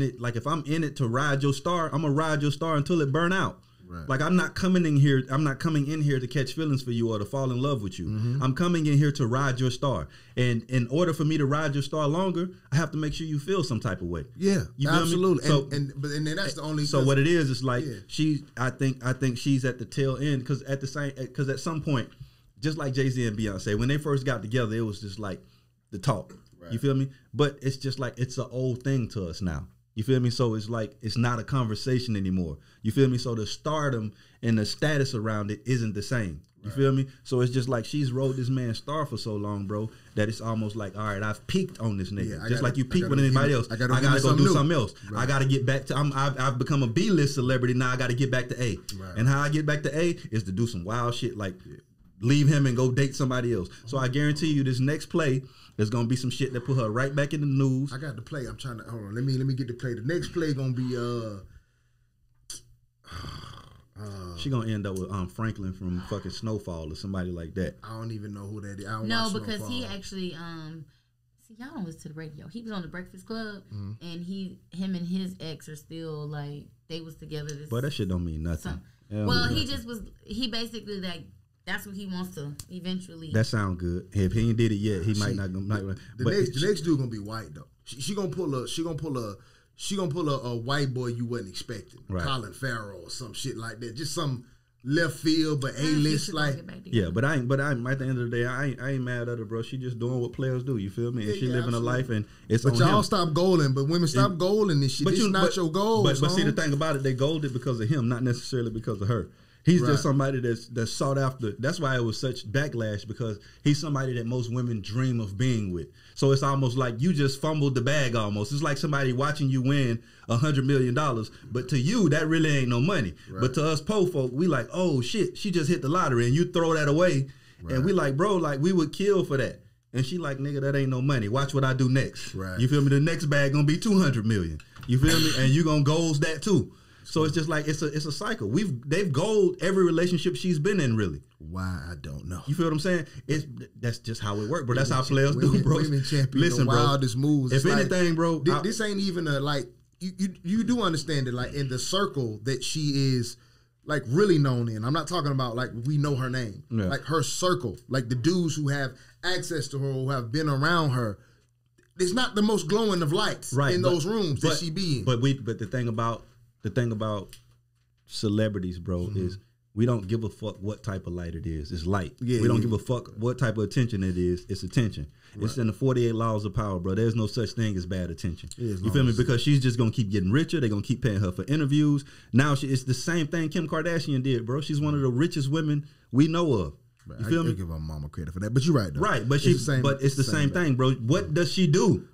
it. Like if I'm in it to ride your star, I'm gonna ride your star until it burn out. Right. Like I'm not coming in here to catch feelings for you or to fall in love with you. Mm-hmm. I'm coming in here to ride your star. And in order for me to ride your star longer, I have to make sure you feel some type of way. Yeah, you absolutely. So, and then that's the only. So what it is like I think she's at the tail end because at some point, just like Jay-Z and Beyonce, when they first got together, it was just like the talk. Right. You feel me? But it's just like it's an old thing to us now. You feel me? So it's like it's not a conversation anymore. You feel me? So the stardom and the status around it isn't the same. You feel me? So it's just like she's rode this man's star for so long, bro, that it's almost like, all right, I've peaked on this nigga. Just like you peaked with anybody else. I gotta go do something else. Right. I gotta get back to I've become a B-list celebrity now. I gotta get back to A. Right. And how I get back to A is to do some wild shit like leave him and go date somebody else. So I guarantee you this next play, there's gonna be some shit that put her right back in the news. I got the play. I'm trying to hold on. Let me get the play. The next play gonna be she gonna end up with Franklin from fucking Snowfall or somebody like that. I don't even know who that is. I don't no, watch because Snowfall. he actually see y'all don't listen to the radio. He was on the Breakfast Club, and him and his ex are still like they was together. But that shit don't mean nothing. Well, he just was. He basically like. That's what he wants to eventually. That sound good. If he ain't did it yet, he might not. The next dude gonna be white though. She gonna pull a white boy you wasn't expecting, right. Colin Farrell or some shit like that. Just some left field, but A-list, like. Yeah, but I ain't. At the end of the day, I ain't mad at her, bro. She just doing what players do. You feel me? And she living a life, and it's. But on y'all him. stop goaling. But women stop goaling and shit. But it's not your goal. But see, the thing about it, they goaled because of him, not necessarily because of her. He's just somebody that's sought after. That's why it was such backlash, because he's somebody that most women dream of being with. So it's almost like you just fumbled the bag almost. It's like somebody watching you win $100 million. But to you, that really ain't no money. Right. But to us po folk, we like, oh shit, she just hit the lottery, and you throw that away. Right. And we like, bro, like we would kill for that. And she like, nigga, that ain't no money. Watch what I do next. Right. You feel me? The next bag gonna be 200 million. You feel me? And you gonna goals that too. So it's just like it's a cycle. They've goaled every relationship she's been in, really. Why, I don't know. You feel what I'm saying? That's just how it works, bro. That's how players do, bro. Women champion, listen, the wildest moves. If anything, bro, this ain't even a like. You do understand it, like in the circle that she is, like really known in. I'm not talking about like we know her name, like her circle, like the dudes who have access to her, who have been around her. It's not the most glowing of lights in those rooms that she be in. But the thing about celebrities, bro, is we don't give a fuck what type of light it is. It's light. We don't give a fuck what type of attention it is. It's attention. Right. It's in the 48 laws of power, bro. There's no such thing as bad attention. You feel me? Because she's just gonna keep getting richer. They're gonna keep paying her for interviews. Now it's the same thing Kim Kardashian did, bro. She's one of the richest women we know of. You feel me? I give her mama credit for that, but you're right, though. Right, but it's the same thing, bro. What does she do?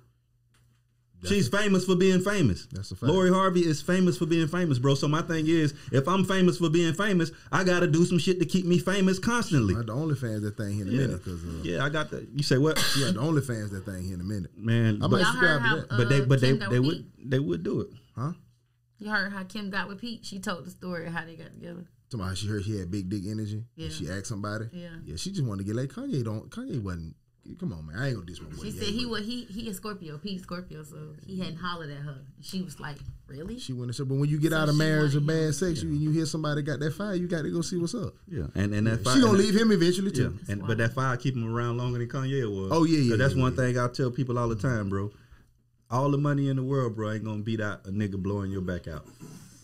She's famous for being famous. That's a fact. Lori Harvey is famous for being famous, bro. So my thing is, if I'm famous for being famous, I got to do some shit to keep me famous constantly. The OnlyFans that thing here in a minute. Cause, I got that. You say what? Yeah, the OnlyFans that thing here in a minute. Man, I might subscribe to that. But they would do it. Huh? You heard how Kim got with Pete? She told the story of how they got together. Somebody, she heard she had big dick energy. Yeah. And she asked somebody. Yeah, she just wanted to get like Kanye. Kanye wasn't. Come on, man. I ain't gonna diss my boy. She said he a Scorpio, Pete Scorpio, so he hadn't hollered at her. She was like, really? She went and said, but when you get out of marriage or bad sex, you hear somebody got that fire, you got to go see what's up. Yeah, and that fire. She gonna leave him eventually too. Yeah, but that fire keep him around longer than Kanye was. Oh yeah. That's one thing I tell people all the time, bro. All the money in the world, bro, ain't gonna beat out a nigga blowing your back out.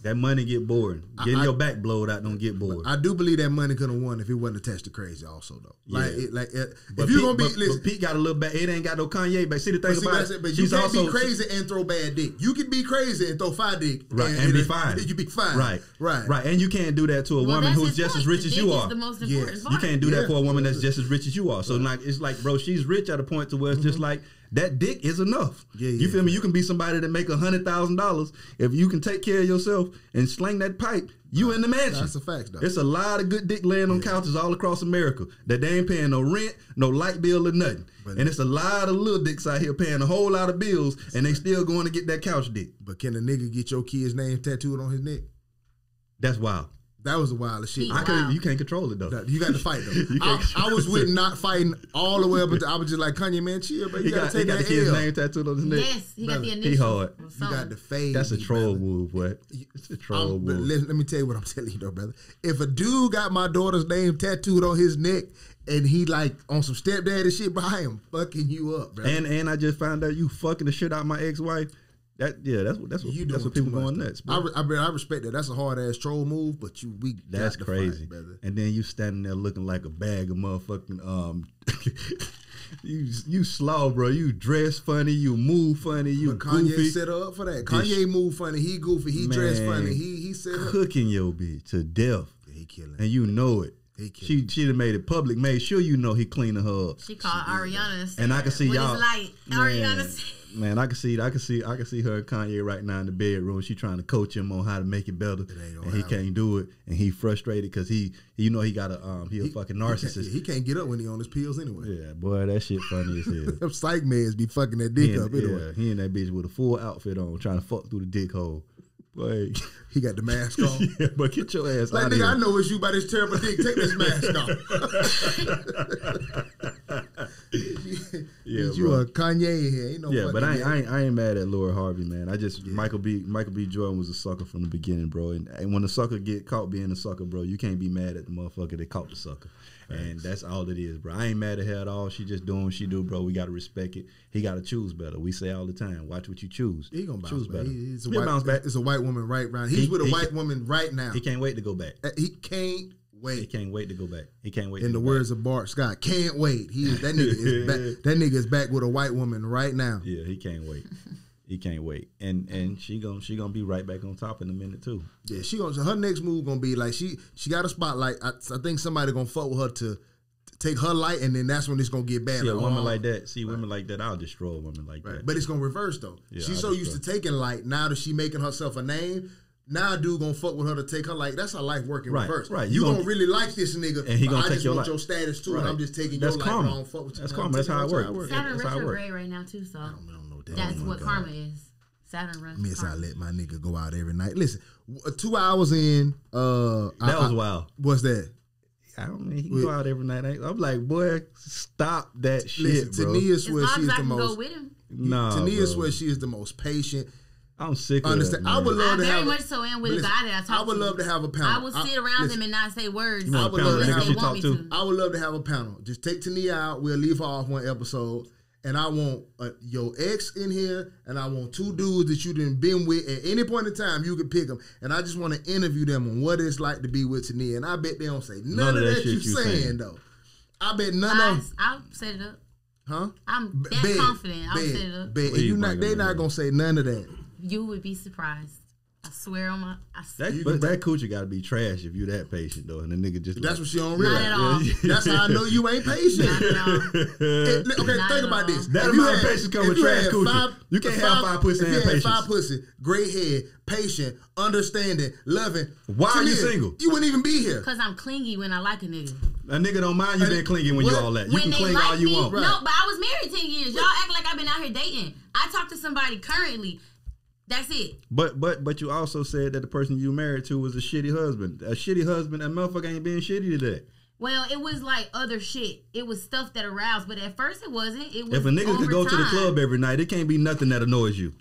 That money get boring. Getting your back blowed out don't get bored. I do believe that money could have won if it wasn't attached to crazy. Also though, if you gonna be, listen, Pete got a little back. It ain't got no Kanye back. See the thing about it, but you can't be crazy and throw bad dick. You can be crazy and throw fire dick, and be fine. You be fine, right. And you can't do that to a woman who's just as rich as you are. The most important part. You can't do that for a woman that's just as rich as you are. So like it's like, bro, she's rich at a point to where it's just like. That dick is enough. You feel me? You can be somebody that make $100,000 if you can take care of yourself and sling that pipe. You in the mansion. That's a fact, though. It's a lot of good dick laying on couches all across America that they ain't paying no rent, no light bill, or nothing. And it's a lot of little dicks out here paying a whole lot of bills, and they still going to get that couch dick. But can a nigga get your kid's name tattooed on his neck? That's wild. That was the wildest shit. You can't control it though. You got to fight though. I was with not fighting all the way up until I was just like, Kanye, man, chill, but you got to take that L. He got the kid's name tattooed on his neck. Yes, he got the initials. He hard. You got the fade. That's a troll move, boy. It's a troll move. Let me tell you what I'm telling you though, brother. If a dude got my daughter's name tattooed on his neck and he like on some stepdaddy shit, bro, I am fucking you up, bro. And I just found out you fucking the shit out of my ex-wife. That's what people going nuts. Bro. I respect that. That's a hard ass troll move, but that's crazy. Fight, brother. And then you standing there looking like a bag of motherfucking you slow, bro. You dress funny, you move funny, you but Kanye goofy. set her up for that. Kanye move funny, he goofy, he dress funny, he set her cooking your bitch to death. Yeah, he killing, and you know it. She done made it public, made sure you know he cleaning her up. She called Ariana, and I can see y'all. Ariana. Man, I can see her and Kanye right now in the bedroom. She trying to coach him on how to make it better, and he can't do it, and he frustrated because he he got he a fucking narcissist. He can't get up when he on his pills anyway. Yeah, boy, that shit funny as hell. Them psych meds be fucking that dick up anyway. Yeah, he and that bitch with a full outfit on, trying to fuck through the dick hole. Boy, he got the mask on. Yeah, but get your ass like, out nigga, here. I know it's you by this terrible dick. Take this mask off. Yeah, you bro. a Kanye in here. Ain't no Yeah, but fucking I ain't mad at Lori Harvey, man. I just Michael B. Jordan was a sucker from the beginning, bro. And when the sucker get caught being a sucker, bro, you can't be mad at the motherfucker that caught the sucker. And that's all it is, bro. I ain't mad at her at all. She just doing what she do, bro. We gotta respect it. He gotta choose better. We say all the time, watch what you choose. He gonna bounce choose back. better. He's He'll bounce back. It's a white woman right round. He's with a white woman right now. He can't wait to go back. He can't wait. He can't wait to go back. He can't wait. In to the go words back. of Bart Scott, can't wait. That nigga is back. That nigga is back with a white woman right now. Yeah, he can't wait. He can't wait. And she gonna be right back on top in a minute too. Yeah, her next move gonna be like she got a spotlight. I think somebody gonna fuck with her to take her light, and then that's when it's gonna get bad. See a woman like that. Women like that. I'll destroy a woman like that. But it's gonna reverse though. Yeah, She's so used to taking light. Now that she making herself a name, now dude gonna fuck with her to take her light. That's how life working reverse. Right. You gonna really like this nigga, and he gonna I take just your want light. your status too, and I'm just taking that's your karma. light. I don't fuck with you. That's karma. That's how it works. Saturn That's how it works. retrograde right now too, so I don't know that. that's what karma is. Saturn retrograde. Miss, I let my nigga go out every night. Listen, 2 hours in, that was wild. What's that? I don't mean he can go out every night. I'm like, boy, stop that shit, Listen, bro. Tania As swears long she as is I the can go most. with him. Nah, Tania bro. swears she is the most patient. I'm sick of Understand? that. I would love I to have. very much so am with a guy that I talk to. I would love to have a panel. I will sit around them and not say words. You want I a would panel love of to niggas have you a talk to? I would love to have a panel. Just take Tania out. We'll leave her off one episode. And I want your ex in here, and I want 2 dudes that you done been with at any point in time. You can pick them, and I just want to interview them on what it's like to be with Tania. And I bet they don't say none of that you saying though. I bet none of them. I'll set it up. Huh? I'm that confident. I'll set it up. Bet. And they not gonna say none of that. You would be surprised. I swear on my. But that coochie got to be trash if you that patient though, and the nigga just. That's like, what she don't Not realize. at all. That's how I know you ain't patient. Not at all. Okay, Not think at about all. this. That If amount you of had- patience come if with you trash had coochie. You can't have 5 pussy if you and had patience. 5 pussy, great head, patient, understanding, loving. Why are you single? You wouldn't even be here. Because I'm clingy when I like a nigga. A nigga don't mind you being clingy when you all that. You When can they cling like all you me, want. no, but I was married 10 years. Y'all act like I've been out here dating. I talk to somebody currently. That's it. But you also said that the person you married to was a shitty husband. A shitty husband, that motherfucker ain't being shitty today. Well, it was like other shit. It was stuff that aroused, but at first it wasn't. It was If a nigga could go to the time. club every night, it can't be nothing that annoys you.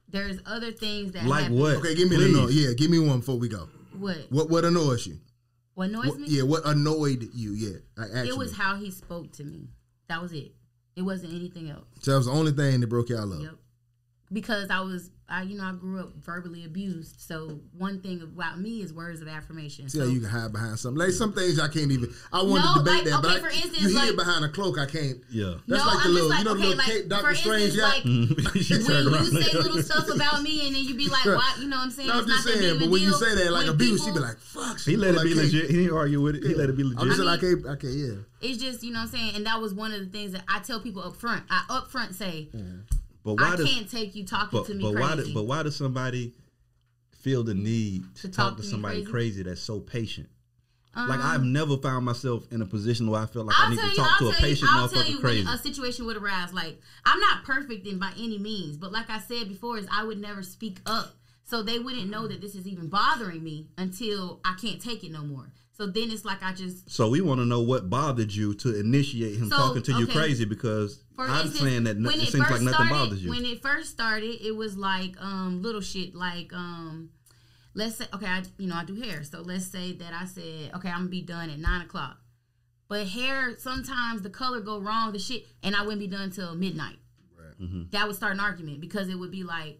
There's other things that Like happen. what? Okay, give me Please. the note. Yeah, give me one before we go. What? What annoys you? What annoys me? Yeah, what annoyed you? Yeah, actually. It was how he spoke to me. That was it. It wasn't anything else. So that was the only thing that broke y'all up. Yep. Because I grew up verbally abused. So one thing about me is words of affirmation. See So how you can hide behind something. Like some things I can't even. I want No, to debate like, that, but okay, for instance, you hid like- behind a cloak. I can't. Yeah. That's No, like the I'm little, just you know, like, the little okay, Cape like, Doctor for Strange instance, got. like, You turn when around. you say little stuff about me and then you be like, why? You know what I'm saying? No, I'm It's just not that big saying, of but a when you deal. say that like When abuse, she people- be like, "Fuck." He let it be legit. He didn't argue with it. He let it be legit. I'm just I like, mean- I can't. Yeah. It's just, you know what I'm saying? And that was one of the things that I tell people up front. I up front say, But why I does can't take you talking to me but crazy. why does somebody feel the need to talk to me somebody crazy? crazy that's so patient? Like I've never found myself in a position where I feel like I I'll need tell to you, talk to a patient I'll tell motherfucker you crazy. when a situation would arise. Like, I'm not perfect in by any means, but like I said before, is I would never speak up. So they wouldn't know that this is even bothering me until I can't take it no more. So then it's like I just... So we want to know what bothered you to initiate him So, talking to you okay. crazy, because For I'm instance, saying that when it it seems like first nothing started- bothers you. When it first started, it was like little shit. Like, let's say, okay, I do hair. So let's say that I said, okay, I'm going to be done at 9 o'clock. But hair, sometimes the color go wrong, the shit, and I wouldn't be done till midnight. Right. Mm-hmm. That would start an argument because it would be like,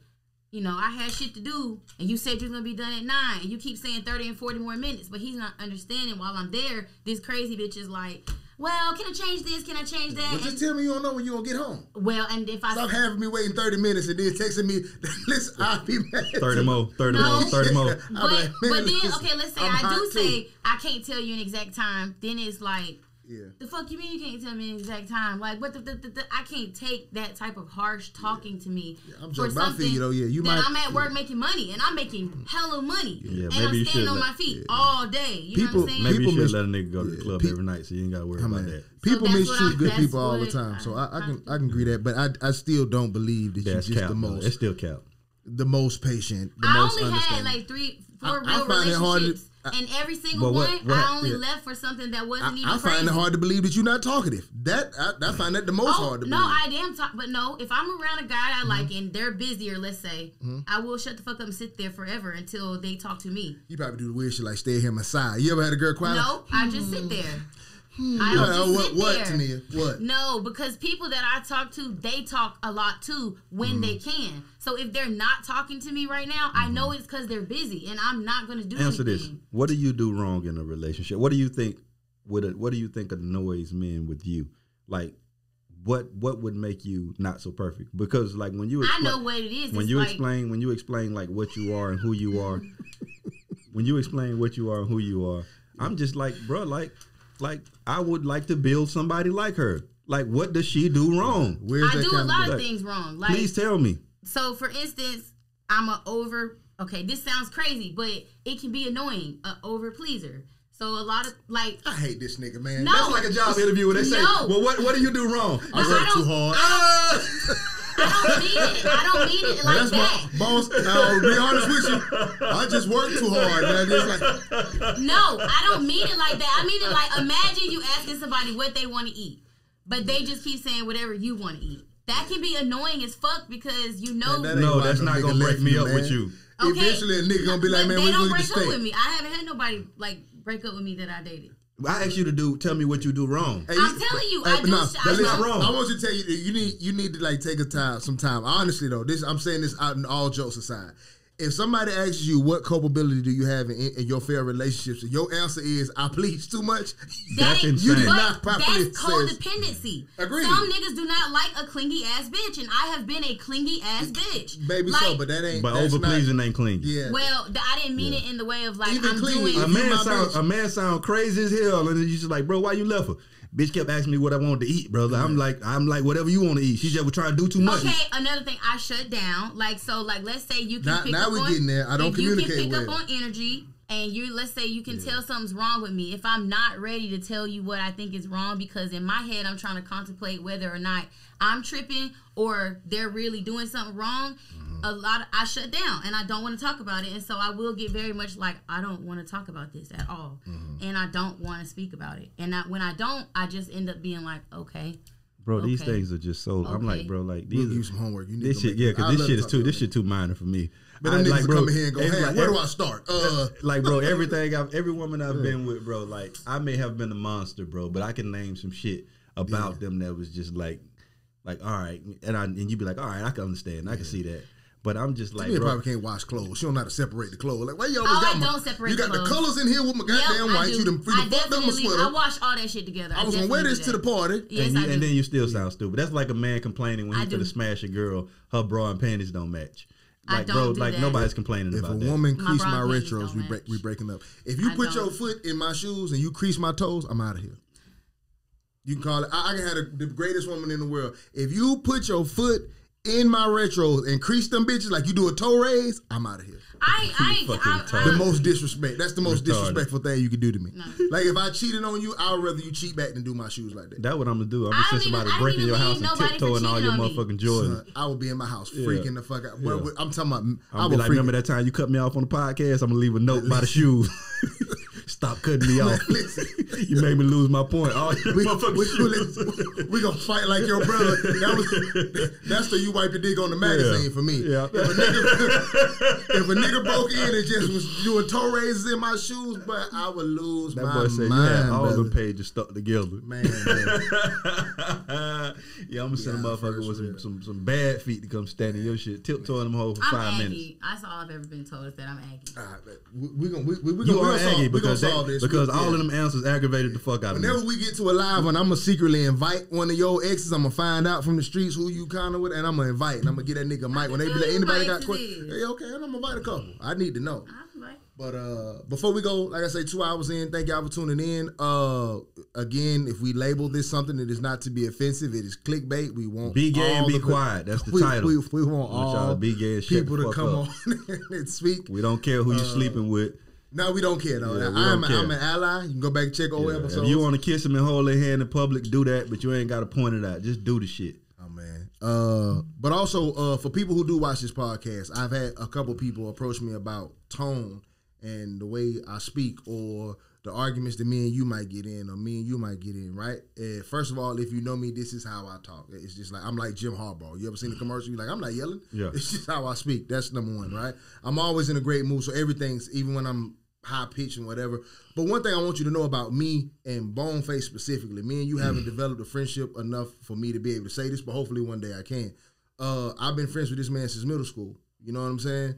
you know, I had shit to do, and you said you're going to be done at 9, and you keep saying 30 and 40 more minutes, but he's not understanding while I'm there, this crazy bitch is like, well, can I change this? Can I change that? Well, just tell me you don't know when you're going to get home. Well, and if I... Stop having me waiting 30 minutes and then texting me, listen, I'll be mad. 30 more, 30 No. more, 30 more. I'm like, man, but then, listen, okay, let's say I'm I hot do too. say I can't tell you an exact time. Then it's like, Yeah. the fuck you mean you can't tell me an exact time? Like, what I can't take that type of harsh talking to me I'm for joking, but I feel something you though, yeah, you that might- I'm at work making money, and I'm making hella money. Yeah, and maybe I'm you standing should on let- my feet all day. You know People- what I'm saying? Maybe you People should mis- let a nigga go to the yeah, club pe- every night, so you ain't got to worry Oh, about man. that. People that's mistreat what good that's people all the what time, so I I can agree that, but I still don't believe that That's you're just cap. the though. most It's still cap. patient, the I most only had understanding. like 3-4 I real find it hard to- relationships And every single one, I only left for something that wasn't even crazy. I find it hard to believe that you're not talkative. I find that the most hard to believe. No, I am but no, if I'm around a guy I like and they're busier, let's say, I will shut the fuck up and sit there forever until they talk to me. You probably do the weird shit like stay here on my side. You ever had a girl quiet? No, I just sit there. I don't just sit there. Tania? What? No, because people that I talk to, they talk a lot too when they can. So if they're not talking to me right now, I know it's because they're busy, and I'm not going to do anything. Answer this: what do you do wrong in a relationship? What do you think? What do you think annoys men with you? Like, what would make you not so perfect? Because like when you I know what it is. When you explain like what you are and who you are. When you explain what you are and who you are, I'm just like, bro, like I would like to build somebody like her. Like, what does she do wrong? I do a lot of things wrong. Like, please tell me. So, for instance, okay, this sounds crazy, but it can be annoying, over pleaser. So a lot of I hate this nigga, man. No, that's like a job interview where they say, well, what do you do wrong? I work too hard. I don't mean it like that. Boss, to be honest with you, I just work too hard, man. No, I don't mean it like that. I mean it like, imagine you asking somebody what they want to eat, but they just keep saying whatever you want to eat. That can be annoying as fuck because you know. No, that's not gonna break me up with you. Okay. Eventually, a nigga gonna be like, man, they we don't gonna break up with me. I haven't had nobody like break up with me that I dated. I asked you to tell me what you do wrong. Hey, I'm telling you, I do. That's wrong. I want you to tell you need to like take some time. Honestly though, I'm saying this out in all jokes aside. If somebody asks you what culpability do you have in your failed relationships, and your answer is I please too much, that's insane. You did not properly. That's codependency. Agreed. Some niggas do not like a clingy ass bitch, and I have been a clingy ass bitch. Maybe like, so, but that ain't. But over pleasing ain't clingy. Yeah. Well, I didn't mean it in the way of like even I'm clingy, doing. A man sound crazy as hell, and then you just like, bro, why you left her? Bitch kept asking me what I wanted to eat, brother. I'm like, whatever you want to eat. She just was trying to do too much. Okay, another thing, I shut down. Like, so, like, let's say you can pick now up we're on. Getting there. I don't communicate you can pick well. up on energy, and let's say you can tell something's wrong with me. If I'm not ready to tell you what I think is wrong, because in my head I'm trying to contemplate whether or not I'm tripping or they're really doing something wrong. I shut down and I don't want to talk about it, and so I will get very much like I don't want to talk about this at all, and I don't want to speak about it. And when I don't, I just end up being like, okay. Bro, these things are just so. Okay. I'm like, bro, like these. We'll give you some homework. You need this shit, yeah, because this shit too minor for me. But them niggas come in here and go, hey, where do I start? Like, bro, every woman I've been with, bro, like I may have been a monster, bro, but I can name some shit about them that was just like, all right, and you be like, all right, I can understand, I can see that. But I'm just like, bro, bro, probably can't wash clothes. She don't know how to separate the clothes. Like, why you always got don't separate you got the colors in here with my goddamn whites. You done fucked up my sweater. I wash all that shit together. I was gonna wear this to the party. Yes, and then you still sound stupid. That's like a man complaining when he's gonna smash a girl, her bra and panties don't match. Like, bro, like nobody's complaining about that. If a woman crease my retros, we breaking up. If you put your foot in my shoes and you crease my toes, I'm out of here. You can call it. I can have the greatest woman in the world. If you put your foot in my retros and crease them bitches like you do a toe raise, I'm out of here. The most disrespect. That's the most disrespectful thing you can do to me. No. Like if I cheated on you, I would rather you cheat back than do my shoes like that. That's what I'm gonna do. I'm gonna send somebody breaking your house and tiptoeing all your motherfucking Jordans. I will be in my house freaking the fuck out. Yeah. I'm talking about. I'll be like, remember that time you cut me off on the podcast? I'm gonna leave a note by the shoes. Stop cutting me off. You made me lose my point. We gonna fight like your brother. That's the you wipe the dick on the magazine for me. Yeah. If a nigga broke in and just was doing toe raises in my shoes, but I would lose my mind. You had all the pages stuck together. Man. Yeah, I'm gonna send a motherfucker with some bad feet to come stand in your shit, tiptoeing them hoes for 5 minutes. That's all I've ever been told is that I'm Aggie. We you are Aggie because all of them answers aggravated the fuck out of me. Whenever we get to a live one, I'm gonna secretly invite one of your exes. I'm gonna find out from the streets who you kind of with, and I'm gonna invite, and I'm gonna get that nigga Mike when they be like, anybody got questions? Hey, okay, and I'm gonna invite a couple. I need to know. But before we go, like I say, 2 hours in, thank y'all for tuning in. Again, if we label this something that is not to be offensive, it is clickbait. We want be gay and be quiet. That's the title. We want all y'all to be gay and people to come on and speak. We don't care who you're sleeping with. No, we don't care though. I'm an ally. You can go back and check old episodes. If you want to kiss them and hold their hand in public, do that. But you ain't got to point it out. Just do the shit. Oh man. But also for people who do watch this podcast, I've had a couple people approach me about tone and the way I speak, or the arguments that me and you might get in, or me and you might get in, right? First of all, if you know me, this is how I talk. It's just like, I'm like Jim Harbaugh. You ever seen the commercial? You're like, I'm not yelling. Yeah. It's just how I speak. That's number one, right? I'm always in a great mood, so everything's, even when I'm high pitch and whatever. But one thing I want you to know about me and Boneface specifically, me and you haven't developed a friendship enough for me to be able to say this, but hopefully one day I can. I've been friends with this man since middle school. You know what I'm saying?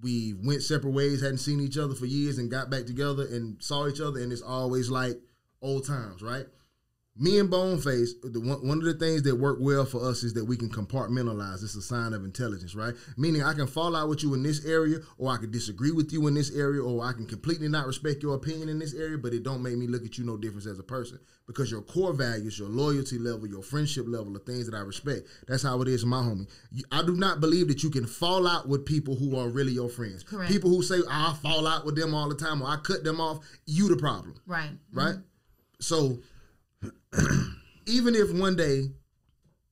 We went separate ways, hadn't seen each other for years, and got back together and saw each other, and it's always like old times, right? Me and Boneface, one of the things that work well for us is that we can compartmentalize. It's a sign of intelligence, right? Meaning I can fall out with you in this area, or I can disagree with you in this area, or I can completely not respect your opinion in this area, but it don't make me look at you no difference as a person, because your core values, your loyalty level, your friendship level are things that I respect. That's how it is, my homie. I do not believe that you can fall out with people who are really your friends. Correct. People who say, I fall out with them all the time, or I cut them off, you the problem. Right. Right? So even if one day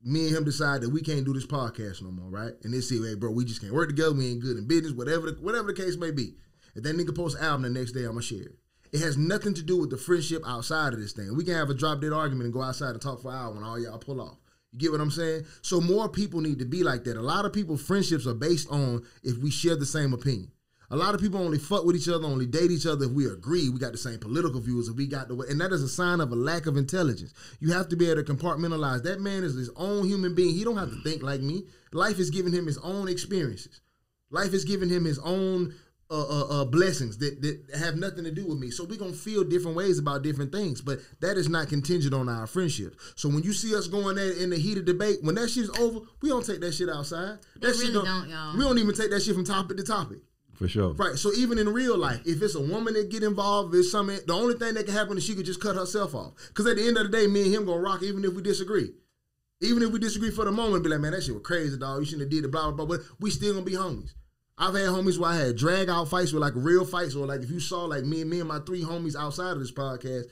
me and him decide that we can't do this podcast no more, right? And they say, hey, bro, we just can't work together. We ain't good in business, whatever the case may be. If that nigga posts an album the next day, I'm going to share it. It has nothing to do with the friendship outside of this thing. We can have a drop-dead argument and go outside and talk for an hour when all y'all pull off. You get what I'm saying? So more people need to be like that. A lot of people, friendships are based on if we share the same opinion. A lot of people only fuck with each other, only date each other if we agree. We got the same political views, if we got the way, and that is a sign of a lack of intelligence. You have to be able to compartmentalize. That man is his own human being. He don't have to think like me. Life is giving him his own experiences. Life is giving him his own blessings that have nothing to do with me. So we're going to feel different ways about different things, but that is not contingent on our friendship. So when you see us going there in the heated debate, when that shit's over, we don't take that shit outside. That really don't, y'all. We don't even take that shit from topic to topic. For sure. Right. So even in real life, if it's a woman that get involved, if it's something, the only thing that can happen is she could just cut herself off. Because at the end of the day, me and him gonna rock even if we disagree. Even if we disagree for the moment, be like, man, that shit was crazy, dog. You shouldn't have did it, blah, blah, blah. But we still gonna be homies. I've had homies where I had drag out fights with like real fights, or like if you saw like me and my three homies outside of this podcast,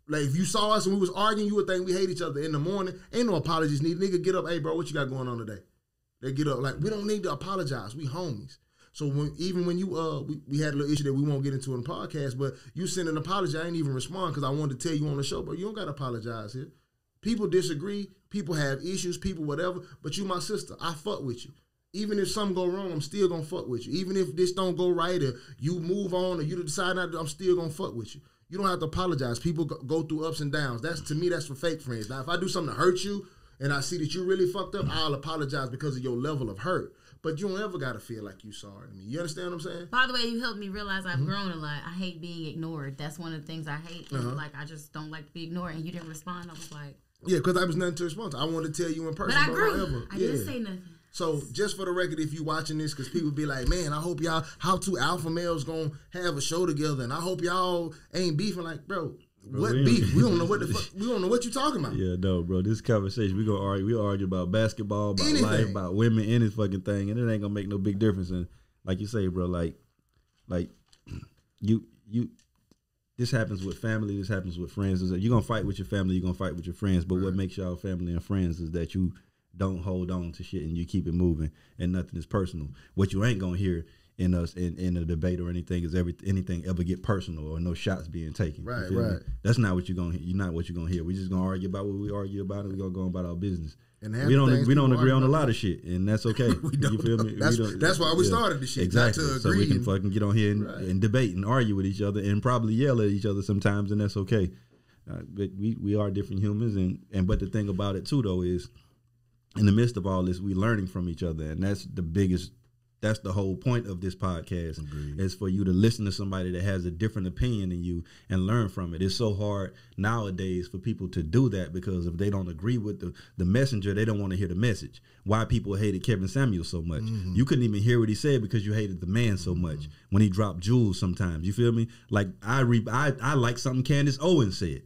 like if you saw us and we was arguing, you would think we hate each other in the morning. Ain't no apologies needed. Nigga, get up. Hey, bro, what you got going on today? They get up. Like, we don't need to apologize. We homies. So even when you we had a little issue that we won't get into in the podcast, but you send an apology, I ain't even respond because I wanted to tell you on the show, bro, you don't gotta apologize here. People disagree, people have issues, people whatever, but you my sister. I fuck with you. Even if something go wrong, I'm still gonna fuck with you. Even if this don't go right, or you move on, or you decide not to, I'm still gonna fuck with you. You don't have to apologize. People go through ups and downs. That's, to me, that's for fake friends. Now, if I do something to hurt you and I see that you really fucked up, I'll apologize because of your level of hurt. But you don't ever gotta feel like you sorry to me. You understand what I'm saying? By the way, you helped me realize I've grown a lot. I hate being ignored. That's one of the things I hate. Like, I just don't like to be ignored. And you didn't respond. I was like, yeah, because I was nothing to respond to. I wanted to tell you in person. but I grew. Whatever. I didn't say nothing. So just for the record, if you watching this, because people be like, man, I hope y'all, how two alpha males gonna have a show together, and I hope y'all ain't beefing. Like, bro, what beef? We don't know what the fuck. We don't know what you talking about. Yeah, no, bro. This conversation, we gonna argue. We argue about basketball, about anything, life, about women, any fucking thing, and it ain't gonna make no big difference. And like you say, bro, like you. This happens with family. This happens with friends. You're gonna fight with your family. You're gonna fight with your friends. But what makes y'all family and friends is that you don't hold on to shit and you keep it moving, and nothing is personal. What you ain't gonna hear in us in a debate or anything is anything ever get personal or no shots being taken. Right. That's not what you're gonna hear. You're not what you're gonna hear. We just gonna argue about what we argue about, and we gonna go about our business. And we don't agree on a lot of shit, and that's okay. You feel me? That's why we started the shit. Exactly. Not to so agree. we can fucking get on here and debate and argue with each other and probably yell at each other sometimes, and that's okay. But we are different humans, and but the thing about it too though is, in the midst of all this, we learning from each other, and that's the whole point of this podcast. Agreed. Is for you to listen to somebody that has a different opinion than you and learn from it. It's so hard nowadays for people to do that because if they don't agree with the messenger, they don't want to hear the message. Why people hated Kevin Samuel so much. Mm-hmm. You couldn't even hear what he said because you hated the man so much when he dropped jewels sometimes. You feel me? Like I like something Candace Owens said,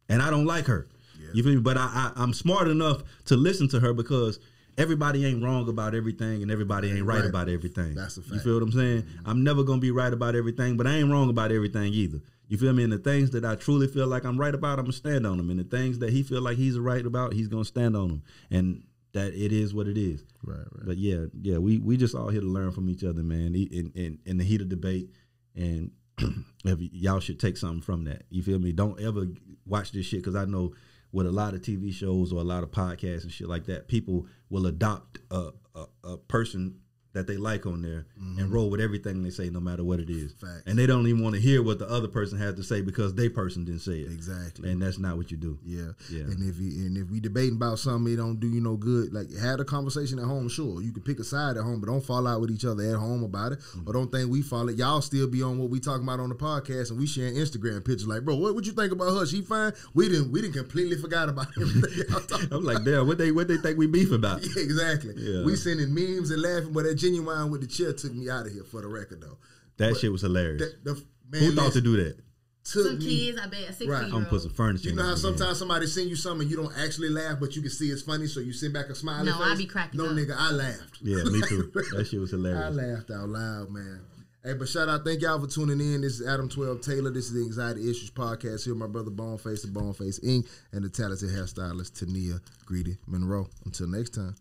and I don't like her. Yeah. You feel me? But I'm smart enough to listen to her because everybody ain't wrong about everything and everybody ain't right about everything. That's a fact. You feel what I'm saying? Mm-hmm. I'm never going to be right about everything, but I ain't wrong about everything either. You feel me? And the things that I truly feel like I'm right about, I'm going to stand on them. And the things that he feel like he's right about, he's going to stand on them. And that it is what it is. Right. But yeah, we just all here to learn from each other, man, in the heat of debate. And if y'all should take something from that. You feel me? Don't ever watch this shit, because I know with a lot of TV shows or a lot of podcasts and shit like that, people will adopt a person that they like on there and roll with everything they say, no matter what it is. Facts. And they don't even want to hear what the other person has to say because they person didn't say it. Exactly. And that's not what you do. Yeah. Yeah. And if we debating about something, it don't do you no good. Like, had a conversation at home, sure. You can pick a side at home, but don't fall out with each other at home about it. Or don't think we fall it. Y'all still be on what we talking about on the podcast, and we sharing Instagram pictures like, bro, what you think about her? She fine? We didn't completely forgot about everything. I'm like, damn, what they think we beef about? Yeah, exactly. Yeah. We sending memes and laughing, but that Genuine with the chair took me out of here, for the record, though. That shit was hilarious. Man, Who thought to do that? Some kids, I bet, a 16-year-old. I'm gonna put some furniture. You know in how it, sometimes somebody send you something and you don't actually laugh, but you can see it's funny, so you sit back and smile. No, I be cracking up. Nigga, I laughed. Yeah, me too. That shit was hilarious. I laughed out loud, man. Hey, but shout out, thank y'all for tuning in. This is Adam 12 Taylor. This is the Anxiety Issues Podcast. Here with my brother Boneface, the Boneface Inc., and the talented hairstylist Tania Greedy Monroe. Until next time.